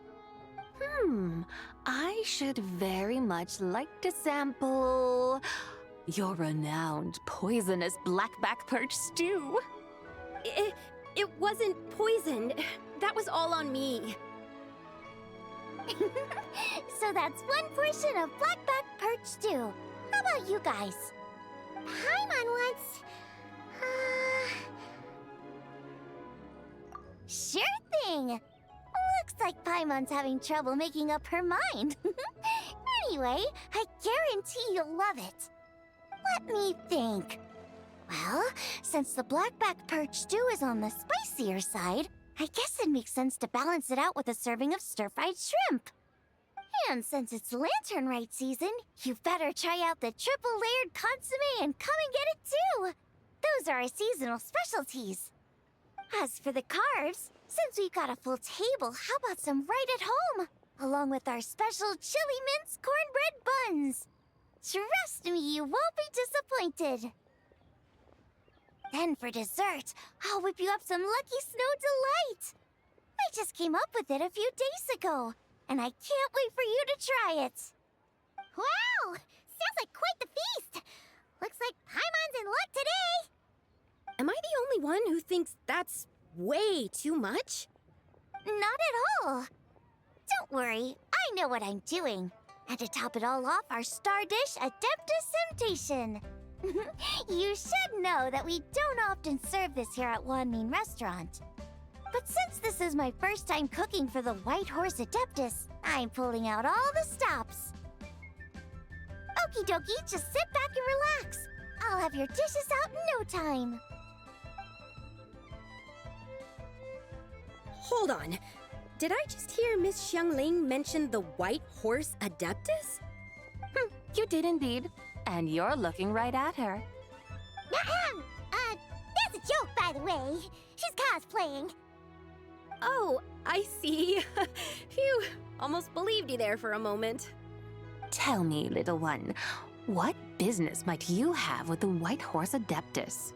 I should very much like to sample your renowned poisonous blackback perch stew. It wasn't poisoned. That was all on me. So that's one portion of blackback perch stew. How about you guys? Paimon wants... Sure thing! Looks like Paimon's having trouble making up her mind. Anyway, I guarantee you'll love it. Let me think. Well, since the blackback perch stew is on the spicier side, I guess it makes sense to balance it out with a serving of stir-fried shrimp. And since it's Lantern Rite season, you better try out the triple-layered consommé and come and get it too! Those are our seasonal specialties. As for the carbs, since we've got a full table, how about some right at home? Along with our special chili mince cornbread buns. Trust me, you won't be disappointed. Then for dessert, I'll whip you up some Lucky Snow Delight. I just came up with it a few days ago, and I can't wait for you to try it. Wow! Sounds like quite the feast. Looks like Paimon's in luck today. Am I the only one who thinks that's way too much? Not at all. Don't worry, I know what I'm doing. And to top it all off, our star dish, Adeptus Temptation. You should know that we don't often serve this here at Wanmin Restaurant. But since this is my first time cooking for the White Horse Adeptus, I'm pulling out all the stops. Okie dokie, just sit back and relax. I'll have your dishes out in no time. Hold on. Did I just hear Miss Xiongling mention the White Horse Adeptus? You did indeed. And you're looking right at her. That's a joke, by the way. She's cosplaying. Oh, I see. Phew, almost believed you there for a moment. Tell me, little one, what business might you have with the White Horse Adeptus?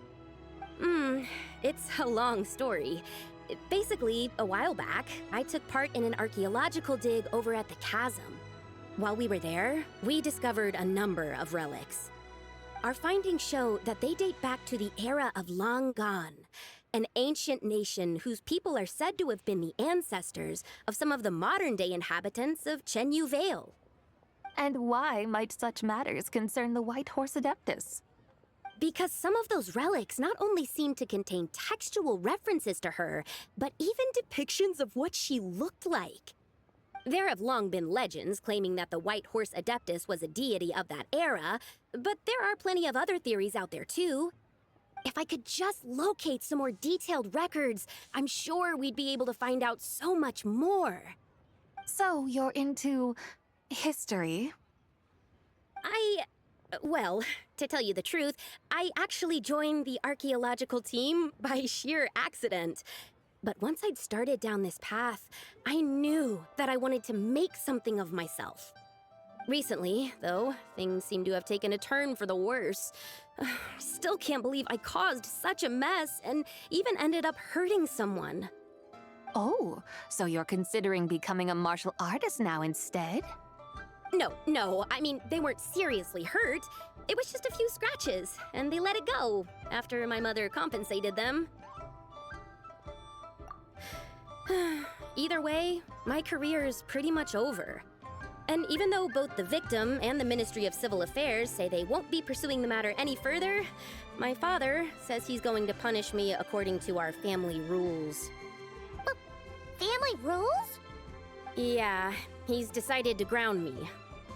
It's a long story. Basically, a while back, I took part in an archaeological dig over at the chasm. While we were there, we discovered a number of relics. Our findings show that they date back to the era of Long Gone, an ancient nation whose people are said to have been the ancestors of some of the modern-day inhabitants of Chenyu Vale. And why might such matters concern the White Horse Adeptus? Because some of those relics not only seem to contain textual references to her, but even depictions of what she looked like. There have long been legends claiming that the White Horse Adeptus was a deity of that era, but there are plenty of other theories out there too. If I could just locate some more detailed records, I'm sure we'd be able to find out so much more. So you're into history? Well, to tell you the truth, I actually joined the archaeological team by sheer accident. But once I'd started down this path, I knew that I wanted to make something of myself. Recently, though, things seem to have taken a turn for the worse. Still can't believe I caused such a mess and even ended up hurting someone. Oh, so you're considering becoming a martial artist now instead? No, I mean, they weren't seriously hurt. It was just a few scratches, and they let it go after my mother compensated them. Either way, my career is pretty much over. And even though both the victim and the Ministry of Civil Affairs say they won't be pursuing the matter any further, my father says he's going to punish me according to our family rules. Family rules? Yeah, he's decided to ground me.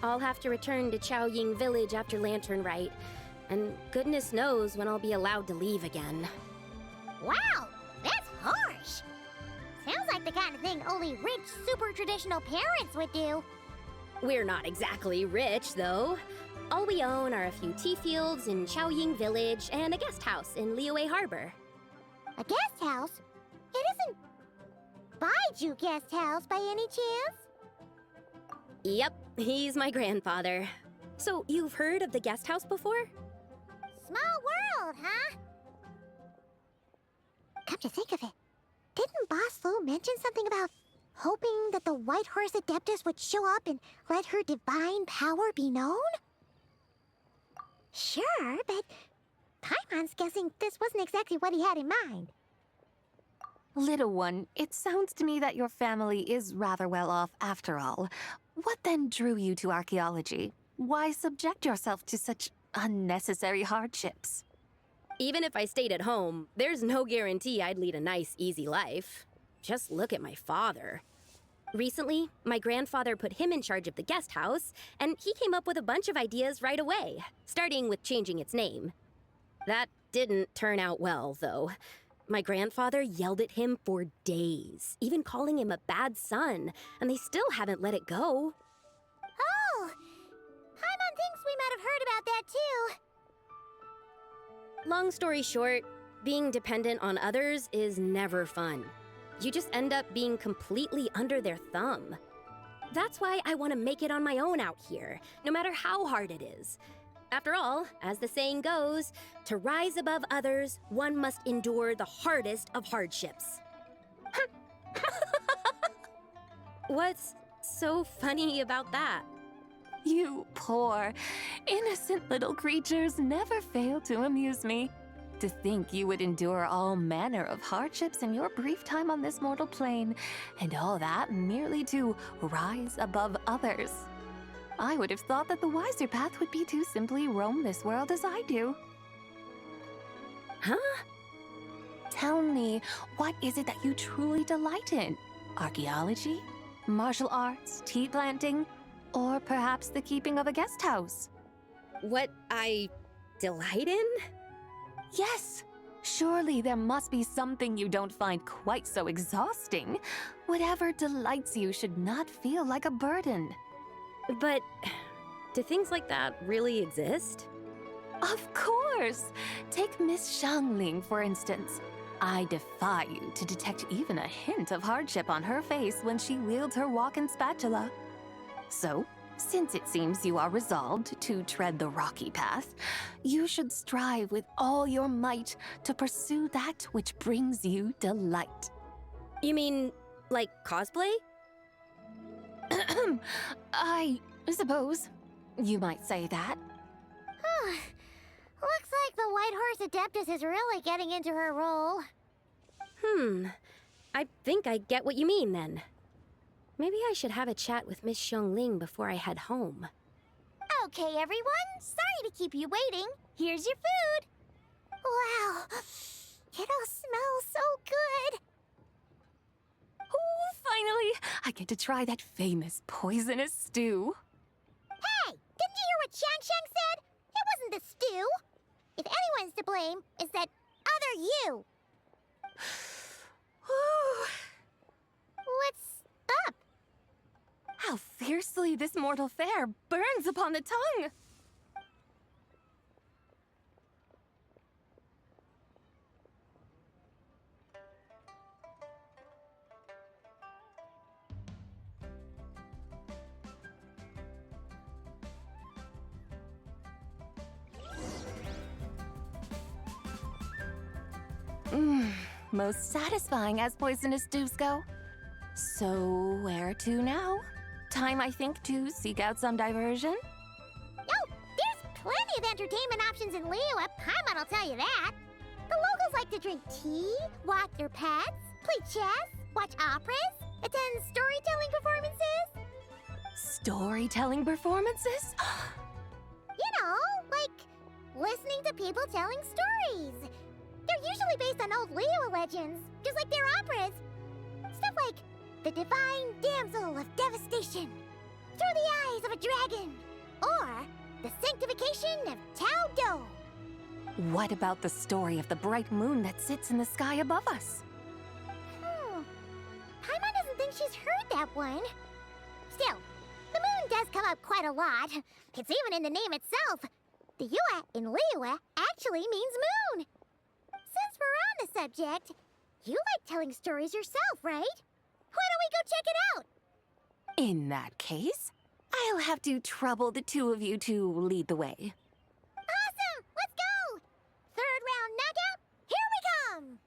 I'll have to return to Chaoying Village after Lantern Rite, and goodness knows when I'll be allowed to leave again. Wow, that's harsh. Sounds like the kind of thing only rich, super traditional parents would do. We're not exactly rich, though. All we own are a few tea fields in Chaoying Village and a guest house in Liyue Harbor. A guest house? It isn't Baiju Guest House by any chance? Yep, he's my grandfather. So you've heard of the guest house before? Small world, huh? Come to think of it, didn't Boss Lu mention something about hoping that the White Horse Adeptus would show up and let her divine power be known? Sure, but Paimon's guessing this wasn't exactly what he had in mind. Little one, it sounds to me that your family is rather well off after all. What then drew you to archaeology? Why subject yourself to such unnecessary hardships? Even if I stayed at home, there's no guarantee I'd lead a nice, easy life. Just look at my father. Recently, my grandfather put him in charge of the guest house, and he came up with a bunch of ideas right away, starting with changing its name. That didn't turn out well, though. My grandfather yelled at him for days, even calling him a bad son, and they still haven't let it go. Oh! Paimon thinks we might have heard about that too. Long story short, being dependent on others is never fun. You just end up being completely under their thumb. That's why I want to make it on my own out here, no matter how hard it is. After all, as the saying goes, to rise above others, one must endure the hardest of hardships. What's so funny about that? You poor, innocent little creatures never fail to amuse me. To think you would endure all manner of hardships in your brief time on this mortal plane, and all that merely to rise above others. I would have thought that the wiser path would be to simply roam this world as I do. Huh? Tell me, what is it that you truly delight in? Archaeology? Martial arts? Tea planting? Or perhaps the keeping of a guest house? What I delight in? Yes! Surely there must be something you don't find quite so exhausting. Whatever delights you should not feel like a burden. But do things like that really exist? Of course! Take Miss Xiangling, for instance. I defy you to detect even a hint of hardship on her face when she wields her walk-in spatula. So, Since it seems you are resolved to tread the rocky path, you should strive with all your might to pursue that which brings you delight. You mean, like cosplay? I suppose you might say that. Looks like the White Horse Adeptus is really getting into her role. I think I get what you mean then. Maybe I should have a chat with Miss Xiongling before I head home. Okay, everyone. Sorry to keep you waiting. Here's your food. Wow. It all smells so good. Oh, finally! I get to try that famous poisonous stew. Hey! Didn't you hear what Shang said? It wasn't the stew. If anyone's to blame, it's that other you. What's up? How fiercely this mortal fare burns upon the tongue! Most satisfying as poisonous stews go. So, where to now? Time, I think, to seek out some diversion? Oh, there's plenty of entertainment options in Liyue. Paimon will tell you that. The locals like to drink tea, walk their pets, play chess, watch operas, attend storytelling performances. Storytelling performances? You know, like listening to people telling stories. They're usually based on old Liyue legends, just like their operas. Stuff like the Divine Damsel of Devastation, Through the Eyes of a Dragon, or the Sanctification of Tao Do. What about the story of the bright moon that sits in the sky above us? Paimon doesn't think she's heard that one. Still, the moon does come up quite a lot. It's even in the name itself. The Yue in Liyue actually means moon. Since we're on the subject, you like telling stories yourself, right? Why don't we go check it out? In that case, I'll have to trouble the two of you to lead the way. Awesome! Let's go! Third round knockout, here we come!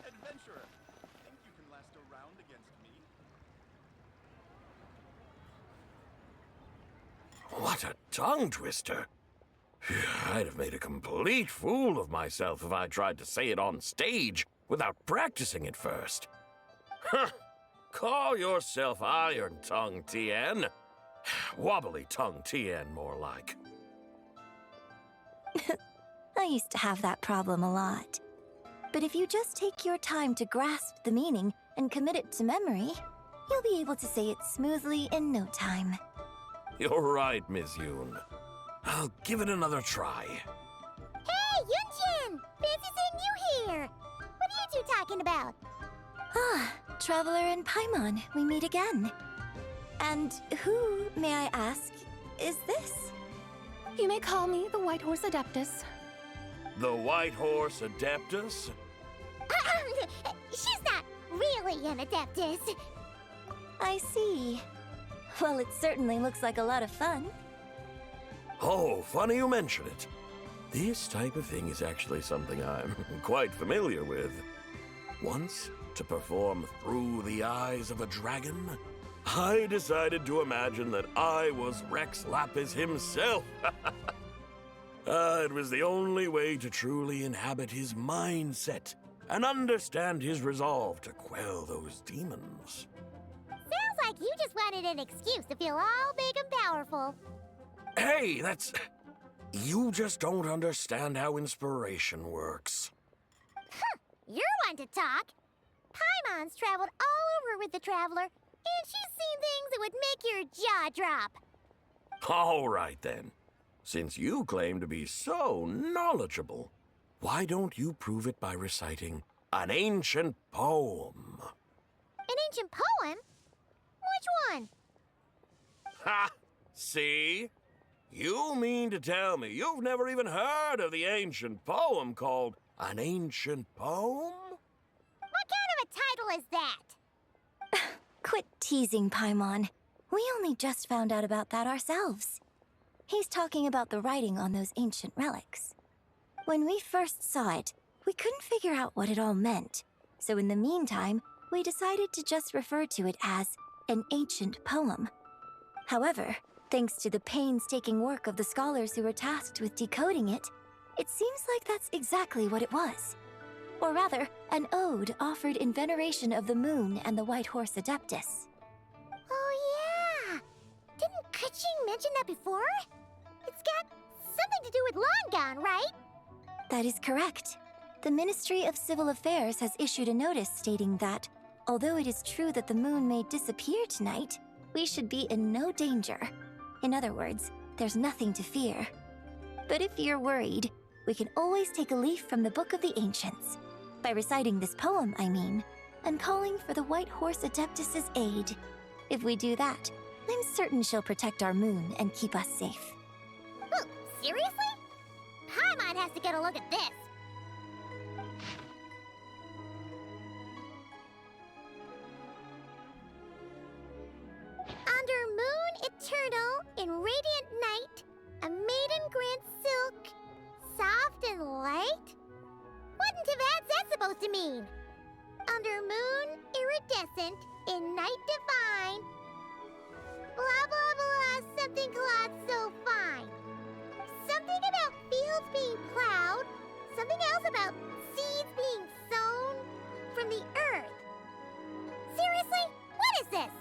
Adventurer, think you can last a round against me? What a tongue twister! I'd have made a complete fool of myself if I tried to say it on stage without practicing it first. Huh! Call yourself Iron Tongue, Tien. Wobbly Tongue Tien, more like. I used to have that problem a lot. But if you just take your time to grasp the meaning and commit it to memory, you'll be able to say it smoothly in no time. You're right, Miss Yoon. I'll give it another try. Hey, Yunjin! Fancy seeing you here! What are you two talking about? Ah, Traveler and Paimon, we meet again. And who, may I ask, is this? You may call me the White Horse Adeptus. The White Horse Adeptus? She's not really an Adeptus. I see. Well, it certainly looks like a lot of fun. Oh, funny you mention it. This type of thing is actually something I'm quite familiar with. Once, to perform Through the Eyes of a Dragon, I decided to imagine that I was Rex Lapis himself. It was the only way to truly inhabit his mindset and understand his resolve to quell those demons. Sounds like you just wanted an excuse to feel all big and powerful. Hey, that's... You just don't understand how inspiration works. You're one to talk. Paimon's traveled all over with the Traveler, and she's seen things that would make your jaw drop. All right, then. Since you claim to be so knowledgeable, why don't you prove it by reciting an ancient poem? An ancient poem? Which one? Ha! See? You mean to tell me you've never even heard of the ancient poem called An Ancient Poem? What kind of a title is that? Quit teasing, Paimon. We only just found out about that ourselves. He's talking about the writing on those ancient relics. When we first saw it, we couldn't figure out what it all meant. So in the meantime, we decided to just refer to it as an ancient poem. However, thanks to the painstaking work of the scholars who were tasked with decoding it, it seems like that's exactly what it was. Or rather, an ode offered in veneration of the moon and the White Horse Adeptus. Oh yeah! Didn't Kuching mention that before? It's got something to do with Longan, right? That is correct. The Ministry of Civil Affairs has issued a notice stating that, although it is true that the moon may disappear tonight, we should be in no danger. In other words, there's nothing to fear. But if you're worried, we can always take a leaf from the Book of the Ancients. By reciting this poem, I mean, and calling for the White Horse Adeptus' aid. If we do that, I'm certain she'll protect our moon and keep us safe. Oh, seriously? Paimon has to get a look at this. Under moon eternal, in radiant night, a maiden grants silk, soft and light? What in Tibet's that supposed to mean? Under moon iridescent, in night divine, blah blah blah, something cloth so fine. Something about fields being plowed, something else about seeds being sown from the earth. Seriously? What is this?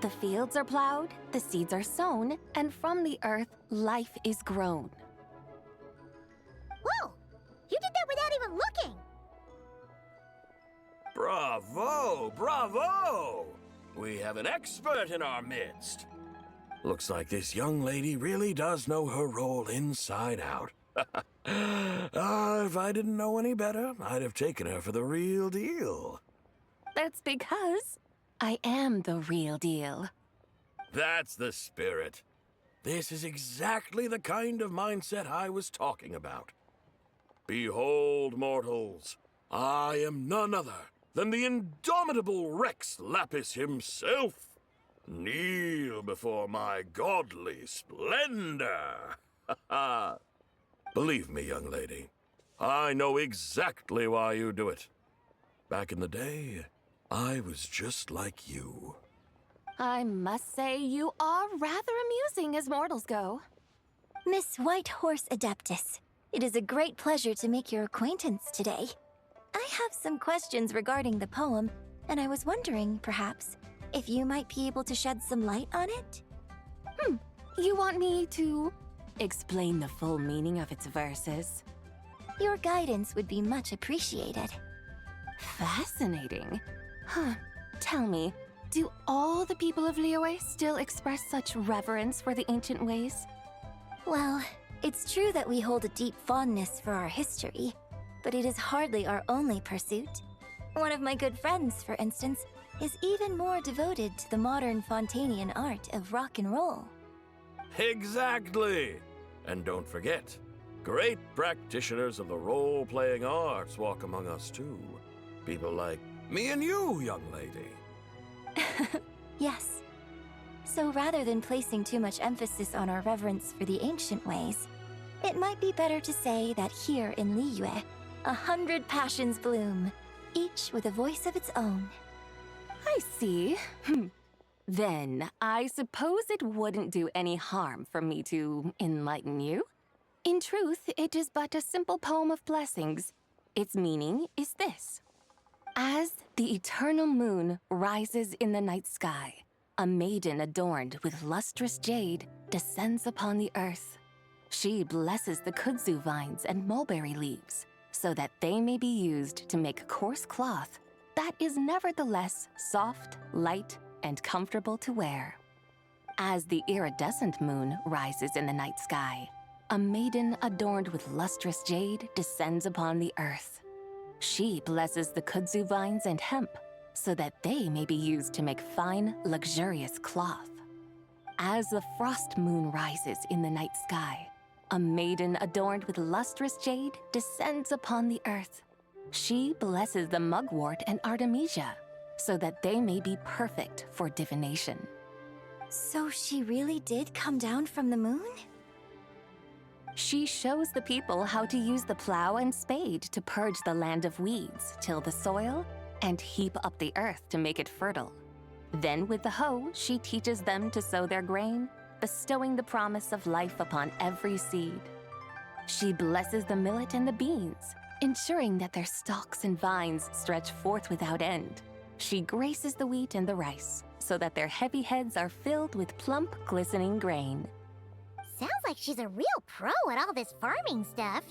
The fields are plowed, the seeds are sown, and from the earth, life is grown. Whoa! You did that without even looking! Bravo! Bravo! We have an expert in our midst. Looks like this young lady really does know her role inside out. If I didn't know any better, I'd have taken her for the real deal. That's because I am the real deal. That's the spirit. This is exactly the kind of mindset I was talking about. Behold, mortals, I am none other than the indomitable Rex Lapis himself. Kneel before my godly splendor. Believe me, young lady, I know exactly why you do it. Back in the day, I was just like you. I must say you are rather amusing as mortals go. Miss White Horse Adeptus, it is a great pleasure to make your acquaintance today. I have some questions regarding the poem, and I was wondering, perhaps, if you might be able to shed some light on it? You want me to explain the full meaning of its verses? Your guidance would be much appreciated. Fascinating. Tell me, do all the people of Liyue still express such reverence for the ancient ways? Well, it's true that we hold a deep fondness for our history, but it is hardly our only pursuit. One of my good friends, for instance, is even more devoted to the modern Fontanian art of rock and roll. Exactly! And don't forget, great practitioners of the role-playing arts walk among us too. People like me and you, young lady. Yes. So rather than placing too much emphasis on our reverence for the ancient ways, it might be better to say that here in Liyue, 100 passions bloom, each with a voice of its own. I see. Then, I suppose it wouldn't do any harm for me to enlighten you. In truth, it is but a simple poem of blessings. Its meaning is this. As the eternal moon rises in the night sky, a maiden adorned with lustrous jade descends upon the earth. She blesses the kudzu vines and mulberry leaves, so that they may be used to make coarse cloth that is nevertheless soft, light, and comfortable to wear. As the iridescent moon rises in the night sky, a maiden adorned with lustrous jade descends upon the earth. She blesses the kudzu vines and hemp, so that they may be used to make fine, luxurious cloth. As the frost moon rises in the night sky, a maiden adorned with lustrous jade descends upon the earth. She blesses the mugwort and Artemisia so that they may be perfect for divination. So she really did come down from the moon? She shows the people how to use the plow and spade to purge the land of weeds, till the soil, and heap up the earth to make it fertile. Then with the hoe, she teaches them to sow their grain, bestowing the promise of life upon every seed. She blesses the millet and the beans, ensuring that their stalks and vines stretch forth without end. She graces the wheat and the rice, so that their heavy heads are filled with plump, glistening grain. Sounds like she's a real pro at all this farming stuff.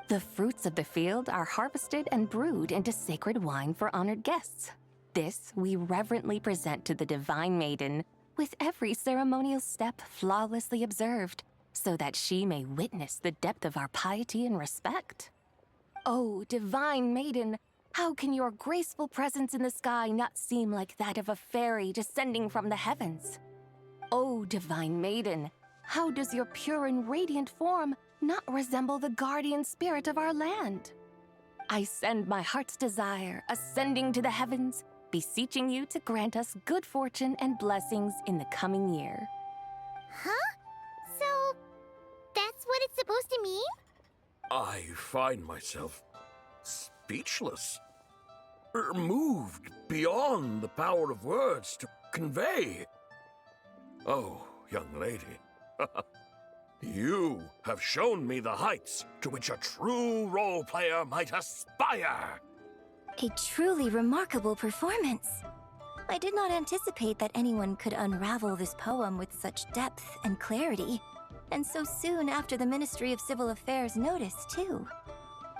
The fruits of the field are harvested and brewed into sacred wine for honored guests. This we reverently present to the Divine Maiden, with every ceremonial step flawlessly observed, so that she may witness the depth of our piety and respect. Oh, Divine Maiden, how can your graceful presence in the sky not seem like that of a fairy descending from the heavens? Oh, Divine Maiden, how does your pure and radiant form not resemble the guardian spirit of our land? I send my heart's desire, ascending to the heavens, beseeching you to grant us good fortune and blessings in the coming year. Huh? So, that's what it's supposed to mean? I find myself speechless, moved beyond the power of words to convey. Oh, young lady, you have shown me the heights to which a true role player might aspire. A truly remarkable performance. I did not anticipate that anyone could unravel this poem with such depth and clarity, and so soon after the Ministry of Civil Affairs noticed, too.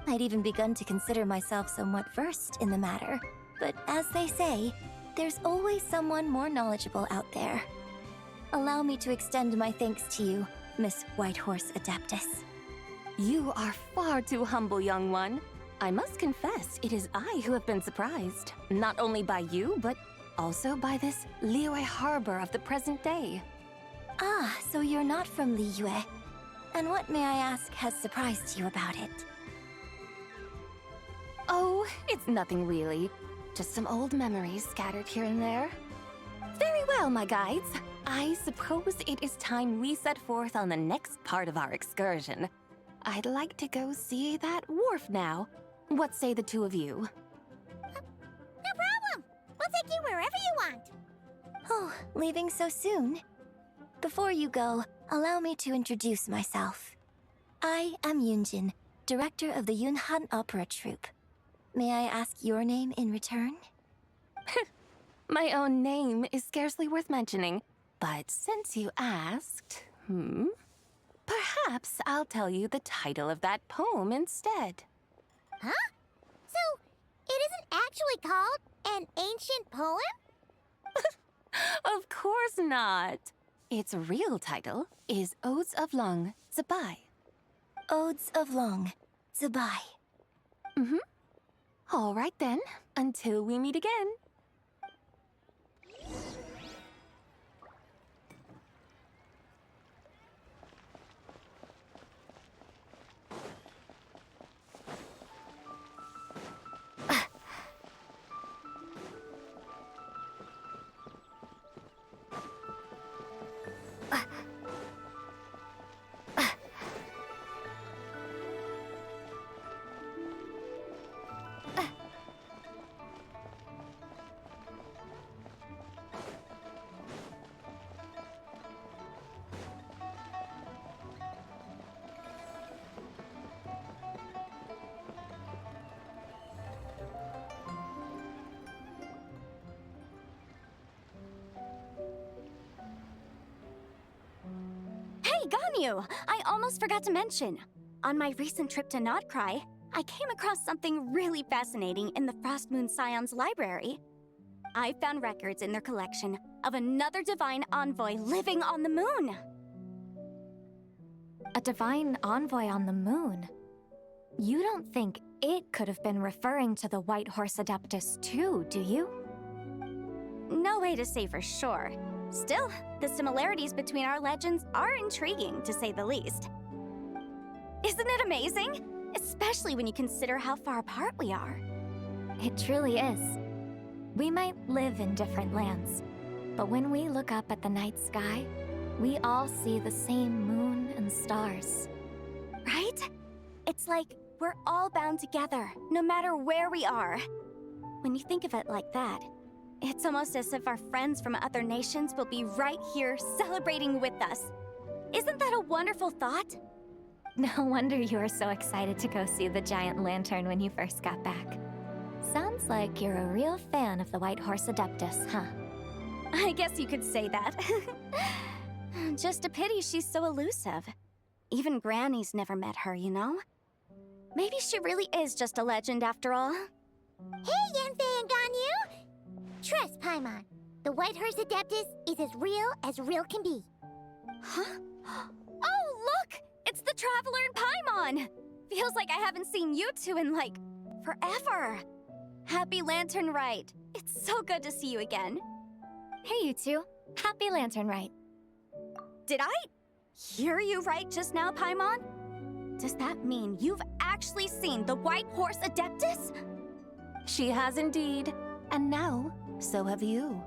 I'd even begun to consider myself somewhat versed in the matter, but as they say, there's always someone more knowledgeable out there. Allow me to extend my thanks to you, Miss Whitehorse Adeptus. You are far too humble, young one. I must confess, it is I who have been surprised, not only by you, but also by this Liyue harbor of the present day. Ah, so you're not from Liyue. And what, may I ask, has surprised you about it? Oh, it's nothing really. Just some old memories scattered here and there. Very well, my guides. I suppose it is time we set forth on the next part of our excursion. I'd like to go see that wharf now. What say the two of you? No problem! We'll take you wherever you want. Oh, leaving so soon? Before you go, allow me to introduce myself. I am Yunjin, director of the Yunhan Opera Troupe. May I ask your name in return? My own name is scarcely worth mentioning, but since you asked, perhaps I'll tell you the title of that poem instead. Huh? So, it isn't actually called an ancient poem? Of course not. Its real title is Odes of Long Zabai. Odes of Long Zabai. All right then, until we meet again. Hey, Ganyu! I almost forgot to mention. On my recent trip to Notcry, I came across something really fascinating in the Frost Moon Scion's library. I found records in their collection of another divine envoy living on the moon. A divine envoy on the moon? You don't think it could have been referring to the White Horse Adeptus too, do you? No way to say for sure, Still, the similarities between our legends are intriguing, to say the least. Isn't it amazing? Especially when you consider how far apart we are. It truly is. We might live in different lands, but when we look up at the night sky, we all see the same moon and stars. Right? It's like we're all bound together, no matter where we are. When you think of it like that, it's almost as if our friends from other nations will be right here celebrating with us. Isn't that a wonderful thought? No wonder you were so excited to go see the giant lantern when you first got back. Sounds like you're a real fan of the White Horse Adeptus, huh? I guess you could say that. Just a pity she's so elusive. Even Granny's never met her, you know? Maybe she really is just a legend after all. Hey, Yanfei and Ganyu! Trust Paimon. The White Horse Adeptus is as real can be. Huh? Oh, look! It's the Traveler and Paimon! Feels like I haven't seen you two in, like, forever. Happy Lantern Rite. It's so good to see you again. Hey, you two. Happy Lantern Rite. Did I hear you right just now, Paimon? Does that mean you've actually seen the White Horse Adeptus? She has indeed. And now, so have you.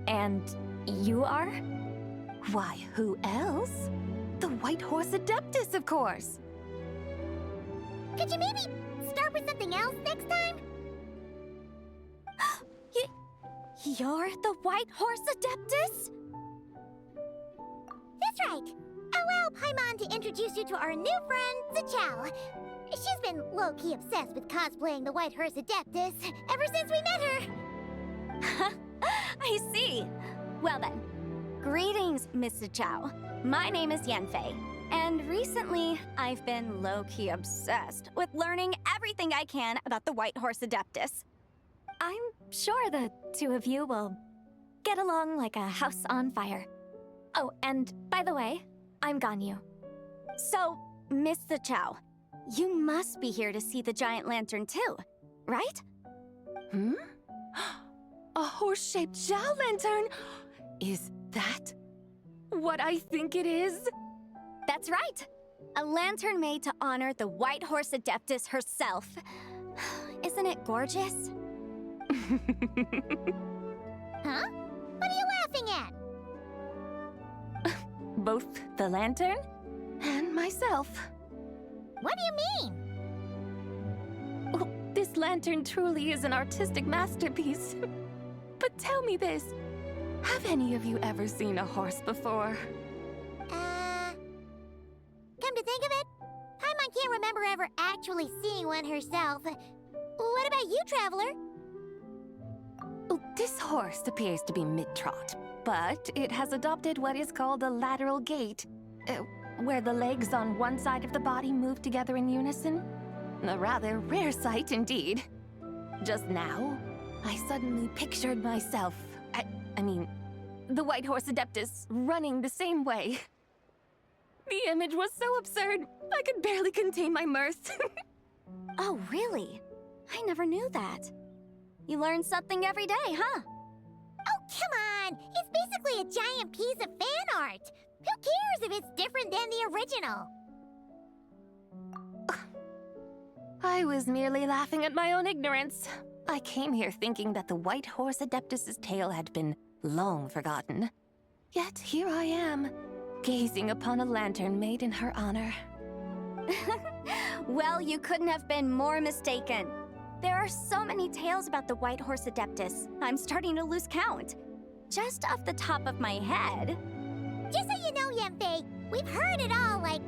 And you are? Why, who else? The White Horse Adeptus, of course. Could you maybe start with something else next time? You're the White Horse Adeptus? That's right. Allow Paimon to introduce you to our new friend, Zichao. She's been low-key obsessed with cosplaying the White Horse Adeptus ever since we met her. I see. Well then, greetings, Miss Zichao. My name is Yanfei, and recently I've been low-key obsessed with learning everything I can about the White Horse Adeptus. I'm sure the two of you will get along like a house on fire. Oh, and by the way, I'm Ganyu. So, Miss Zichao, you must be here to see the giant lantern too, right? A horse-shaped Zhao lantern? Is that what I think it is? That's right. A lantern made to honor the White Horse Adeptus herself. Isn't it gorgeous? Huh? What are you laughing at? Both the lantern and myself. What do you mean? Oh, this lantern truly is an artistic masterpiece. But tell me this, have any of you ever seen a horse before? Come to think of it, Paimon can't remember ever actually seeing one herself. What about you, Traveler? Oh, this horse appears to be mid-trot, but it has adopted what is called a lateral gait, where the legs on one side of the body move together in unison. A rather rare sight indeed. Just now, I suddenly pictured myself, I mean, the White Horse Adeptus running the same way. The image was so absurd, I could barely contain my mirth. Oh, really? I never knew that. You learn something every day, huh? Oh, come on! It's basically a giant piece of fan art! Who cares if it's different than the original? I was merely laughing at my own ignorance. I came here thinking that the White Horse Adeptus's tale had been long forgotten. Yet here I am, gazing upon a lantern made in her honor. Well, you couldn't have been more mistaken. There are so many tales about the White Horse Adeptus, I'm starting to lose count. Just off the top of my head... Just so you know, Yanfei, we've heard it all like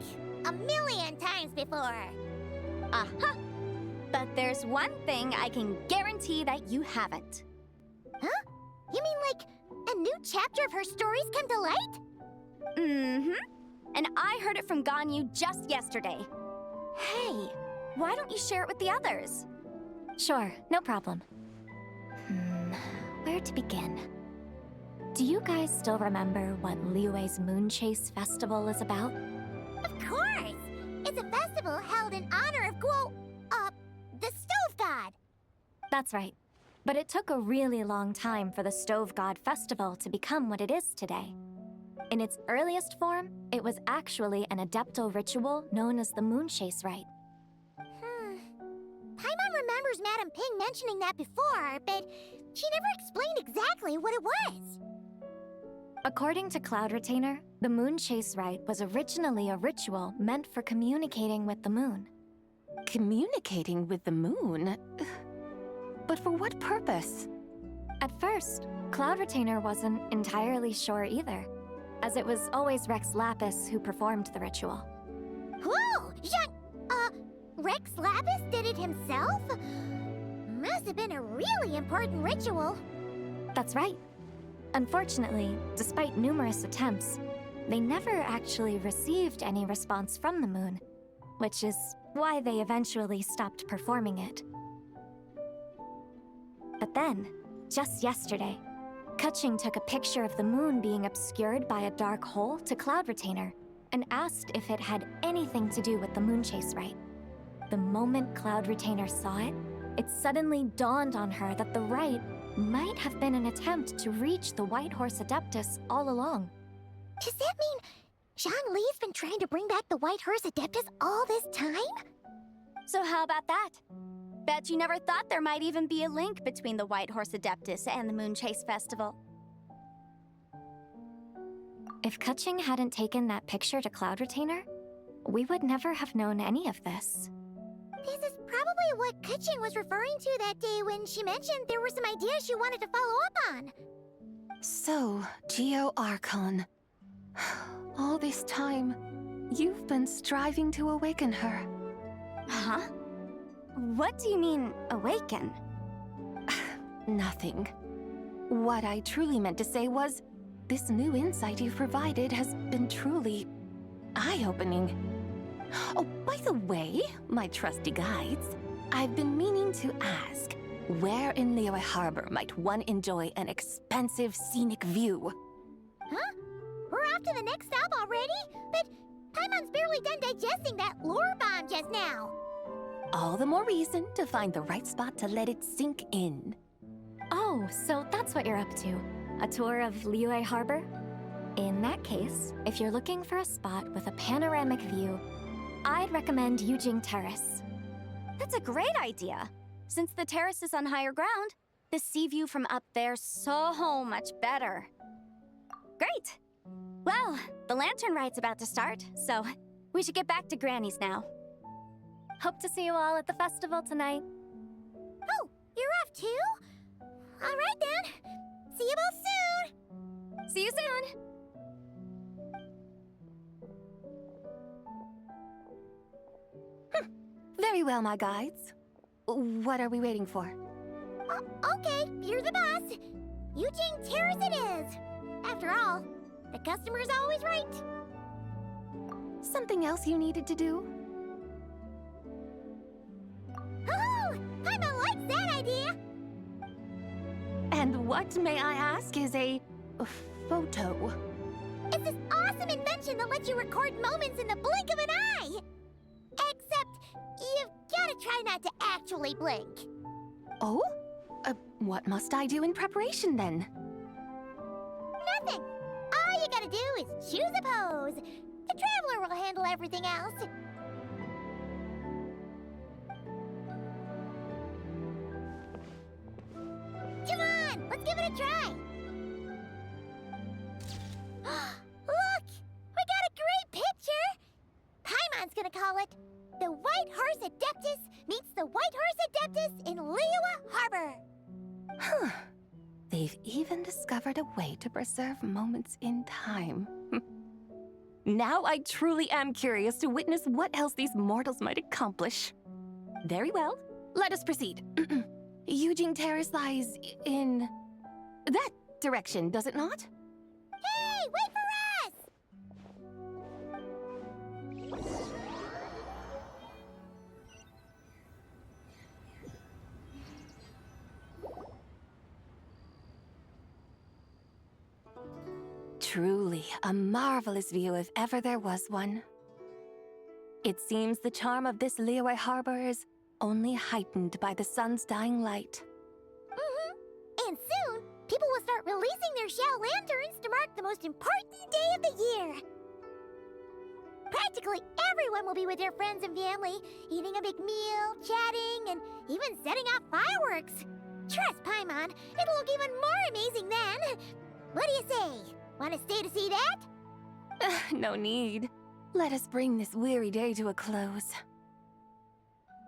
a million times before. Uh-huh. But there's one thing I can guarantee that you haven't. Huh? You mean like a new chapter of her stories come to light? Mm-hmm. And I heard it from Ganyu just yesterday. Hey, why don't you share it with the others? Sure, no problem. Where to begin? Do you guys still remember what Liyue's Moon Chase Festival is about? Of course! It's a festival held in honor of the Stove God! That's right. But it took a really long time for the Stove God Festival to become what it is today. In its earliest form, it was actually an adeptal ritual known as the Moonchase Rite. Paimon remembers Madame Ping mentioning that before, but she never explained exactly what it was. According to Cloud Retainer, the Moonchase Rite was originally a ritual meant for communicating with the moon. Communicating with the moon? But for what purpose? At first, Cloud Retainer wasn't entirely sure either, as it was always Rex Lapis who performed the ritual. Whoa! Rex Lapis did it himself? Must have been a really important ritual. That's right. Unfortunately, despite numerous attempts, they never actually received any response from the moon, which is why they eventually stopped performing it. But then, just yesterday, Kutching took a picture of the moon being obscured by a dark hole to Cloud Retainer and asked if it had anything to do with the Moonchase Rite. The moment Cloud Retainer saw it, it suddenly dawned on her that the rite might have been an attempt to reach the White Horse Adeptus all along. Does that mean Zhang Li's been trying to bring back the White Horse Adeptus all this time? So how about that? Bet you never thought there might even be a link between the White Horse Adeptus and the Moonchase Festival. If Kutching hadn't taken that picture to Cloud Retainer, we would never have known any of this. This is probably what Kutching was referring to that day when she mentioned there were some ideas she wanted to follow up on. So, Geo Archon. All this time, you've been striving to awaken her. Huh? What do you mean, awaken? Nothing. What I truly meant to say was, this new insight you've provided has been truly eye-opening. Oh, by the way, my trusty guides, I've been meaning to ask, where in Liyue Harbor might one enjoy an expensive scenic view? Huh? We're off to the next stop already? But Paimon's barely done digesting that lore bomb just now. All the more reason to find the right spot to let it sink in. Oh, so that's what you're up to. A tour of Liyue Harbor? In that case, if you're looking for a spot with a panoramic view, I'd recommend Yujing Terrace. That's a great idea. Since the terrace is on higher ground, the sea view from up there's so much better. Great! Well, the Lantern Rite's about to start, so we should get back to Granny's now. Hope to see you all at the festival tonight. Oh, you're off too? All right then. See you both soon. See you soon. Very well, my guides. What are we waiting for? Okay, you're the boss. Yujing Terrace it is. After all, the customer's always right. Something else you needed to do? Oh, Paimon likes that idea. And what, may I ask, is a photo? It's this awesome invention that lets you record moments in the blink of an eye. Except, you've gotta try not to actually blink. Oh? What must I do in preparation then? Nothing. All you gotta do is choose a pose. The Traveler will handle everything else. Come on, let's give it a try. Look, we got a great picture. Paimon's gonna call it The White Horse Adeptus Meets the White Horse Adeptus in Liyue Harbor. Huh. They've even discovered a way to preserve moments in time. Now I truly am curious to witness what else these mortals might accomplish. Very well, let us proceed. Yujing Terrace lies in that direction, does it not? Hey, wait for us! Truly a marvelous view if ever there was one. It seems the charm of this Liyue Harbor is only heightened by the sun's dying light. start releasing their shell lanterns to mark the most important day of the year. Practically everyone will be with their friends and family, eating a big meal, chatting, and even setting off fireworks. Trust Paimon, it'll look even more amazing then. What do you say? Want to stay to see that? No need. Let us bring this weary day to a close.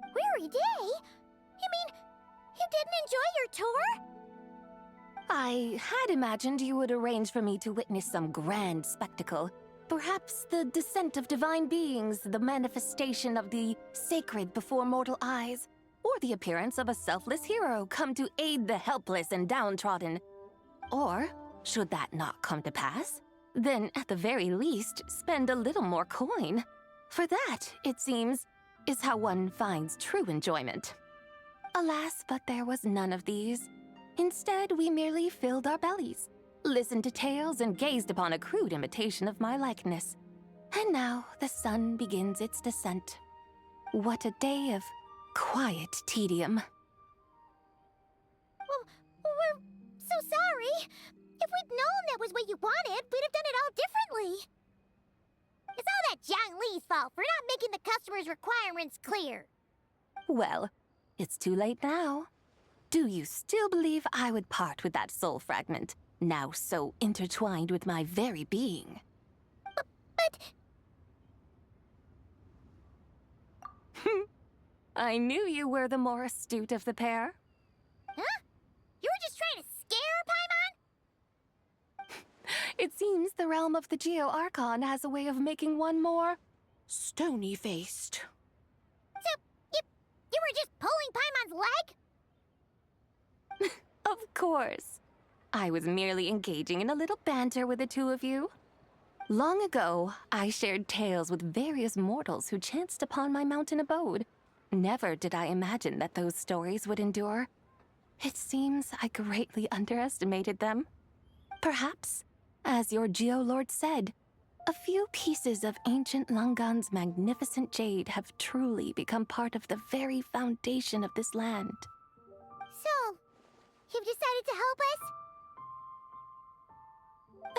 Weary day? You mean you didn't enjoy your tour? I had imagined you would arrange for me to witness some grand spectacle. Perhaps the descent of divine beings, the manifestation of the sacred before mortal eyes, or the appearance of a selfless hero come to aid the helpless and downtrodden. Or, should that not come to pass, then at the very least spend a little more coin. For that, it seems, is how one finds true enjoyment. Alas, but there was none of these. Instead, we merely filled our bellies, listened to tales, and gazed upon a crude imitation of my likeness. And now the sun begins its descent. What a day of quiet tedium. Well, we're so sorry. If we'd known that was what you wanted, we'd have done it all differently. It's all that Zhang Li's fault for not making the customer's requirements clear. Well, it's too late now. Do you still believe I would part with that soul fragment, now so intertwined with my very being? But... I knew you were the more astute of the pair. Huh? You were just trying to scare Paimon? It seems the realm of the Geo-Archon has a way of making one more stony-faced. So, you were just pulling Paimon's leg? Of course. I was merely engaging in a little banter with the two of you. Long ago, I shared tales with various mortals who chanced upon my mountain abode. Never did I imagine that those stories would endure. It seems I greatly underestimated them. Perhaps, as your Geolord said, a few pieces of ancient Langan's magnificent jade have truly become part of the very foundation of this land. So, you've decided to help us?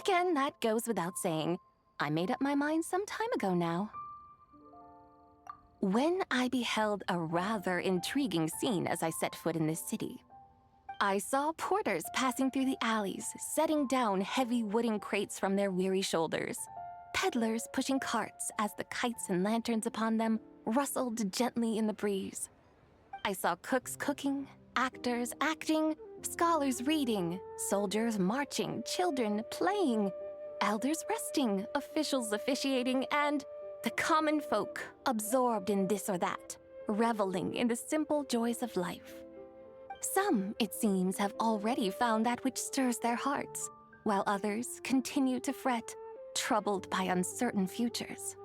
Again, that goes without saying. I made up my mind some time ago now. When I beheld a rather intriguing scene as I set foot in this city, I saw porters passing through the alleys, setting down heavy wooden crates from their weary shoulders, peddlers pushing carts as the kites and lanterns upon them rustled gently in the breeze. I saw cooks cooking, actors acting, scholars reading, soldiers marching, children playing, elders resting, officials officiating, and the common folk absorbed in this or that, reveling in the simple joys of life. Some, it seems, have already found that which stirs their hearts, while others continue to fret, troubled by uncertain futures.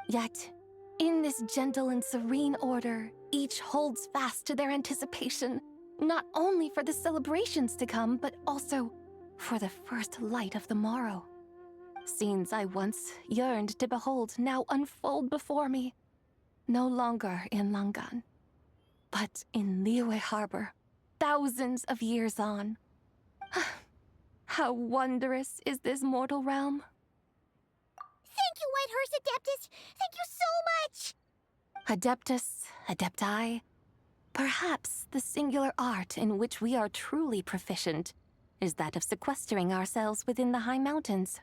Yet, in this gentle and serene order, each holds fast to their anticipation, not only for the celebrations to come, but also for the first light of the morrow. Scenes I once yearned to behold now unfold before me, no longer in Langan, but in Liyue Harbor, thousands of years on. How wondrous is this mortal realm! Thank you, Whitehurst Adeptus! Thank you so much! Adeptus, Adepti, perhaps the singular art in which we are truly proficient is that of sequestering ourselves within the high mountains.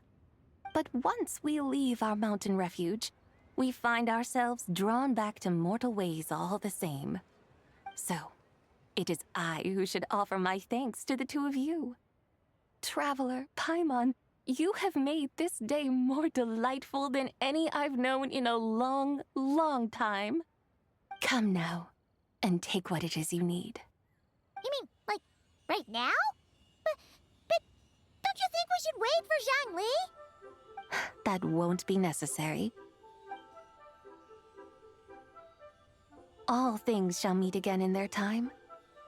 But once we leave our mountain refuge, we find ourselves drawn back to mortal ways all the same. So, it is I who should offer my thanks to the two of you. Traveler, Paimon, you have made this day more delightful than any I've known in a long, long time. Come now, and take what it is you need. You mean, like, right now? But don't you think we should wait for Zhang Li? That won't be necessary. All things shall meet again in their time,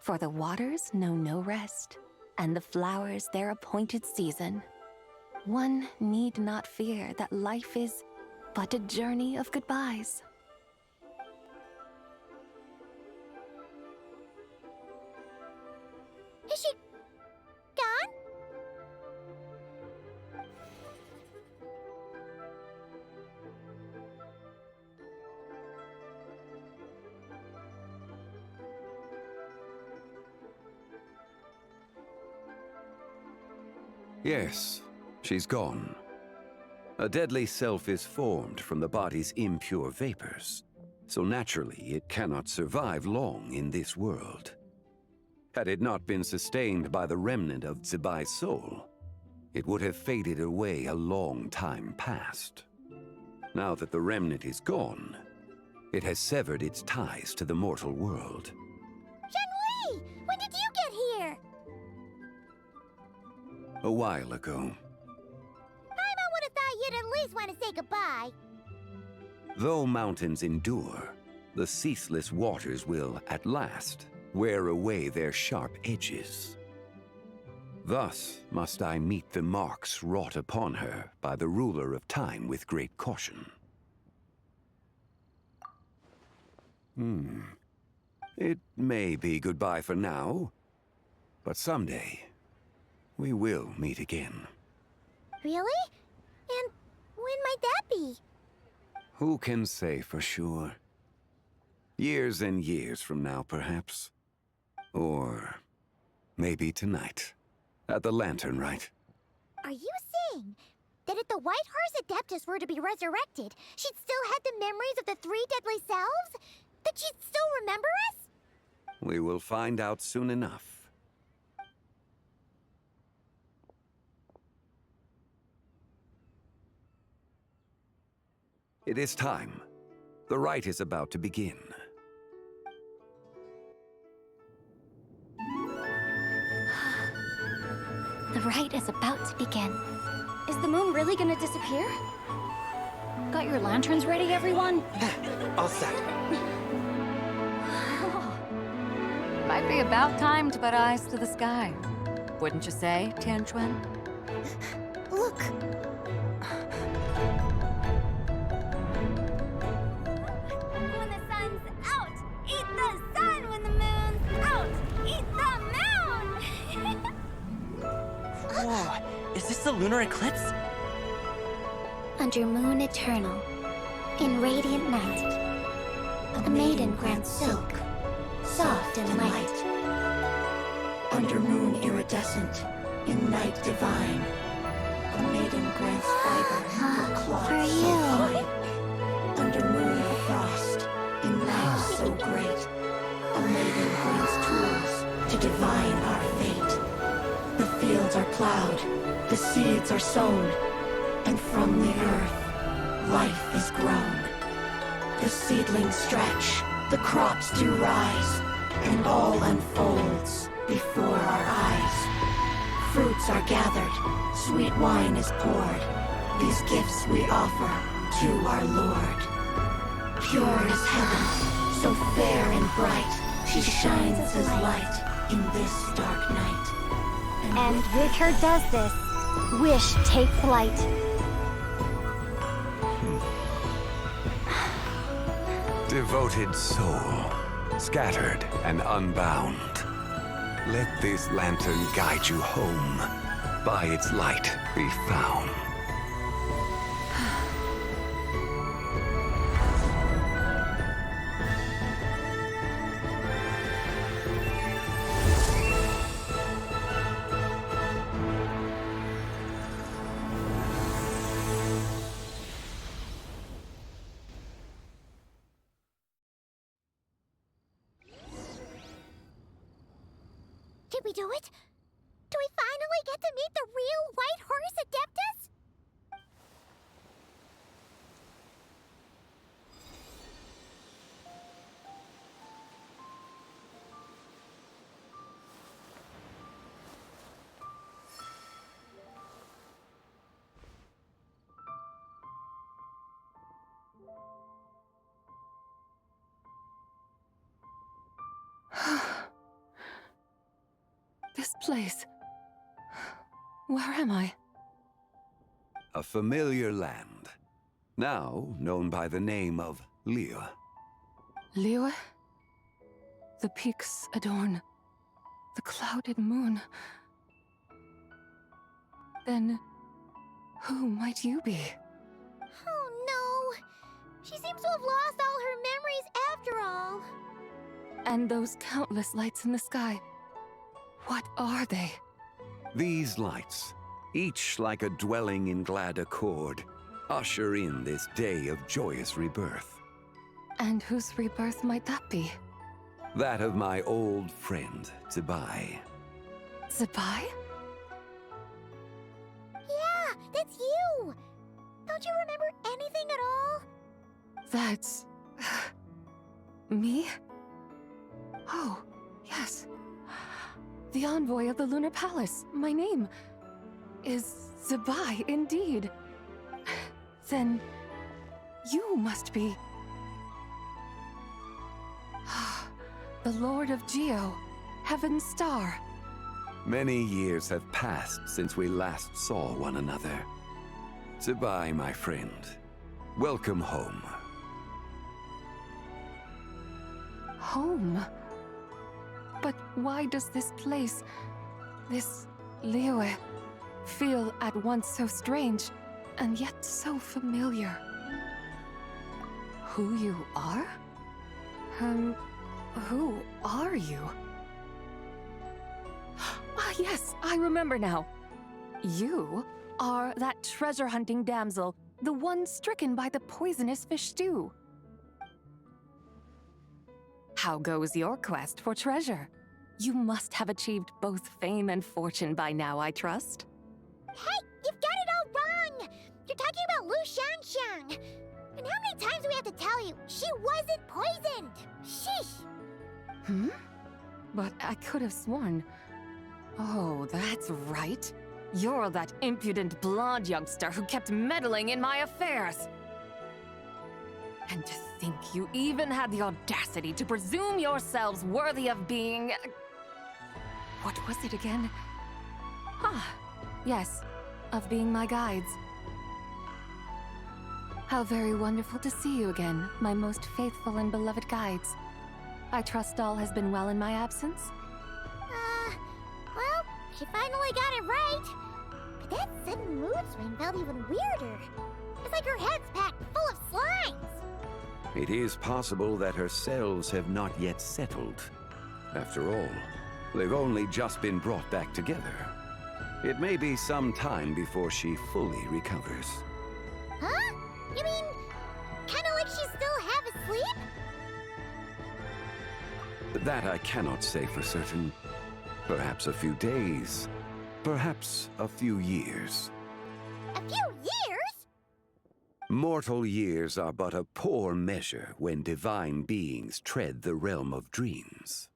for the waters know no rest, and the flowers their appointed season. One need not fear that life is but a journey of goodbyes. Is she gone? Yes, she's gone. A deadly self is formed from the body's impure vapors, so naturally it cannot survive long in this world. Had it not been sustained by the remnant of Zibai's soul, it would have faded away a long time past. Now that the remnant is gone, it has severed its ties to the mortal world. Shenhui! When did you get here? A while ago. I would have thought you'd at least want to say goodbye. Though mountains endure, the ceaseless waters will, at last, wear away their sharp edges. Thus must I meet the marks wrought upon her by the ruler of time with great caution. It may be goodbye for now, but someday we will meet again. Really? And when might that be? Who can say for sure? Years and years from now, perhaps. Or maybe tonight, at the Lantern Rite. Are you saying that if the White Horse Adeptus were to be resurrected, she'd still have the memories of the three deadly selves? That she'd still remember us? We will find out soon enough. It is time. The rite is about to begin. The rite is about to begin. Is the moon really gonna disappear? Got your lanterns ready, everyone? All set. Might be about time to put eyes to the sky. Wouldn't you say, Tianchuan? Look! When the sun's out, eat the sun. When the moon's out, eat the moon. Whoa, is this the lunar eclipse? Under moon eternal, in radiant night, a maiden grants silk, soft and light. Under moon iridescent, in night divine, a maiden grants fiber for cloth so fine. Under moon of frost, in night so great, a maiden grants tools to divine our fate. The fields are plowed, the seeds are sown, and from the earth, life is grown. The seedlings stretch, the crops do rise, and all unfolds before our eyes. Fruits are gathered, sweet wine is poured. These gifts we offer to our Lord. Pure as heaven, so fair and bright, she shines as light in this dark night. And with her does this, wish take flight. Devoted soul, scattered and unbound. Let this lantern guide you home. By its light be found. Did we do it? Do we finally get to meet the real White Horse Adeptus? This place. Where am I? A familiar land, now known by the name of Liyue. Liyue? The peaks adorn the clouded moon. Then, who might you be? Oh no! She seems to have lost all her memories after all. And those countless lights in the sky. What are they? These lights, each like a dwelling in glad accord, usher in this day of joyous rebirth. And whose rebirth might that be? That of my old friend, Zebai. Zebai? Yeah, that's you! Don't you remember anything at all? That's... me? Oh, yes. The envoy of the Lunar Palace. My name is Zebai, indeed. Then you must be... the Lord of Geo, Heaven's Star. Many years have passed since we last saw one another. Zebai, my friend. Welcome home. Home? But why does this place, this Liyue, feel at once so strange and yet so familiar? Who you are? Who are you? Ah, yes, I remember now. You are that treasure-hunting damsel, the one stricken by the poisonous fish stew. How goes your quest for treasure? You must have achieved both fame and fortune by now, I trust. Hey, you've got it all wrong! You're talking about Lu Xiangxiang. And how many times do we have to tell you? She wasn't poisoned! Sheesh! But I could have sworn... Oh, that's right. You're that impudent blonde youngster who kept meddling in my affairs. And to think you even had the audacity to presume yourselves worthy of being... What was it again? Ah, yes, of being my guides. How very wonderful to see you again, my most faithful and beloved guides. I trust all has been well in my absence? Well, she finally got it right. But that sudden mood swing felt even weirder. It's like her head's packed full of slimes. It is possible that her cells have not yet settled. After all, they've only just been brought back together. It may be some time before she fully recovers. Huh? You mean, kinda like she's still half asleep? That I cannot say for certain. Perhaps a few days, perhaps a few years. A few years? Mortal years are but a poor measure when divine beings tread the realm of dreams.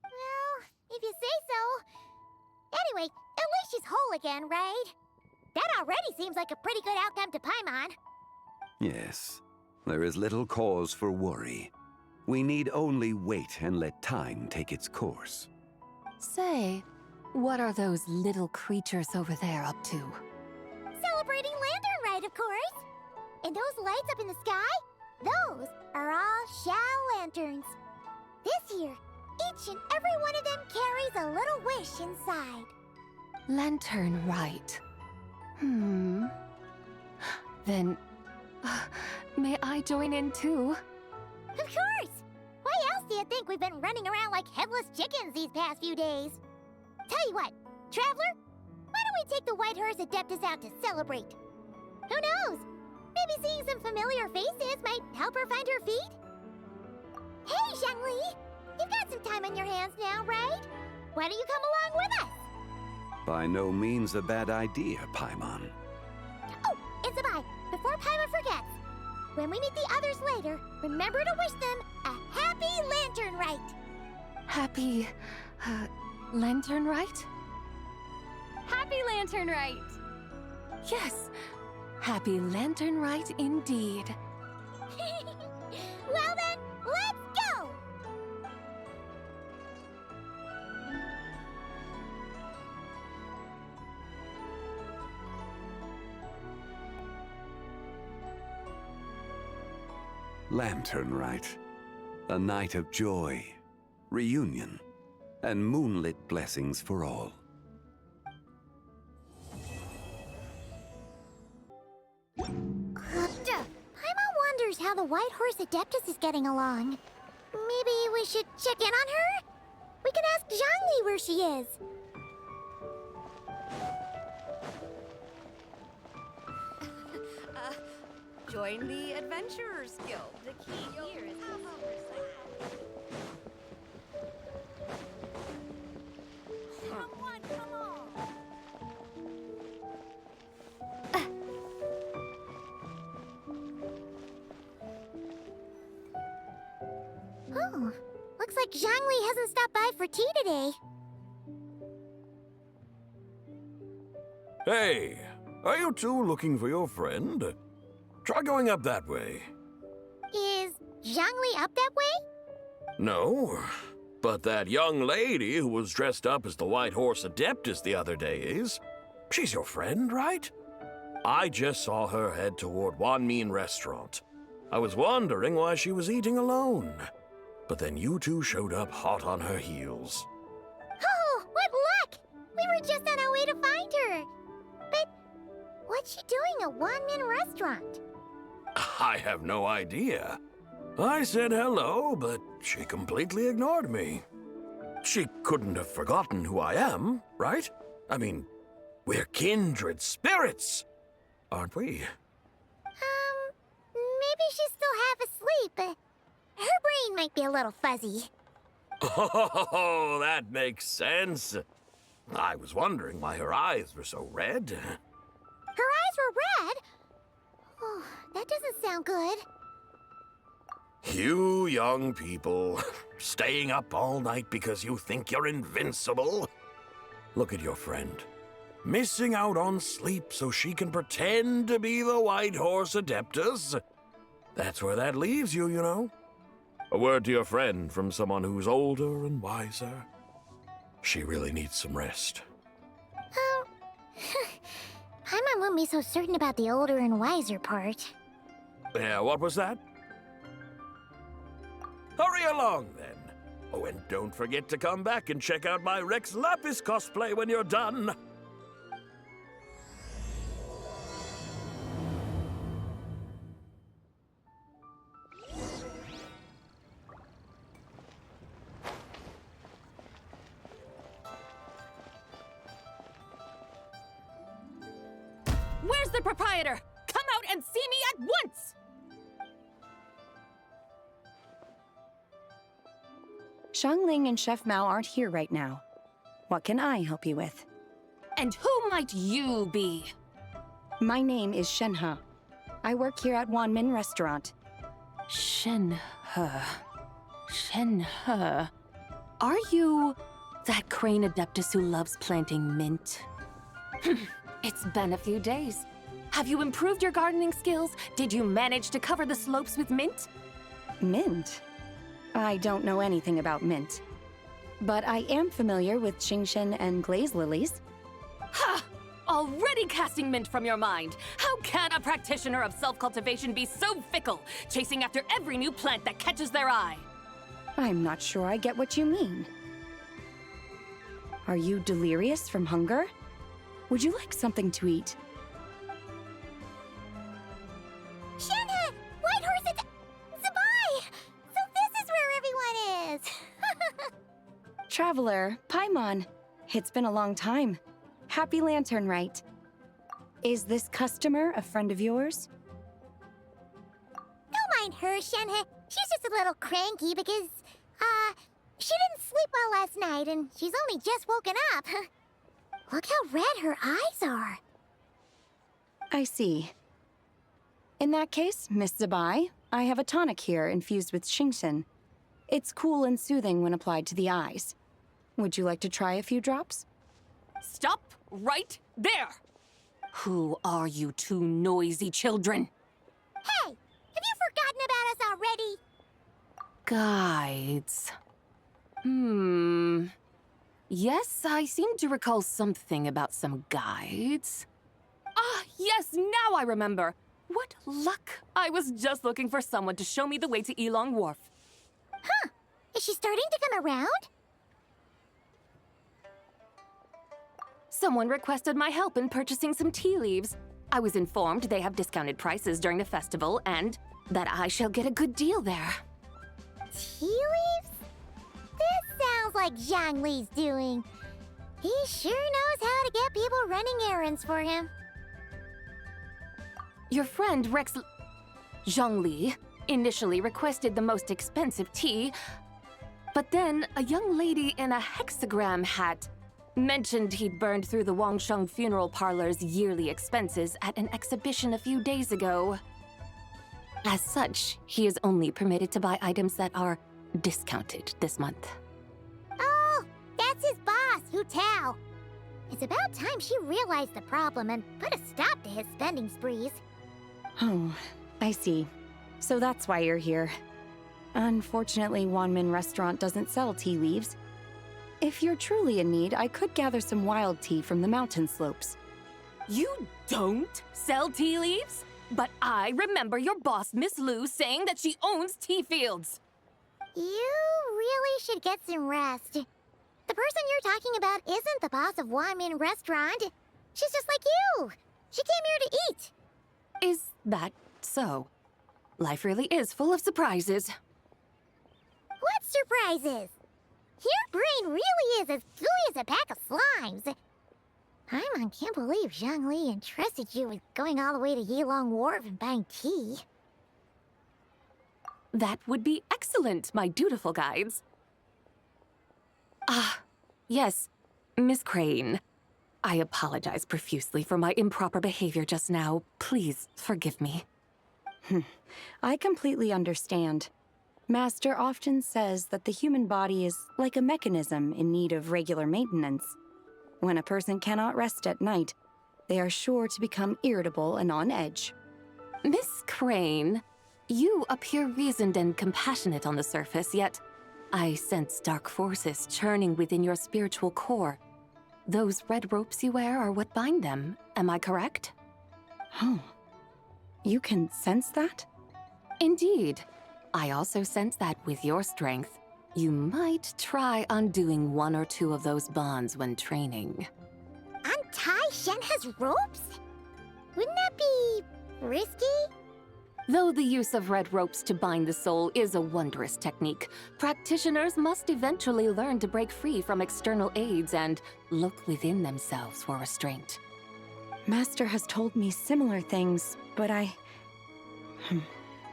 Well, if you say so. Anyway, at least she's whole again, right? That already seems like a pretty good outcome to Paimon. Yes, there is little cause for worry. We need only wait and let time take its course. Say, what are those little creatures over there up to? Celebrating Lantern Rite, of course. And those lights up in the sky? Those are all Xiao lanterns. This year, each and every one of them carries a little wish inside. Lantern Rite. Then, may I join in too? Of course! Why else do you think we've been running around like headless chickens these past few days? Tell you what, Traveler, why don't we take the White Horse Adeptus out to celebrate? Who knows? Maybe seeing some familiar faces might help her find her feet? Hey, Zhangli! You've got some time on your hands now, right? Why don't you come along with us? By no means a bad idea, Paimon. Oh, and Zebai, before Paimon forgets, when we meet the others later, remember to wish them a happy Lantern Rite! Happy... Lantern Rite? Happy Lantern Rite! Yes, happy Lantern Rite indeed. Well then, let's go! Lantern Rite. A night of joy, reunion, and moonlit blessings for all. Paimon wonders how the White Horse Adeptus is getting along. Maybe we should check in on her? We can ask Zhangli where she is. Join the Adventurers Guild. The key here is Come on, come on! Oh, looks like Zhangli hasn't stopped by for tea today. Hey, are you two looking for your friend? Try going up that way. Is Zhangli up that way? No, but that young lady who was dressed up as the White Horse Adeptus the other day is. She's your friend, right? I just saw her head toward Wanmin Restaurant. I was wondering why she was eating alone. But then you two showed up hot on her heels. Oh, what luck! We were just on our way to find her. But what's she doing at Wanmin Restaurant? I have no idea. I said hello, but she completely ignored me. She couldn't have forgotten who I am, right? I mean, we're kindred spirits, aren't we? Maybe she's still half asleep, but her brain might be a little fuzzy. Oh, that makes sense. I was wondering why her eyes were so red. Her eyes were red? Oh, that doesn't sound good. You young people, staying up all night because you think you're invincible. Look at your friend, missing out on sleep so she can pretend to be the White Horse Adeptus. That's where that leaves you, you know. A word to your friend from someone who's older and wiser. She really needs some rest. Paimon won't be so certain about the older and wiser part. Yeah, what was that? Hurry along, then. Oh, and don't forget to come back and check out my Rex Lapis cosplay when you're done. Where's the proprietor? Come out and see me at once! Xiangling and Chef Mao aren't here right now. What can I help you with? And who might you be? My name is Shenhe. I work here at Wanmin Restaurant. Shenhe. Shenhe. Are you that crane adeptus who loves planting mint? It's been a few days. Have you improved your gardening skills? Did you manage to cover the slopes with mint? Mint? I don't know anything about mint. But I am familiar with Qingshen and glaze lilies. Ha! Already casting mint from your mind. How can a practitioner of self-cultivation be so fickle, chasing after every new plant that catches their eye? I'm not sure I get what you mean. Are you delirious from hunger? Would you like something to eat? Shenhe! White Horse Zabai! So this is where everyone is! Traveler, Paimon. It's been a long time. Happy Lantern Rite. Is this customer a friend of yours? Don't mind her, Shenhe. She's just a little cranky because, she didn't sleep well last night and she's only just woken up. Look how red her eyes are. I see. In that case, Miss Zabai, I have a tonic here infused with Qingshen. It's cool and soothing when applied to the eyes. Would you like to try a few drops? Stop right there! Who are you two noisy children? Hey! Have you forgotten about us already? Guides. Yes, I seem to recall something about some guides. Ah, yes, now I remember. What luck! I was just looking for someone to show me the way to Elong Wharf. Huh. Is she starting to come around? Someone requested my help in purchasing some tea leaves. I was informed they have discounted prices during the festival and that I shall get a good deal there. Tea leaves? This sounds like Zhangli's doing. He sure knows how to get people running errands for him. Your friend Rex... Zhongli initially requested the most expensive tea, but then a young lady in a hexagram hat mentioned he'd burned through the Wangsheng funeral parlor's yearly expenses at an exhibition a few days ago. As such, he is only permitted to buy items that are discounted this month. Oh, that's his boss, Hu Tao. It's about time she realized the problem and put a stop to his spending sprees. Oh, I see. So that's why you're here. Unfortunately, Wanmin Restaurant doesn't sell tea leaves. If you're truly in need, I could gather some wild tea from the mountain slopes. You don't sell tea leaves? But I remember your boss, Miss Lu, saying that she owns tea fields. You really should get some rest. The person you're talking about isn't the boss of Wanmin Restaurant. She's just like you. She came here to eat. Is that so? Life really is full of surprises. What surprises? Your brain really is as gooey as a pack of slimes. Paimon can't believe Zhongli entrusted you with going all the way to Yilong Wharf and buying tea. That would be excellent, my dutiful guides. Ah, yes, Miss Crane. I apologize profusely for my improper behavior just now. Please forgive me. I completely understand. Master often says that the human body is like a mechanism in need of regular maintenance. When a person cannot rest at night, they are sure to become irritable and on edge. Miss Crane, you appear reasoned and compassionate on the surface, yet I sense dark forces churning within your spiritual core. Those red ropes you wear are what bind them, am I correct? Oh, you can sense that? Indeed. I also sense that with your strength, you might try undoing one or two of those bonds when training. Untie Shen has ropes? Wouldn't that be risky? Though the use of red ropes to bind the soul is a wondrous technique, practitioners must eventually learn to break free from external aids and look within themselves for restraint. Master has told me similar things, but I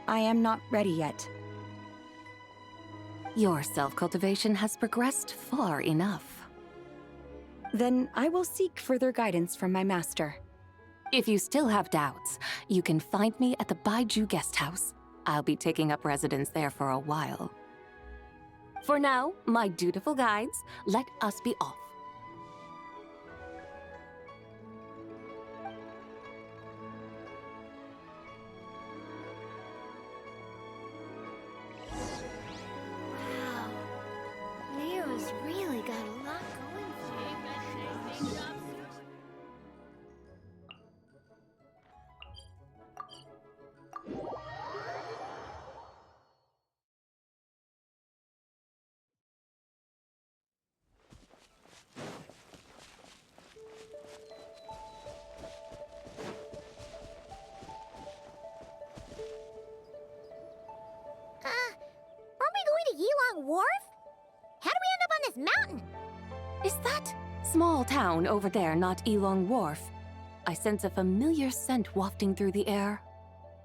am not ready yet. Your self-cultivation has progressed far enough. Then I will seek further guidance from my master. If you still have doubts, you can find me at the Baiju Guest House. I'll be taking up residence there for a while. For now, my dutiful guides, let us be off. Leo's really got a lot going for him. Aren't we going to Yilong Wharf? How do we end up on this mountain? Is that small town over there not Yilong Wharf? I sense a familiar scent wafting through the air.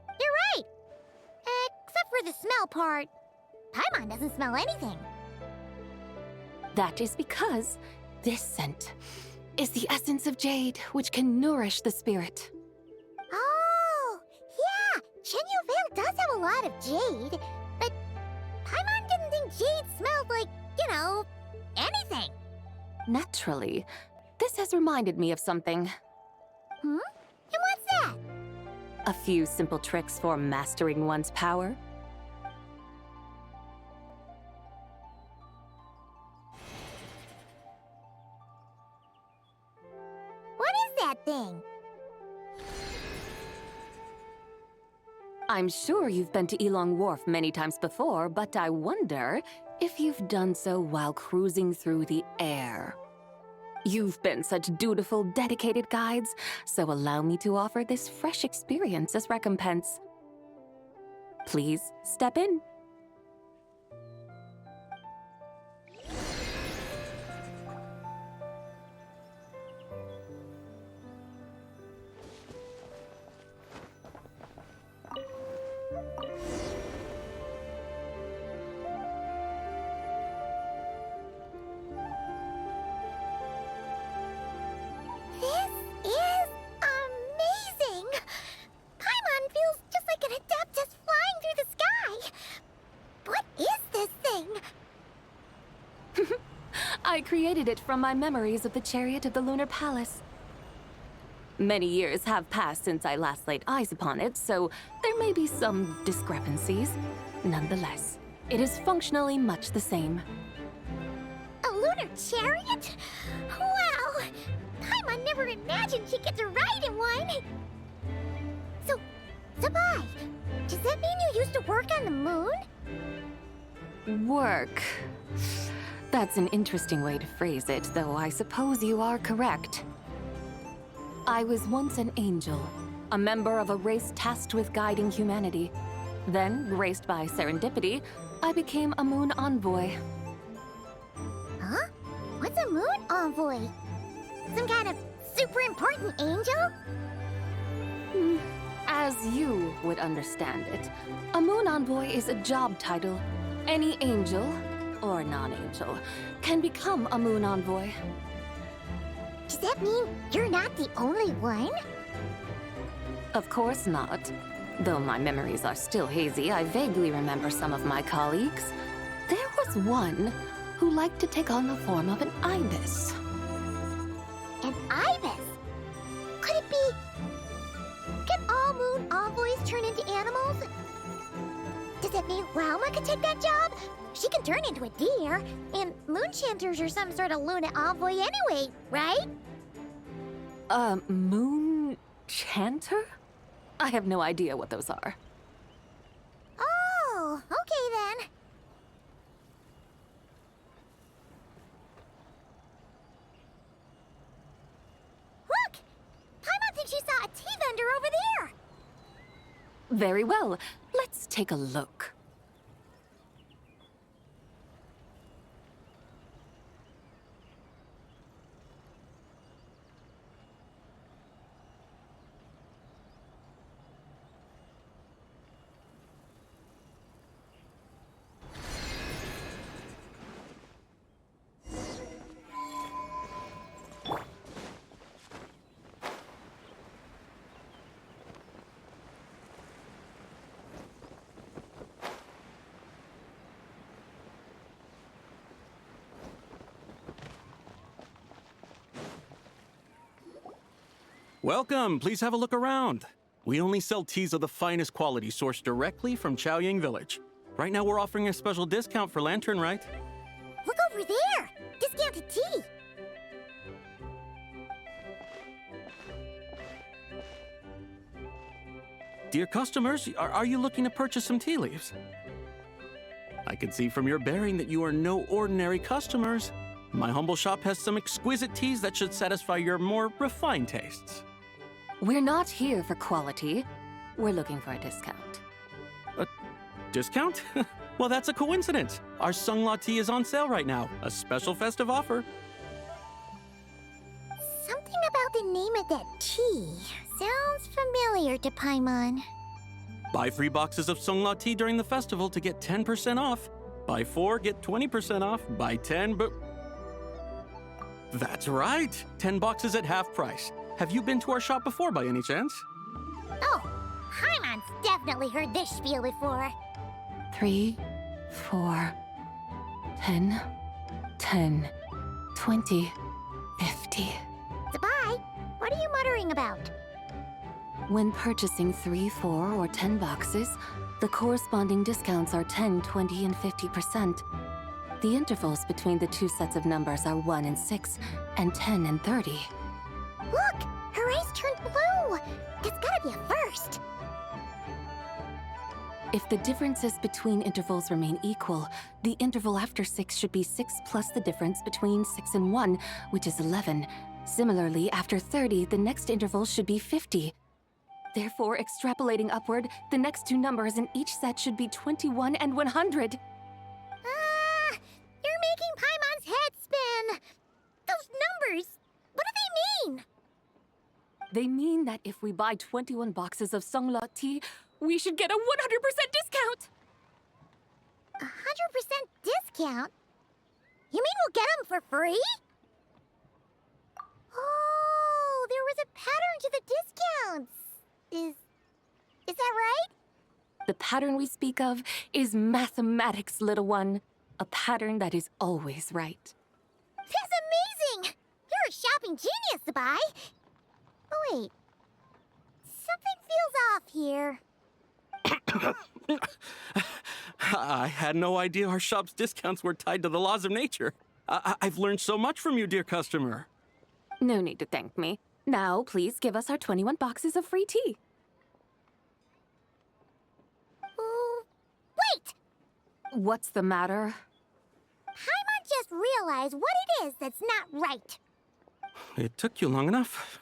You're right! Except for the smell part. Paimon doesn't smell anything. That is because this scent is the essence of jade, which can nourish the spirit. Oh, yeah! Chenyu Vale does have a lot of jade, but Paimon didn't think jade smelled like, anything. Naturally, this has reminded me of something. And what's that? A few simple tricks for mastering one's power. What is that thing? I'm sure you've been to Yilong Wharf many times before, but I wonder if you've done so while cruising through the air. You've been such dutiful, dedicated guides, so allow me to offer this fresh experience as recompense. Please step in. created it from my memories of the chariot of the Lunar Palace. Many years have passed since I last laid eyes upon it, so there may be some discrepancies. Nonetheless, it is functionally much the same. A lunar chariot? Wow! Paimon never imagined she'd get to ride in one! So, Sabai, does that mean you used to work on the moon? Work. That's an interesting way to phrase it, though I suppose you are correct. I was once an angel, a member of a race tasked with guiding humanity. Then, graced by serendipity, I became a moon envoy. Huh? What's a moon envoy? Some kind of super important angel? As you would understand it, a moon envoy is a job title. Any angel, or non-angel, can become a moon envoy. Does that mean you're not the only one? Of course not. Though my memories are still hazy, I vaguely remember some of my colleagues. There was one who liked to take on the form of an ibis. An ibis? Could it be... Can all moon envoys turn into animals? Does that mean Rauma could take that job? She can turn into a deer, and moon chanters are some sort of Luna envoy anyway, right? Moon chanter? I have no idea what those are. Oh, okay then. Look! Paimon thinks she saw a tea vendor over there! Very well. Let's take a look. Welcome, please have a look around. We only sell teas of the finest quality sourced directly from Chaoying Village. Right now we're offering a special discount for Lantern Rite. Look over there! Discounted tea! Dear customers, are you looking to purchase some tea leaves? I can see from your bearing that you are no ordinary customers. My humble shop has some exquisite teas that should satisfy your more refined tastes. We're not here for quality. We're looking for a discount. A discount? Well, that's a coincidence. Our Sungla tea is on sale right now. A special festive offer. Something about the name of that tea sounds familiar to Paimon. Buy 3 boxes of Sungla tea during the festival to get 10% off. Buy 4, get 20% off. Buy 10, but... That's right! 10 boxes at half price. Have you been to our shop before by any chance? Oh, Paimon's definitely heard this spiel before. 3, 4, 10, 10, 20, 50. Sabai, what are you muttering about? When purchasing 3, 4, or 10 boxes, the corresponding discounts are 10, 20, and 50%. The intervals between the two sets of numbers are 1 and 6, and 10 and 30. Look! Her eyes turned blue! That's gotta be a first! If the differences between intervals remain equal, the interval after 6 should be 6 plus the difference between 6 and 1, which is 11. Similarly, after 30, the next interval should be 50. Therefore, extrapolating upward, the next two numbers in each set should be 21 and 100. You're making Paimon's head spin! Those numbers, what do they mean? They mean that if we buy 21 boxes of Sungla tea, we should get a 100% discount! 100% discount? You mean we'll get them for free? Oh, there was a pattern to the discounts. Is that right? The pattern we speak of is mathematics, little one. A pattern that is always right. That's ingenious, Zabai. Oh, wait. Something feels off here. I had no idea our shop's discounts were tied to the laws of nature. I've learned so much from you, dear customer. No need to thank me. Now, please give us our 21 boxes of free tea. Wait! What's the matter? Paimon just realized what it is that's not right. It took you long enough.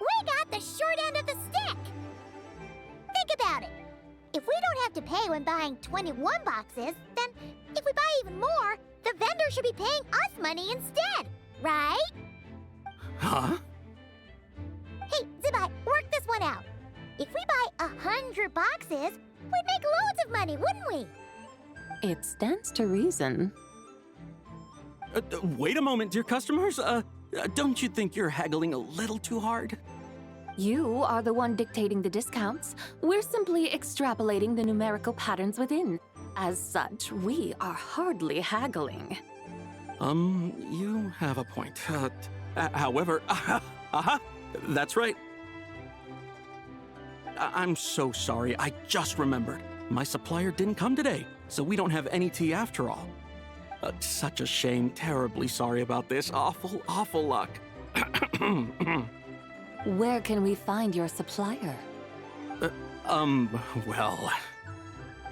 We got the short end of the stick! Think about it. If we don't have to pay when buying 21 boxes, then if we buy even more, the vendor should be paying us money instead, right? Huh? Hey, Zabai, work this one out. If we buy 100 boxes, we'd make loads of money, wouldn't we? It stands to reason. Wait a moment, dear customers. Don't you think you're haggling a little too hard? You are the one dictating the discounts. We're simply extrapolating the numerical patterns within. As such, we are hardly haggling. You have a point. However, that's right. I'm so sorry. I just remembered. My supplier didn't come today, so we don't have any tea after all. Such a shame. Terribly sorry about this. Awful luck. Where can we find your supplier? Well...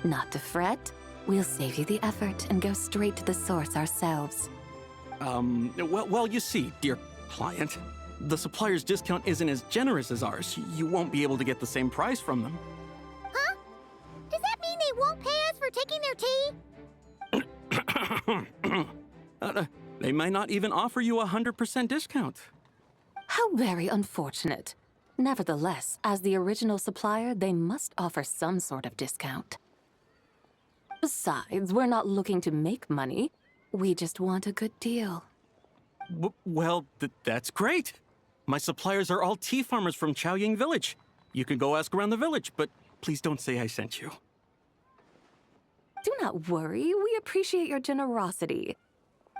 Not to fret. We'll save you the effort and go straight to the source ourselves. Well, you see, dear client, the supplier's discount isn't as generous as ours. You won't be able to get the same price from them. Huh? Does that mean they won't pay us for taking their tea? They might not even offer you a 100% discount. How very unfortunate. Nevertheless, as the original supplier, they must offer some sort of discount. Besides, we're not looking to make money. We just want a good deal. Well, that's great. My suppliers are all tea farmers from Chaoying Village. You can go ask around the village, but please don't say I sent you. Do not worry, we appreciate your generosity.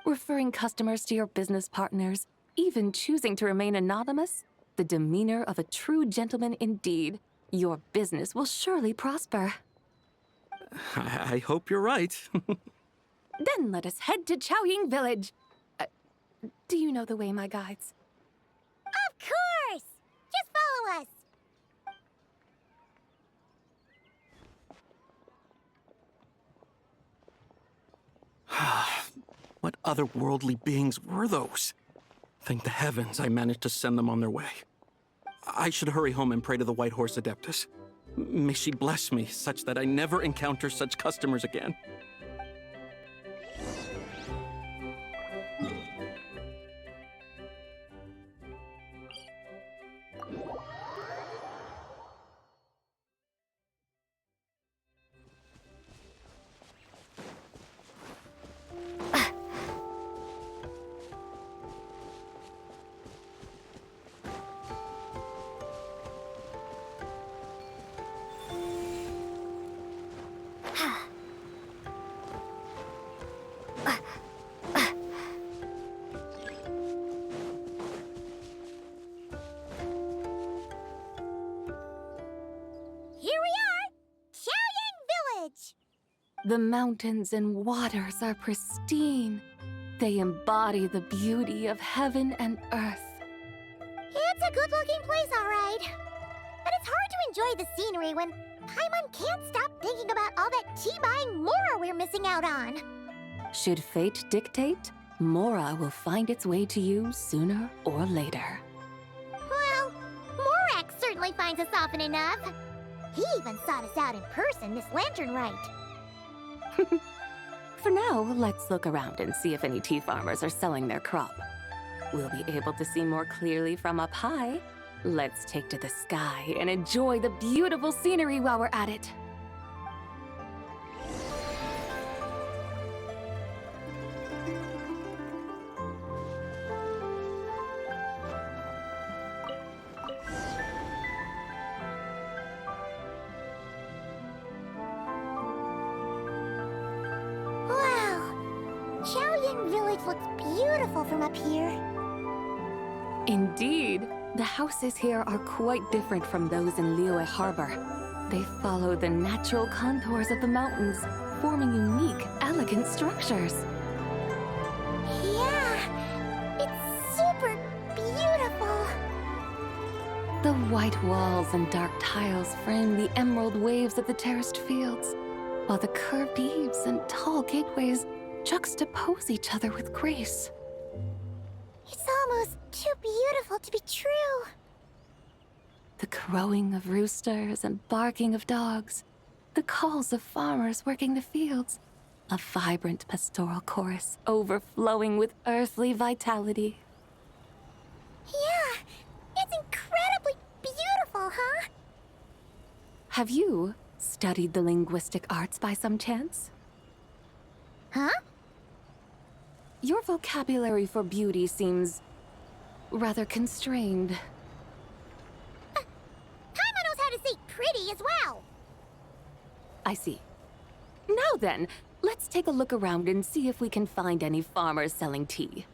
Referring customers to your business partners, even choosing to remain anonymous, the demeanor of a true gentleman indeed. Your business will surely prosper. I hope you're right. Then let us head to Chaoying Village. Do you know the way, my guides? Of course! Just follow us! What otherworldly beings were those? Thank the heavens I managed to send them on their way. I should hurry home and pray to the White Horse Adeptus. May she bless me such that I never encounter such customers again. The mountains and waters are pristine. They embody the beauty of heaven and earth. It's a good-looking place, all right. But it's hard to enjoy the scenery when Paimon can't stop thinking about all that tea-buying Mora we're missing out on. Should fate dictate, Mora will find its way to you sooner or later. Well, Morak certainly finds us often enough. He even sought us out in person this Lantern Rite. For now, let's look around and see if any tea farmers are selling their crop. We'll be able to see more clearly from up high. Let's take to the sky and enjoy the beautiful scenery while we're at it. Chaoying Village looks beautiful from up here. Indeed, the houses here are quite different from those in Liyue Harbor. They follow the natural contours of the mountains, forming unique, elegant structures. Yeah, it's super beautiful. The white walls and dark tiles frame the emerald waves of the terraced fields, while the curved eaves and tall gateways juxtapose each other with grace. It's almost too beautiful to be true. The crowing of roosters and barking of dogs, the calls of farmers working the fields, a vibrant pastoral chorus overflowing with earthly vitality. Yeah, it's incredibly beautiful, huh? Have you studied the linguistic arts by some chance? Huh? Your vocabulary for beauty seems rather constrained. Paimon knows how to say pretty as well. I see. Now then, let's take a look around and see if we can find any farmers selling tea.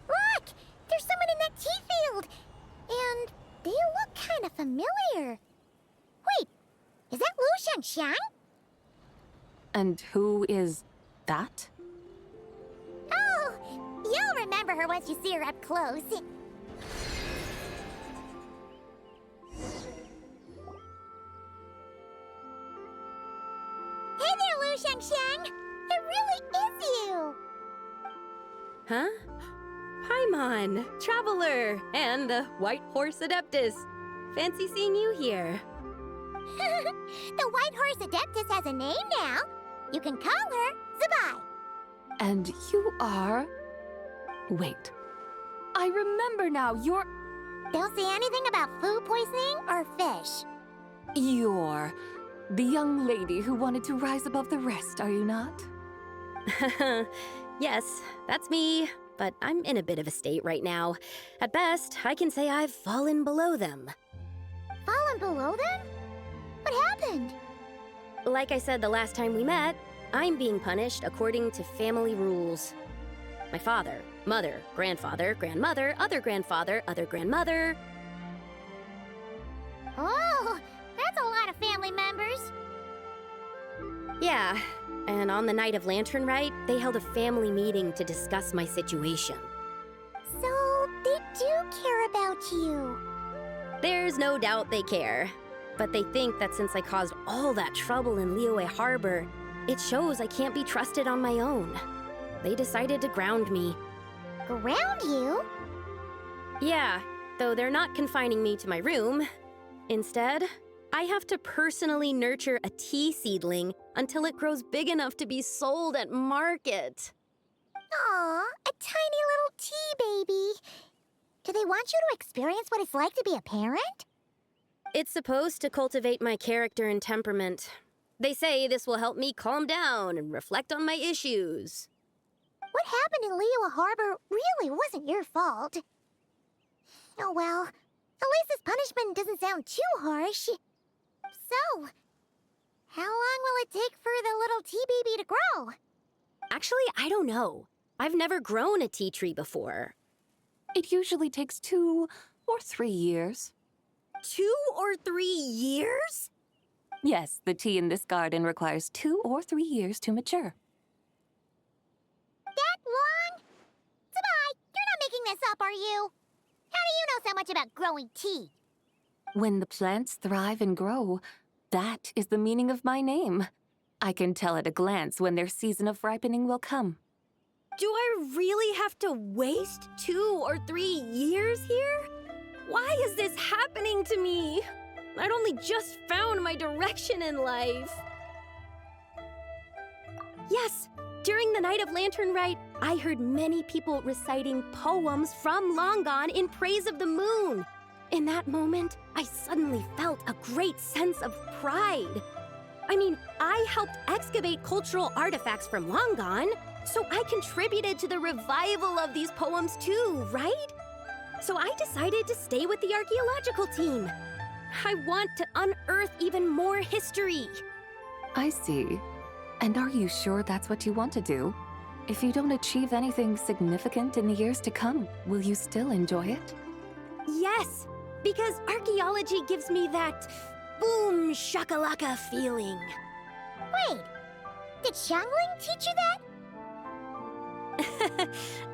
Look! There's someone in that tea field! And they look kind of familiar. Wait, is that Lu Xiangxiang? And who is that? Oh, you'll remember her once you see her up close. Hey there, Lu Xiangxiang! It really is you! Huh? Paimon, Traveler, and the White Horse Adeptus. Fancy seeing you here. The White Horse Adeptus has a name now. You can call her Zabai. And you are... Wait. I remember now, you're... Don't say anything about food poisoning or fish. You're the young lady who wanted to rise above the rest, are you not? Yes, that's me, but I'm in a bit of a state right now. At best, I can say I've fallen below them. Fallen below them? What happened? Like I said the last time we met, I'm being punished according to family rules. My father, mother, grandfather, grandmother, other grandfather, other grandmother. Oh, that's a lot of family members. Yeah, and on the night of Lantern Rite, they held a family meeting to discuss my situation. So, they do care about you. There's no doubt they care. But they think that since I caused all that trouble in Liyue Harbor, it shows I can't be trusted on my own. They decided to ground me. Ground you? Yeah, though they're not confining me to my room. Instead, I have to personally nurture a tea seedling until it grows big enough to be sold at market. Aw, a tiny little tea baby. Do they want you to experience what it's like to be a parent? It's supposed to cultivate my character and temperament. They say this will help me calm down and reflect on my issues. What happened in Liyue Harbor really wasn't your fault. Oh well, at least this punishment doesn't sound too harsh. So, how long will it take for the little tea baby to grow? Actually, I don't know. I've never grown a tea tree before. It usually takes 2 or 3 years. 2 or 3 years? Yes, the tea in this garden requires 2 or 3 years to mature. That long? Zabai, you're not making this up, are you? How do you know so much about growing tea? When the plants thrive and grow, that is the meaning of my name. I can tell at a glance when their season of ripening will come. Do I really have to waste 2 or 3 years here? Why is this happening to me? I'd only just found my direction in life. Yes, during the night of Lantern Rite, I heard many people reciting poems from long gone in praise of the moon. In that moment, I suddenly felt a great sense of pride. I mean, I helped excavate cultural artifacts from long gone, so I contributed to the revival of these poems too, right? So I decided to stay with the archaeological team. I want to unearth even more history. I see. And are you sure that's what you want to do? If you don't achieve anything significant in the years to come, will you still enjoy it? Yes, because archaeology gives me that boom shakalaka feeling. Wait, did Xiangling teach you that?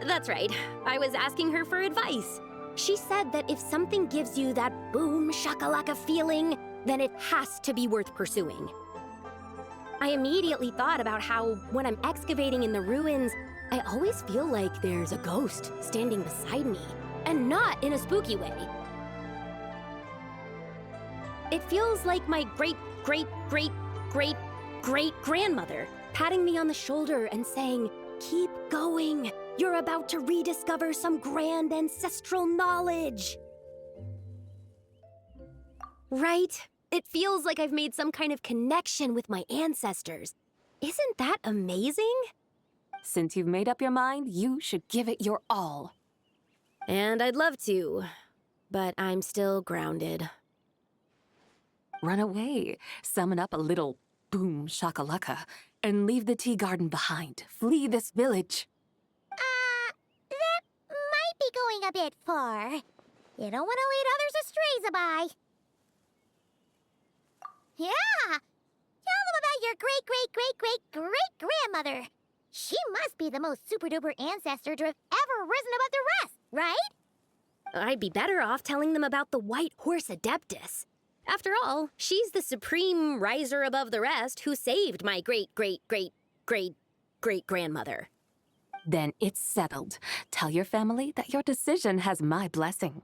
That's right. I was asking her for advice. She said that if something gives you that boom shakalaka feeling, then it has to be worth pursuing. I immediately thought about how, when I'm excavating in the ruins, I always feel like there's a ghost standing beside me, and not in a spooky way. It feels like my great-great-great-great-great-grandmother patting me on the shoulder and saying, "Keep going. You're about to rediscover some grand ancestral knowledge." Right? It feels like I've made some kind of connection with my ancestors. Isn't that amazing? Since you've made up your mind, you should give it your all. And I'd love to, but I'm still grounded. Run away, summon up a little boom shakalaka, and leave the tea garden behind. Flee this village. That might be going a bit far. You don't want to lead others astray, Zabai. Yeah! Tell them about your great-great-great-great-great-grandmother. She must be the most super-duper ancestor to have ever risen above the rest, right? I'd be better off telling them about the White Horse Adeptus. After all, she's the supreme riser above the rest who saved my great-great-great-great-great-grandmother. Then it's settled. Tell your family that your decision has my blessing.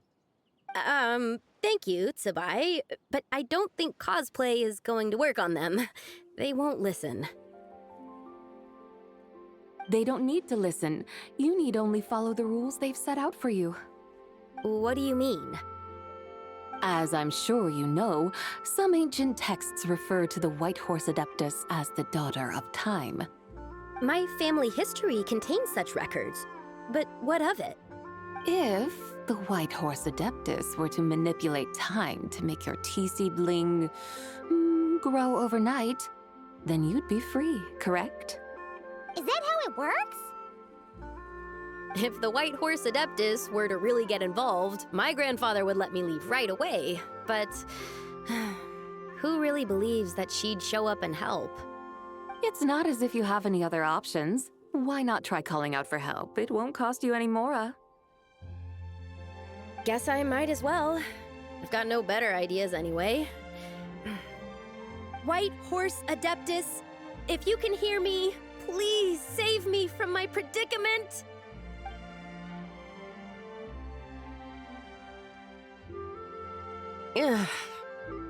Thank you, Tsubai, but I don't think cosplay is going to work on them. They won't listen. They don't need to listen. You need only follow the rules they've set out for you. What do you mean? As I'm sure you know, some ancient texts refer to the White Horse Adeptus as the Daughter of Time. My family history contains such records, but what of it? If the White Horse Adeptus were to manipulate time to make your tea seedling grow overnight, then you'd be free, correct? Is that how it works? If the White Horse Adeptus were to really get involved, my grandfather would let me leave right away. But who really believes that she'd show up and help? It's not as if you have any other options. Why not try calling out for help? It won't cost you any more. Guess I might as well. I've got no better ideas anyway. White Horse Adeptus, if you can hear me, please save me from my predicament. Ugh.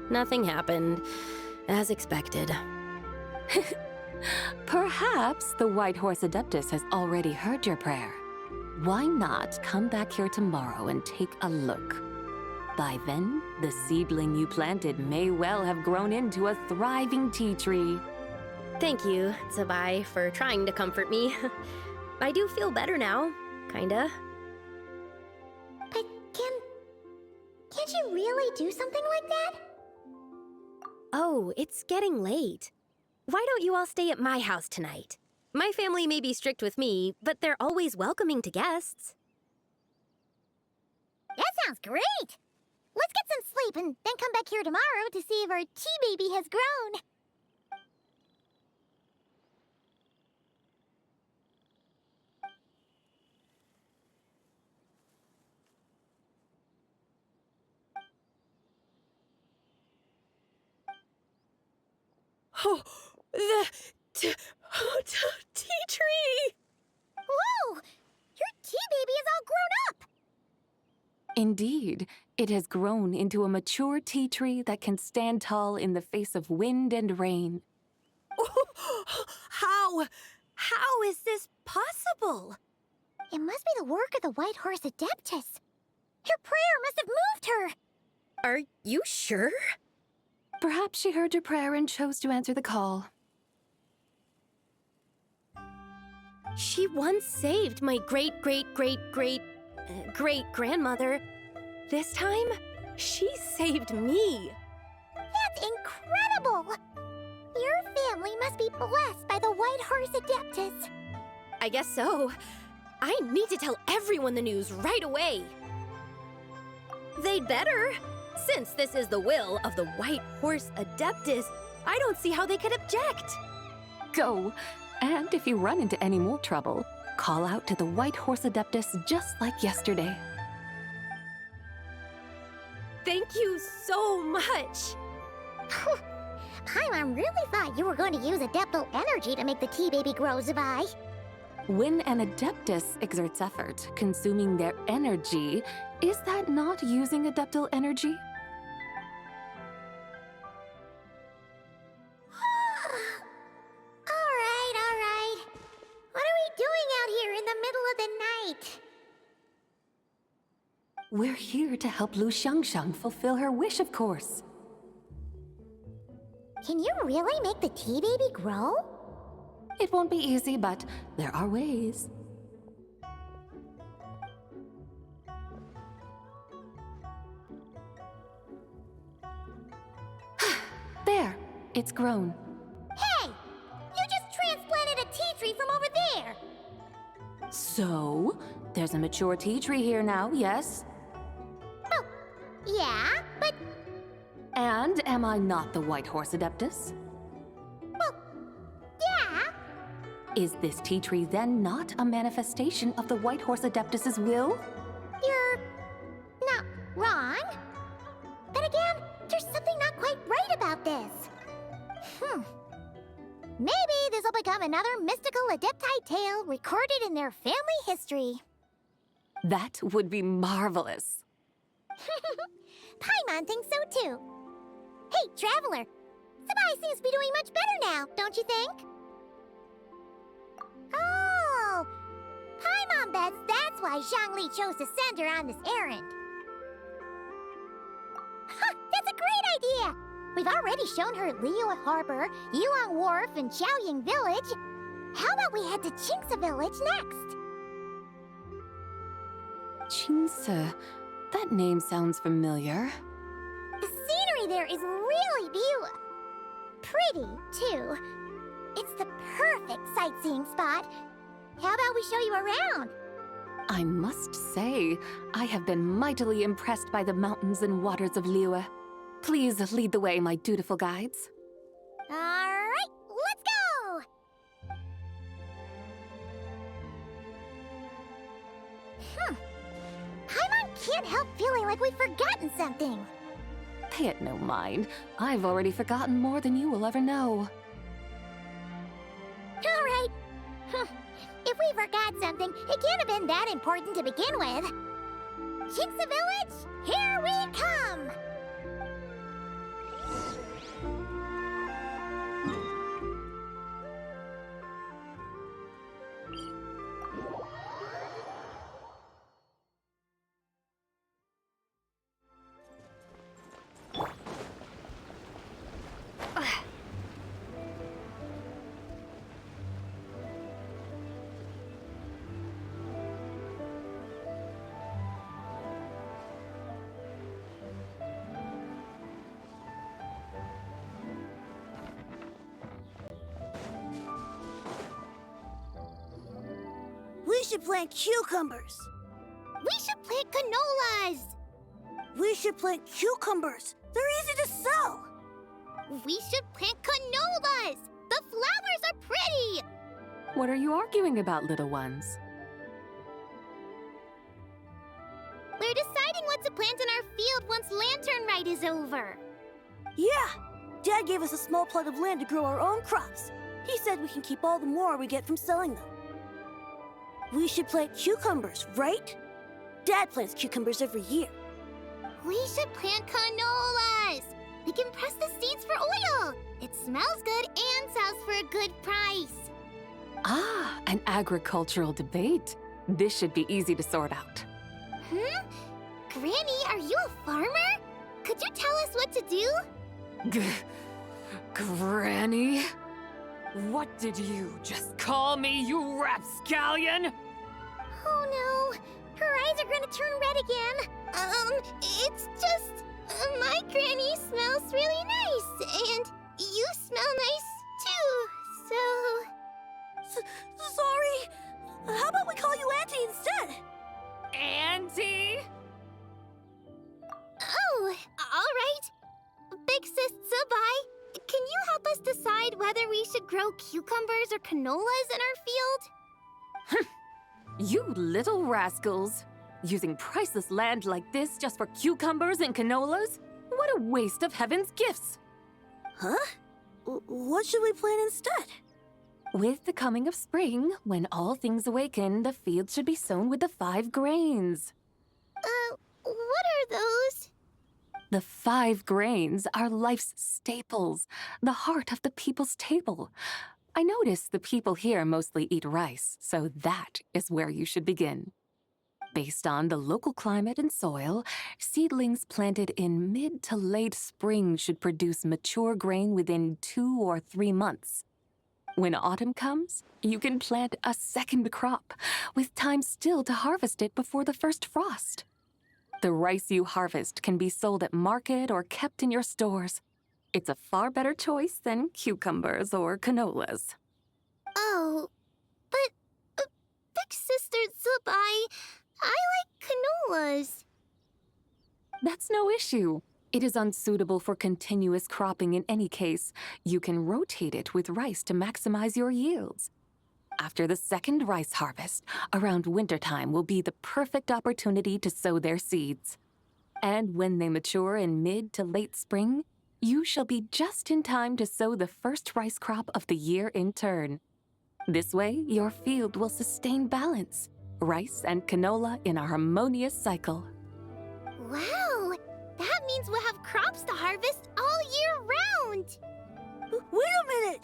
Nothing happened, as expected. Perhaps the White Horse Adeptus has already heard your prayer. Why not come back here tomorrow and take a look? By then, the seedling you planted may well have grown into a thriving tea tree. Thank you, Tsubai, for trying to comfort me. I do feel better now, kinda. But can't you really do something like that? Oh, it's getting late. Why don't you all stay at my house tonight? My family may be strict with me, but they're always welcoming to guests. That sounds great! Let's get some sleep and then come back here tomorrow to see if our tea baby has grown. Oh, the tea tree! Whoa! Your tea baby is all grown up! Indeed, it has grown into a mature tea tree that can stand tall in the face of wind and rain. How is this possible? It must be the work of the White Horse Adeptus. Her prayer must have moved her! Are you sure? Perhaps she heard your prayer and chose to answer the call. She once saved my great-great-great-great-great-grandmother. This time, she saved me. That's incredible! Your must be blessed by the White Horse Adeptus. I guess so. I need to tell everyone the news right away. They'd better. Since this is the will of the White Horse Adeptus, I don't see how they could object. Go. And if you run into any more trouble, call out to the White Horse Adeptus just like yesterday. Thank you so much. Paimon really thought you were going to use Adeptal energy to make the tea baby grow, Zabai. When an Adeptus exerts effort, consuming their energy, is that not using Adeptal energy? All right. What are we doing out here in the middle of the night? We're here to help Lu Xiangxiang fulfill her wish, of course. Can you really make the tea baby grow? It won't be easy, but there are ways. There, it's grown. Hey! You just transplanted a tea tree from over there! So, there's a mature tea tree here now, yes? Oh, yeah, but... And am I not the White Horse Adeptus? Well, yeah. Is this tea tree then not a manifestation of the White Horse Adeptus's will? You're... not wrong. But again, there's something not quite right about this. Maybe this will become another mystical Adepti tale recorded in their family history. That would be marvelous. Paimon thinks so too. Hey, Traveler! Sabai seems to be doing much better now, don't you think? Oh! Paimon bets that's why Zhongli chose to send her on this errand. That's a great idea! We've already shown her Liyue Harbor, Yulong Wharf, and Xiaoying Village. How about we head to Qingce Village next? Qingce. That name sounds familiar. The scenery there is really beautiful. Pretty, too. It's the perfect sightseeing spot. How about we show you around? I must say, I have been mightily impressed by the mountains and waters of Liyue. Please lead the way, my dutiful guides. All right, let's go! Paimon can't help feeling like we've forgotten something. Pay it no mind. I've already forgotten more than you will ever know. All right. If we forgot something, it can't have been that important to begin with. Qingce Village, here we come! We should plant cucumbers. We should plant canolas. We should plant cucumbers. They're easy to sell. We should plant canolas. The flowers are pretty. What are you arguing about, little ones? We're deciding what to plant in our field once Lantern Rite is over. Yeah. Dad gave us a small plot of land to grow our own crops. He said we can keep all the more we get from selling them. We should plant cucumbers, right? Dad plants cucumbers every year. We should plant canolas. We can press the seeds for oil. It smells good and sells for a good price. Ah, an agricultural debate. This should be easy to sort out. Granny, are you a farmer? Could you tell us what to do? Granny? What did you just call me, you rapscallion? Oh no, her eyes are gonna turn red again. It's just, my granny smells really nice, and you smell nice too. How about we call you Auntie instead? Auntie? Oh, all right. Big Sis Zubai, can you help us decide whether we should grow cucumbers or canolas in our field? You little rascals! Using priceless land like this just for cucumbers and canolas? What a waste of heaven's gifts! Huh? What should we plant instead? With the coming of spring, when all things awaken, the field should be sown with the 5 grains. What are those? The 5 grains are life's staples, the heart of the people's table. I notice the people here mostly eat rice, so that is where you should begin. Based on the local climate and soil, seedlings planted in mid to late spring should produce mature grain within 2 or 3 months. When autumn comes, you can plant a second crop, with time still to harvest it before the first frost. The rice you harvest can be sold at market or kept in your stores. It's a far better choice than cucumbers or canolas. Oh, but Big Sister Zubai, I like canolas. That's no issue. It is unsuitable for continuous cropping in any case. You can rotate it with rice to maximize your yields. After the second rice harvest, around wintertime will be the perfect opportunity to sow their seeds. And when they mature in mid to late spring, you shall be just in time to sow the first rice crop of the year in turn. This way, your field will sustain balance, rice and canola in a harmonious cycle. Wow, that means we'll have crops to harvest all year round. Wait a minute!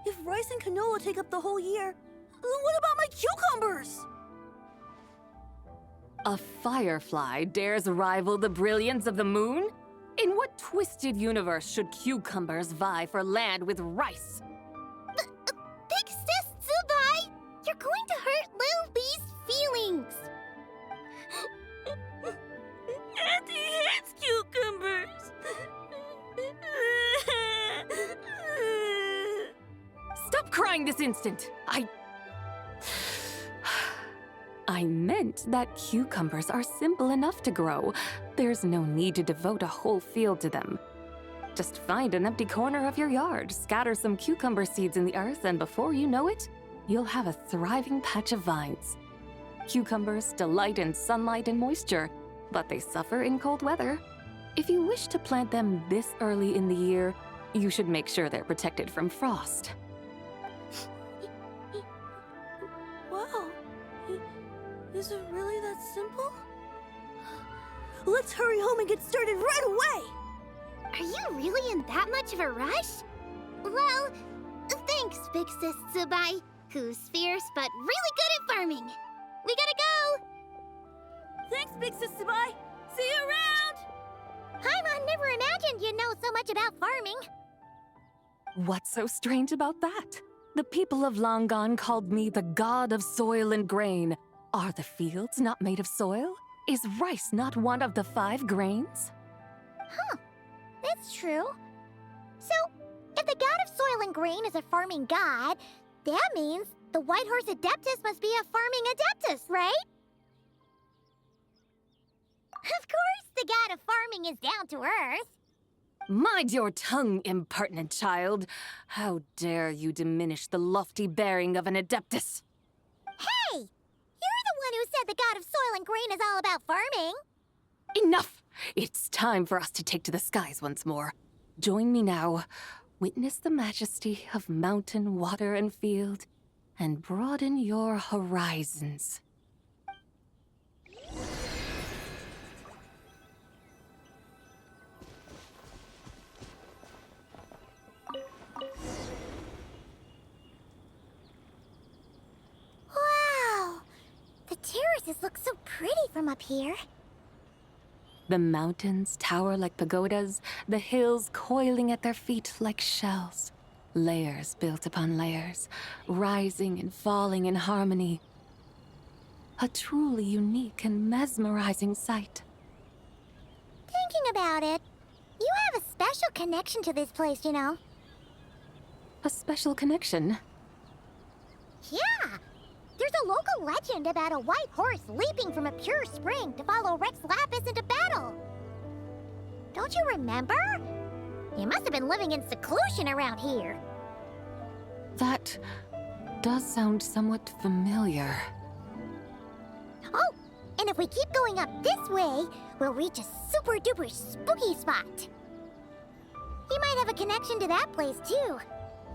If rice and canola take up the whole year, what about my cucumbers? A firefly dares rival the brilliance of the moon? In what twisted universe should cucumbers vie for land with rice? Big Sis Zubai, you're going to hurt Lil Bee's feelings. Auntie hates cucumbers. Stop crying this instant! I meant that cucumbers are simple enough to grow. There's no need to devote a whole field to them. Just find an empty corner of your yard, scatter some cucumber seeds in the earth, and before you know it, you'll have a thriving patch of vines. Cucumbers delight in sunlight and moisture, but they suffer in cold weather. If you wish to plant them this early in the year, you should make sure they're protected from frost. Wow. Is it really that simple? Let's hurry home and get started right away! Are you really in that much of a rush? Well, thanks, Big Sis Zubai, who's fierce but really good at farming. We gotta go! Thanks, Big Sis Zubai! See you around! Paimon never imagined you'd know so much about farming. What's so strange about that? The people of Long Gone called me the god of soil and grain. Are the fields not made of soil? Is rice not one of the 5 grains? Huh, that's true. So, if the god of soil and grain is a farming god, that means the White Horse Adeptus must be a farming adeptus, right? Of course, the god of farming is down to earth. Mind your tongue, impertinent child. How dare you diminish the lofty bearing of an adeptus? Hey! You're the one who said the god of soil and grain is all about farming. Enough! It's time for us to take to the skies once more. Join me now. Witness the majesty of mountain, water, and field, and broaden your horizons. Wow! The terraces look so pretty from up here. The mountains tower like pagodas, the hills coiling at their feet like shells. Layers built upon layers, rising and falling in harmony. A truly unique and mesmerizing sight. Thinking about it, you have a special connection to this place, you know. A special connection? Yeah! There's a local legend about a white horse leaping from a pure spring to follow Rex Lapis into battle. Don't you remember? You must have been living in seclusion around here. That does sound somewhat familiar. Oh, and if we keep going up this way, we'll reach a super-duper spooky spot. You might have a connection to that place, too.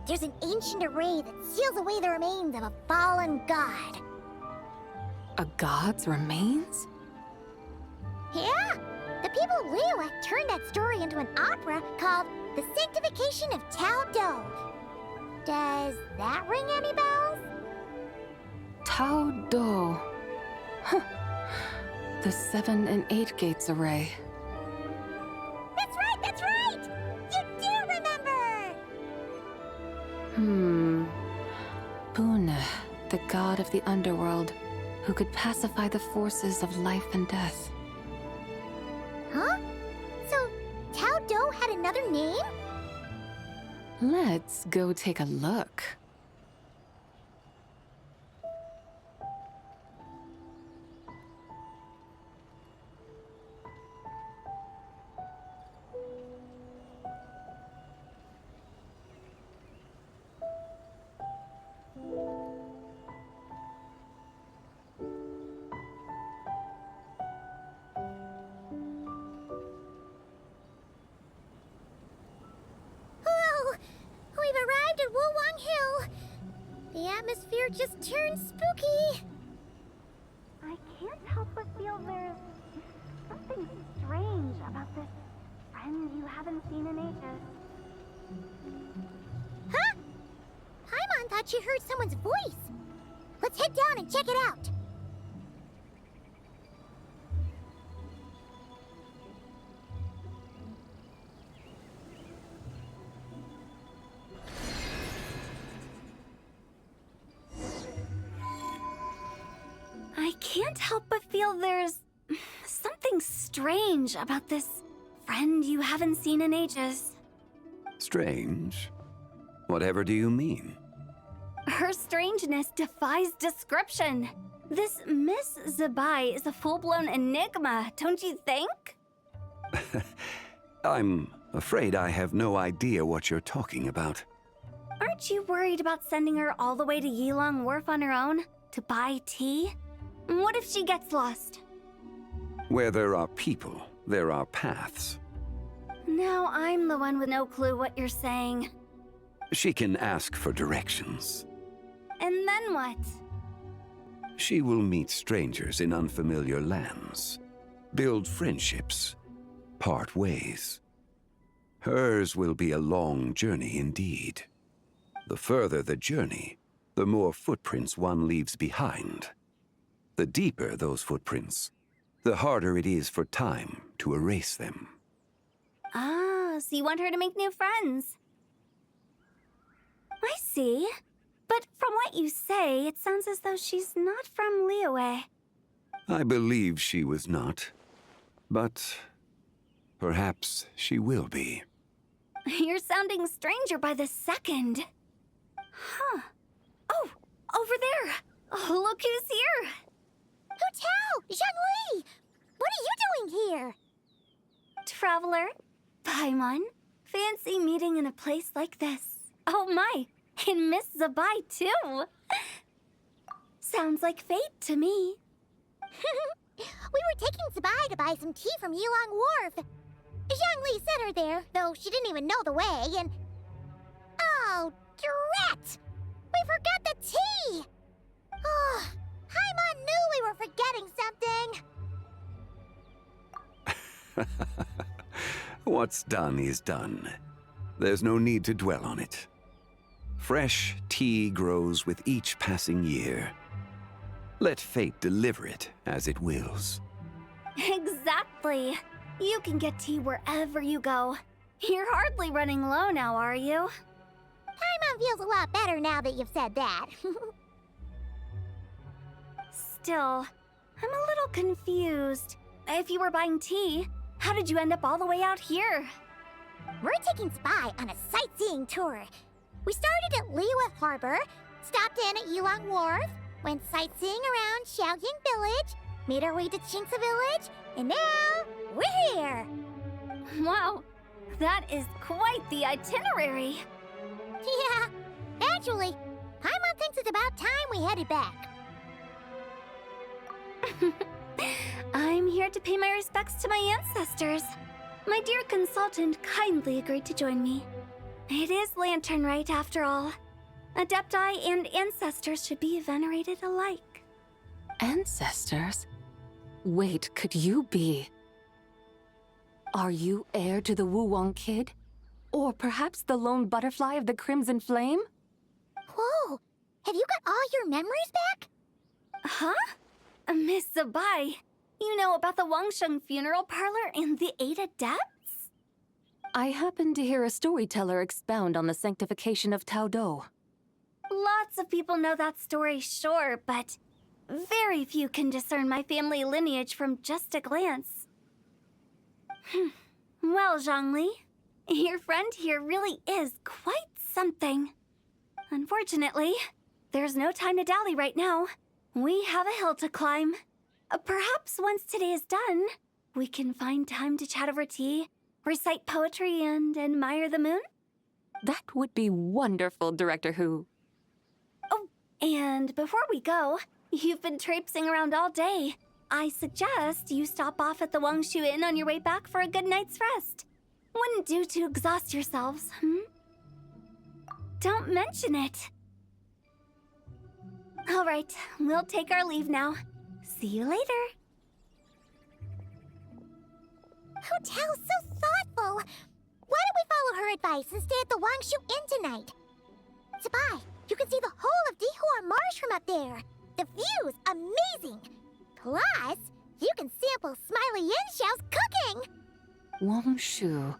There's an ancient array that seals away the remains of a fallen god. A god's remains? Yeah! The people of Liyue turned that story into an opera called The Sanctification of Tao Do. Does that ring any bells? Tao Do. Huh. The 7 and 8 gates array. That's right, that's right! You do remember! Buna, the god of the underworld, who could pacify the forces of life and death. Huh? So, Tao Do had another name? Let's go take a look. The atmosphere just turned spooky. I can't help but feel there's something strange about this friend you haven't seen in ages. Huh? Paimon thought she heard someone's voice. Let's head down and check it out. I can't help but feel there's something strange about this friend you haven't seen in ages. Strange? Whatever do you mean? Her strangeness defies description. This Miss Zabai is a full-blown enigma, don't you think? I'm afraid I have no idea what you're talking about. Aren't you worried about sending her all the way to Yilong Wharf on her own to buy tea? What if she gets lost? Where there are people, there are paths. Now I'm the one with no clue what you're saying. She can ask for directions. And then what? She will meet strangers in unfamiliar lands, build friendships, part ways. Hers will be a long journey indeed. The further the journey, the more footprints one leaves behind. The deeper those footprints, the harder it is for time to erase them. Ah, so you want her to make new friends. I see. But from what you say, it sounds as though she's not from Liyue. I believe she was not, but perhaps she will be. You're sounding stranger by the second. Huh. Oh, over there. Oh, look who's here. Hu Tao! Zhongli! What are you doing here? Traveler, Paimon, fancy meeting in a place like this. Oh my, and Miss Zabai too. Sounds like fate to me. We were taking Zabai to buy some tea from Yilong Wharf. Zhongli sent her there, though she didn't even know the way, and... Oh, drat! We forgot the tea! Oh, Paimon knew we were forgetting something. What's done is done. There's no need to dwell on it. Fresh tea grows with each passing year. Let fate deliver it as it wills. Exactly. You can get tea wherever you go. You're hardly running low now, are you? Paimon feels a lot better now that you've said that. Still, I'm a little confused. If you were buying tea, how did you end up all the way out here? We're taking Spy on a sightseeing tour. We started at Liyue Harbor, stopped in at Yilong Wharf, went sightseeing around Xiaoying Village, made our way to Qingce Village, and now we're here! Wow, that is quite the itinerary. Yeah, actually, Paimon thinks it's about time we headed back. I'm here to pay my respects to my ancestors. My dear consultant kindly agreed to join me. It is Lantern Rite, after all. Adepti and ancestors should be venerated alike. Ancestors? Wait, could you be? Are you heir to the Wuwang Kid? Or perhaps the lone butterfly of the Crimson Flame? Whoa! Have you got all your memories back? Huh? Miss Zabai, you know about the Wangsheng funeral parlor and the 8 adepts? I happened to hear a storyteller expound on the sanctification of Taodo. Lots of people know that story, sure, but very few can discern my family lineage from just a glance. Well, Zhongli, your friend here really is quite something. Unfortunately, there's no time to dally right now. We have a hill to climb. Perhaps once today is done, we can find time to chat over tea, recite poetry, and admire the moon? That would be wonderful, Director Hu. Oh, and before we go, you've been traipsing around all day. I suggest you stop off at the Wangshu Inn on your way back for a good night's rest. Wouldn't do to exhaust yourselves, Don't mention it. All right, we'll take our leave now. See you later. Hotel's so thoughtful. Why don't we follow her advice and stay at the Wangshu Inn tonight? Zabai, you can see the whole of Dihua Marsh from up there. The view's amazing. Plus, you can sample Smiley Yin-Xiao's cooking. Wangshu,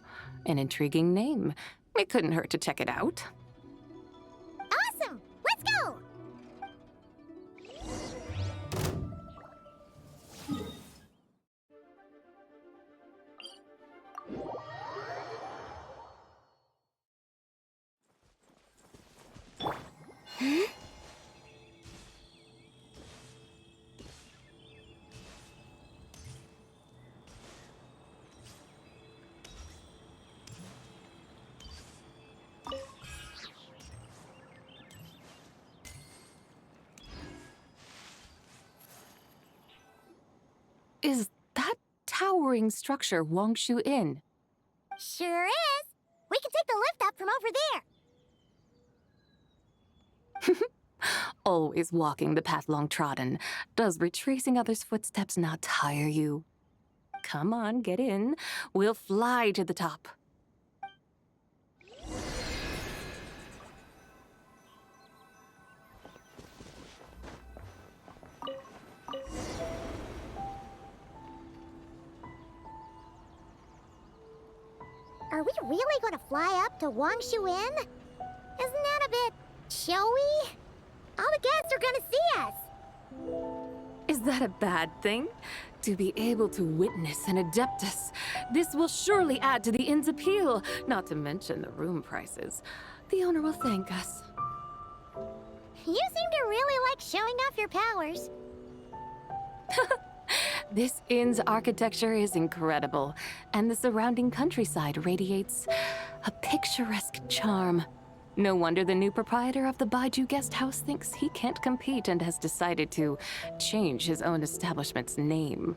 an intriguing name. It couldn't hurt to check it out. Awesome! Let's go! Is that towering structure Wangshu Inn? Sure is. We can take the lift up from over there. Always walking the path long trodden. Does retracing others' footsteps not tire you? Come on, get in. We'll fly to the top. Are we really going to fly up to Wangshu Inn? Isn't that a bit showy? All the guests are going to see us. Is that a bad thing? To be able to witness an Adeptus. This will surely add to the inn's appeal, not to mention the room prices. The owner will thank us. You seem to really like showing off your powers. This inn's architecture is incredible, and the surrounding countryside radiates a picturesque charm. No wonder the new proprietor of the Baiju guest house thinks he can't compete and has decided to change his own establishment's name.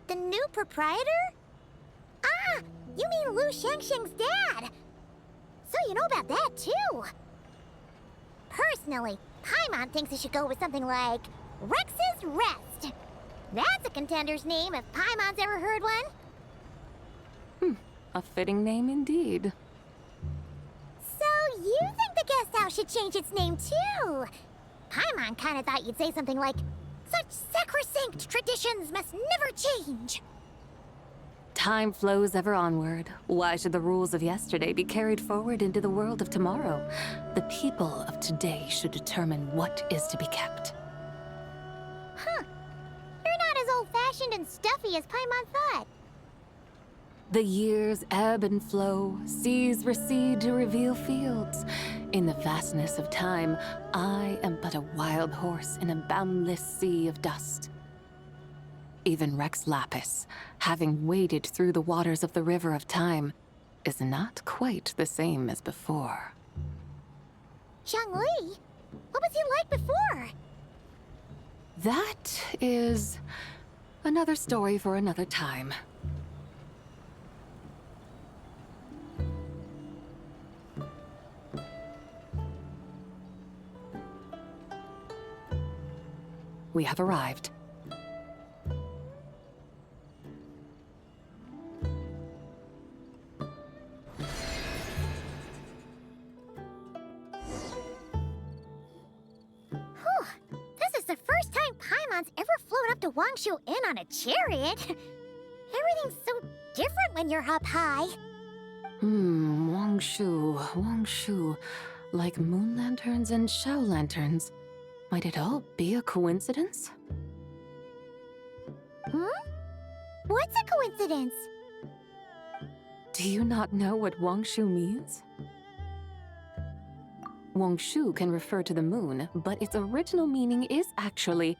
The new proprietor? Ah, you mean Lu Shengsheng's dad. So you know about that, too. Personally, Paimon thinks it should go with something like Rex's Rest. That's a contender's name if Paimon's ever heard one. A fitting name indeed. So you think the guest house should change its name too? Paimon kinda thought you'd say something like, such sacrosanct traditions must never change. Time flows ever onward. Why should the rules of yesterday be carried forward into the world of tomorrow? The people of today should determine what is to be kept. Huh. You're not as old-fashioned and stuffy as Paimon thought. The years ebb and flow, seas recede to reveal fields. In the vastness of time, I am but a wild horse in a boundless sea of dust. Even Rex Lapis, having waded through the waters of the river of time, is not quite the same as before. Xiangli? What was he like before? That is another story for another time. We have arrived. This is the first time Paimon's ever flown up to Wangshu Inn on a chariot. Everything's so different when you're up high. Wangshu. Like moon lanterns and Shao lanterns. Might it all be a coincidence? What's a coincidence? Do you not know what Wangshu means? Wangshu can refer to the moon, but its original meaning is actually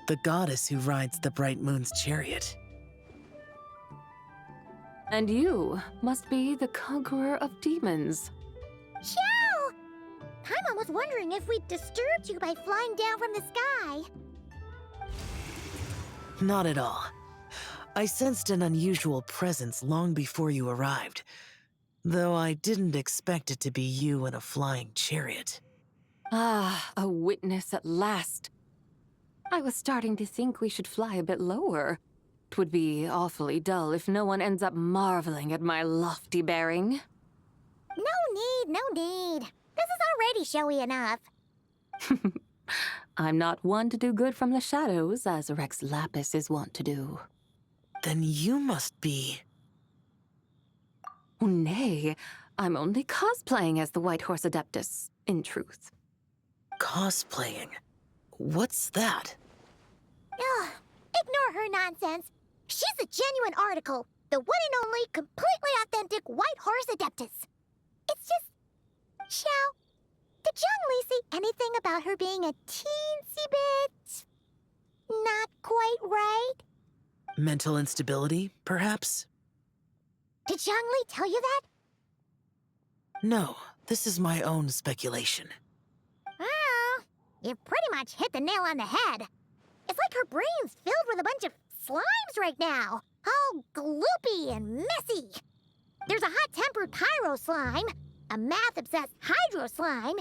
the goddess who rides the bright moon's chariot. And you must be the conqueror of demons. Xiao! Paimon was wondering if we'd disturbed you by flying down from the sky. Not at all. I sensed an unusual presence long before you arrived, though I didn't expect it to be you in a flying chariot. Ah, a witness at last. I was starting to think we should fly a bit lower. 'Twould be awfully dull if no one ends up marveling at my lofty bearing. No need. This is already showy enough. I'm not one to do good from the shadows, as Rex Lapis is wont to do. Then you must be... Oh, nay, I'm only cosplaying as the White Horse Adeptus, in truth. Cosplaying? What's that? Ugh, ignore her nonsense. She's a genuine article, the one and only completely authentic White Horse Adeptus. It's just... Xiao, did Zhongli see anything about her being a teensy bit... not quite right? Mental instability, perhaps? Did Zhongli tell you that? No, this is my own speculation. Well, you pretty much hit the nail on the head. It's like her brain's filled with a bunch of slimes right now, all gloopy and messy. There's a hot-tempered pyro slime, a math-obsessed hydro slime,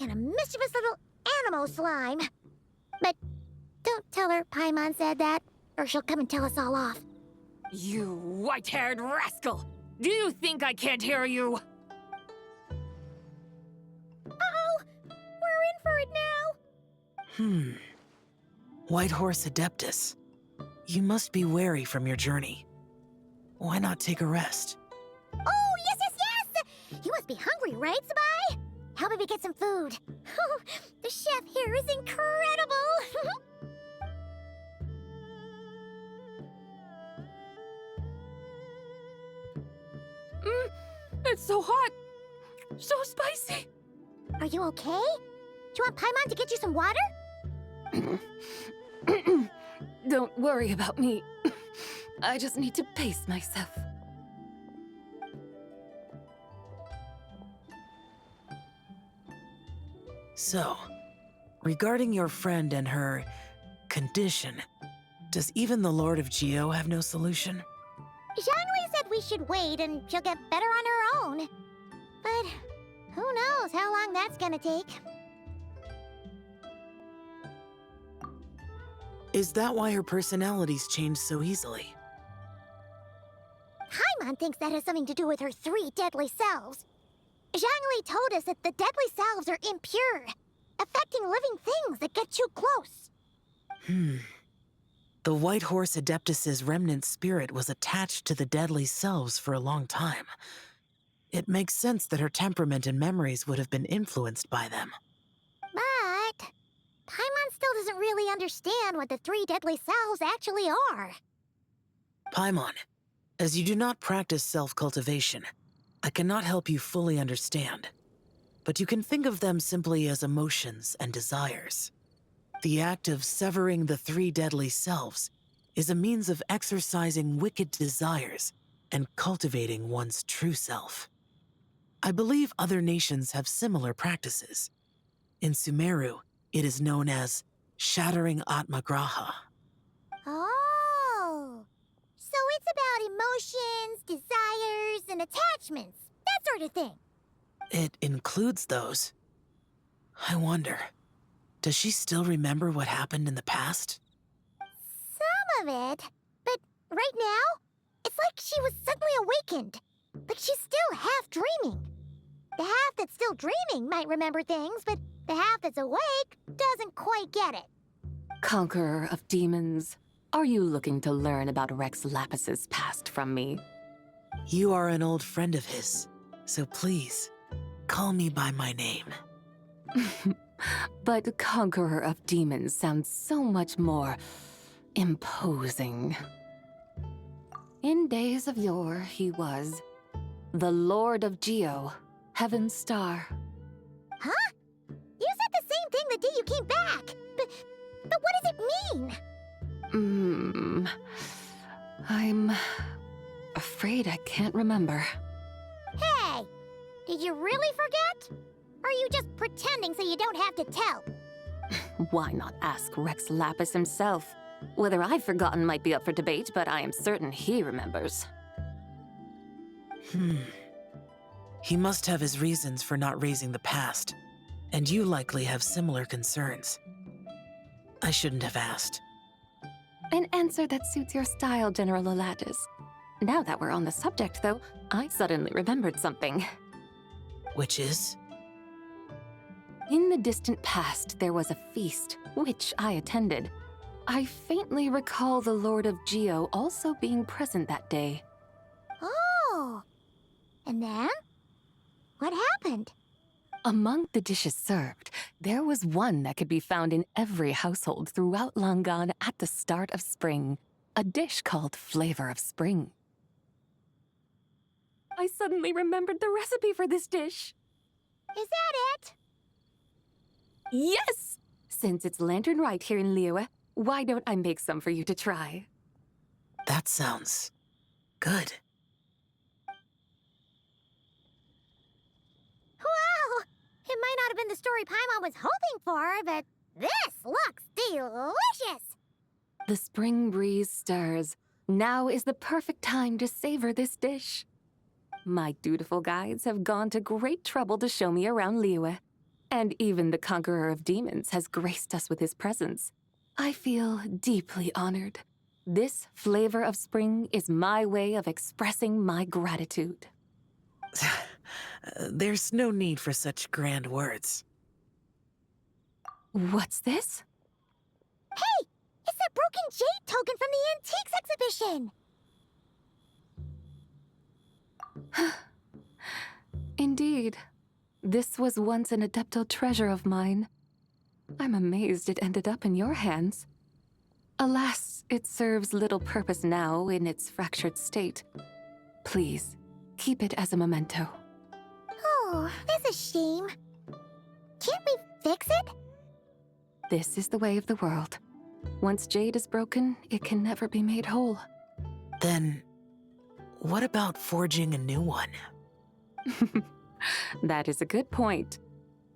and a mischievous little animo slime. But don't tell her Paimon said that, or she'll come and tell us all off. You white-haired rascal! Do you think I can't hear you? Uh-oh! We're in for it now! White Horse Adeptus. You must be weary from your journey. Why not take a rest? Oh, yes! You must be hungry, right, Sabai? How about we get some food? The chef here is incredible! It's so hot! So spicy! Are you okay? Do you want Paimon to get you some water? Don't worry about me. I just need to pace myself. So, regarding your friend and her condition, does even the Lord of Geo have no solution? Zhongli said we should wait and she'll get better on her own. But who knows how long that's gonna take. Is that why her personalities change so easily? Paimon thinks that has something to do with her 3 deadly selves. Zhongli told us that the deadly selves are impure, affecting living things that get too close. The White Horse Adeptus's remnant spirit was attached to the deadly selves for a long time. It makes sense that her temperament and memories would have been influenced by them. But Paimon still still doesn't really understand what the three deadly selves actually are. Paimon, as you do not practice self-cultivation, I cannot help you fully understand. But you can think of them simply as emotions and desires. The act of severing the three deadly selves is a means of exercising wicked desires and cultivating one's true self. I believe other nations have similar practices. In Sumeru, it is known as shattering Atmagraha. Oh, so it's about emotions, desires, and attachments, that sort of thing. It includes those. I wonder, does she still remember what happened in the past? Some of it, but right now, it's like she was suddenly awakened. Like she's still half dreaming. The half that's still dreaming might remember things, but the half that's awake doesn't quite get it. Conqueror of demons, are you looking to learn about Rex Lapis's past from me? You are an old friend of his, so please, call me by my name. But Conqueror of Demons sounds so much more imposing. In days of yore, he was the Lord of Geo, Heaven's Star. Huh? You said the same thing the day you came back, but what does it mean? I'm afraid I can't remember. Hey, did you really forget? Or are you just pretending so you don't have to tell? Why not ask Rex Lapis himself? Whether I've forgotten might be up for debate, but I am certain he remembers. He must have his reasons for not raising the past, and you likely have similar concerns. I shouldn't have asked. An answer that suits your style, General Elatis. Now that we're on the subject, though, I suddenly remembered something. Which is? In the distant past, there was a feast, which I attended. I faintly recall the Lord of Geo also being present that day. Oh, and then? What happened? Among the dishes served, there was one that could be found in every household throughout Langan at the start of spring, a dish called Flavor of Spring. I suddenly remembered the recipe for this dish. Is that it? Yes! Since it's Lantern Rite here in Liyue, why don't I make some for you to try? That sounds good. Wow! It might not have been the story Paimon was hoping for, but this looks delicious! The spring breeze stirs. Now is the perfect time to savor this dish. My dutiful guides have gone to great trouble to show me around Liyue, and even the Conqueror of Demons has graced us with his presence. I feel deeply honored. This Flavor of Spring is my way of expressing my gratitude. There's no need for such grand words. What's this? Hey! It's that broken jade token from the antiques exhibition! Indeed. This was once an Adepto treasure of mine. I'm amazed it ended up in your hands. Alas, it serves little purpose now in its fractured state. Please, keep it as a memento. Oh, that's a shame. Can't we fix it? This is the way of the world. Once jade is broken, it can never be made whole. Then, what about forging a new one? That is a good point.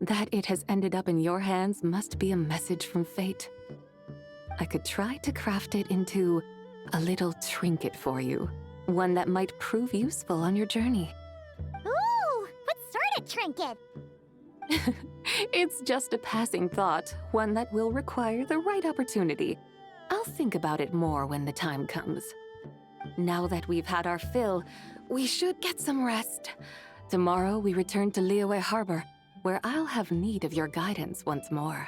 That it has ended up in your hands must be a message from fate. I could try to craft it into a little trinket for you. One that might prove useful on your journey. Ooh, what sort of trinket? It's just a passing thought, one that will require the right opportunity. I'll think about it more when the time comes. Now that we've had our fill, we should get some rest. Tomorrow we return to Liyue Harbor, where I'll have need of your guidance once more.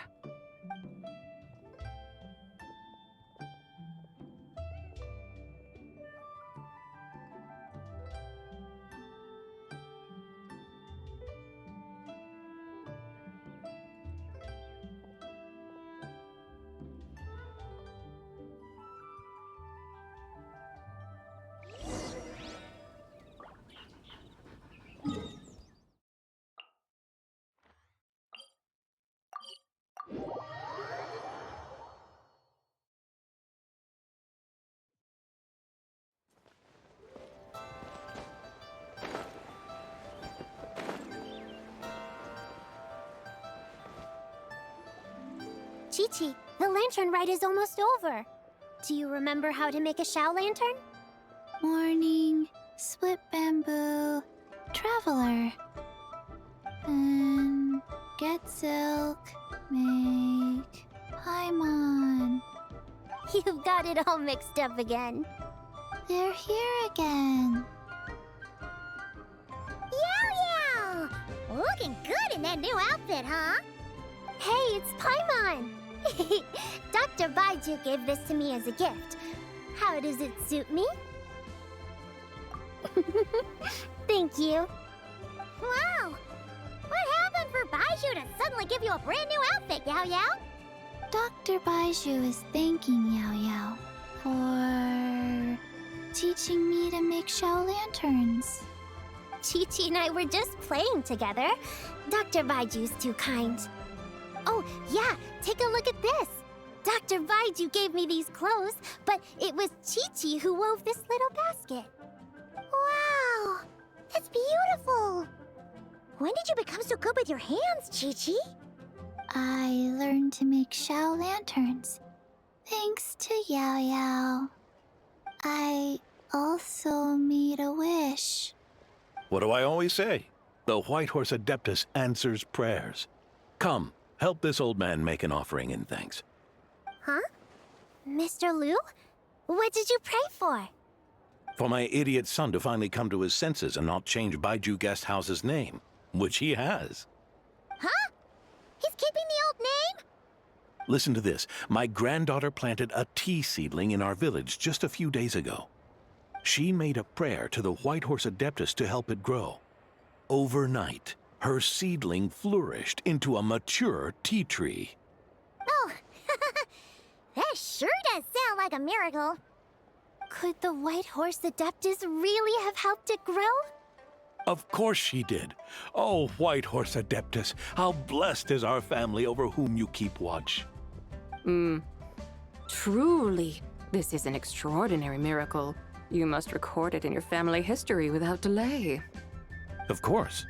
Chi-Chi, the Lantern Rite is almost over. Do you remember how to make a Xiao lantern? Morning, split bamboo, traveler. And get silk, make Paimon. You've got it all mixed up again. They're here again. Yow! Looking good in that new outfit, huh? Hey, it's Paimon! Dr. Baiju gave this to me as a gift. How does it suit me? Thank you. Wow! What happened for Baiju to suddenly give you a brand new outfit, Yao Yao? Dr. Baiju is thanking Yao Yao for teaching me to make Xiao lanterns. Chi-Chi and I were just playing together. Dr. Baiju's too kind. Oh, yeah, take a look at this. Dr. Baiju gave me these clothes, but it was Chi-Chi who wove this little basket. Wow, that's beautiful. When did you become so good with your hands, Chi-Chi? I learned to make Xiao lanterns, thanks to Yao Yao. I also made a wish. What do I always say? The White Horse Adeptus answers prayers. Come, help this old man make an offering in thanks. Huh? Mr. Liu? What did you pray for? For my idiot son to finally come to his senses and not change Baiju Guest House's name, which he has. Huh? He's keeping the old name? Listen to this. My granddaughter planted a tea seedling in our village just a few days ago. She made a prayer to the White Horse Adeptus to help it grow. Overnight, her seedling flourished into a mature tea tree. Oh, that sure does sound like a miracle. Could the White Horse Adeptus really have helped it grow? Of course she did. Oh, White Horse Adeptus, how blessed is our family over whom you keep watch. Truly, this is an extraordinary miracle. You must record it in your family history without delay. Of course.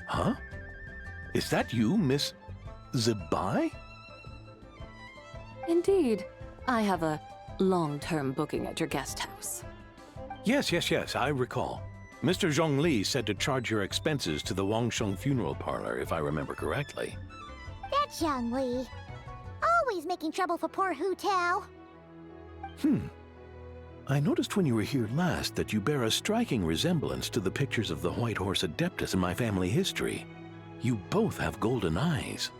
Huh? Is that you, Miss Zibai? Indeed. I have a long-term booking at your guest house. Yes, I recall. Mr. Zhongli said to charge your expenses to the Wangsheng funeral parlor, if I remember correctly. That's Zhongli. Always making trouble for poor Hu Tao. I noticed when you were here last that you bear a striking resemblance to the pictures of the White Horse Adeptus in my family history. You both have golden eyes.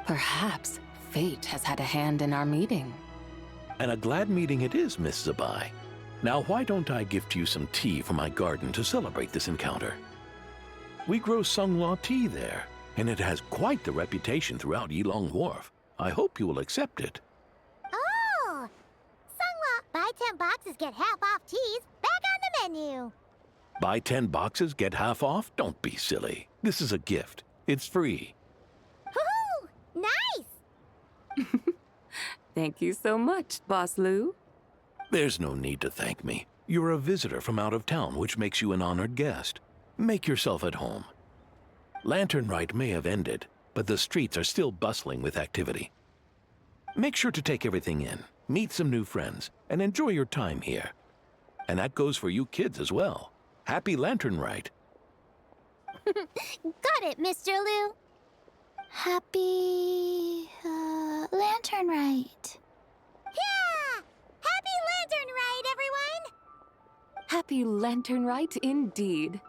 Perhaps fate has had a hand in our meeting. And a glad meeting it is, Miss Zibai. Now, why don't I gift you some tea from my garden to celebrate this encounter? We grow Sunghua tea there, and it has quite the reputation throughout Yilong Wharf. I hope you will accept it. Oh! Sunghua, buy 10 boxes, get half off teas. Back on the menu. Buy 10 boxes, get half off? Don't be silly. This is a gift. It's free. Woohoo! Nice! Thank you so much, Boss Liu. There's no need to thank me. You're a visitor from out of town, which makes you an honored guest. Make yourself at home. Lantern Rite may have ended, but the streets are still bustling with activity. Make sure to take everything in, meet some new friends, and enjoy your time here. And that goes for you kids as well. Happy Lantern Rite. Got it, Mr. Liu. Happy Lantern Rite. Yeah! Happy Lantern Rite, everyone! Happy Lantern Rite indeed.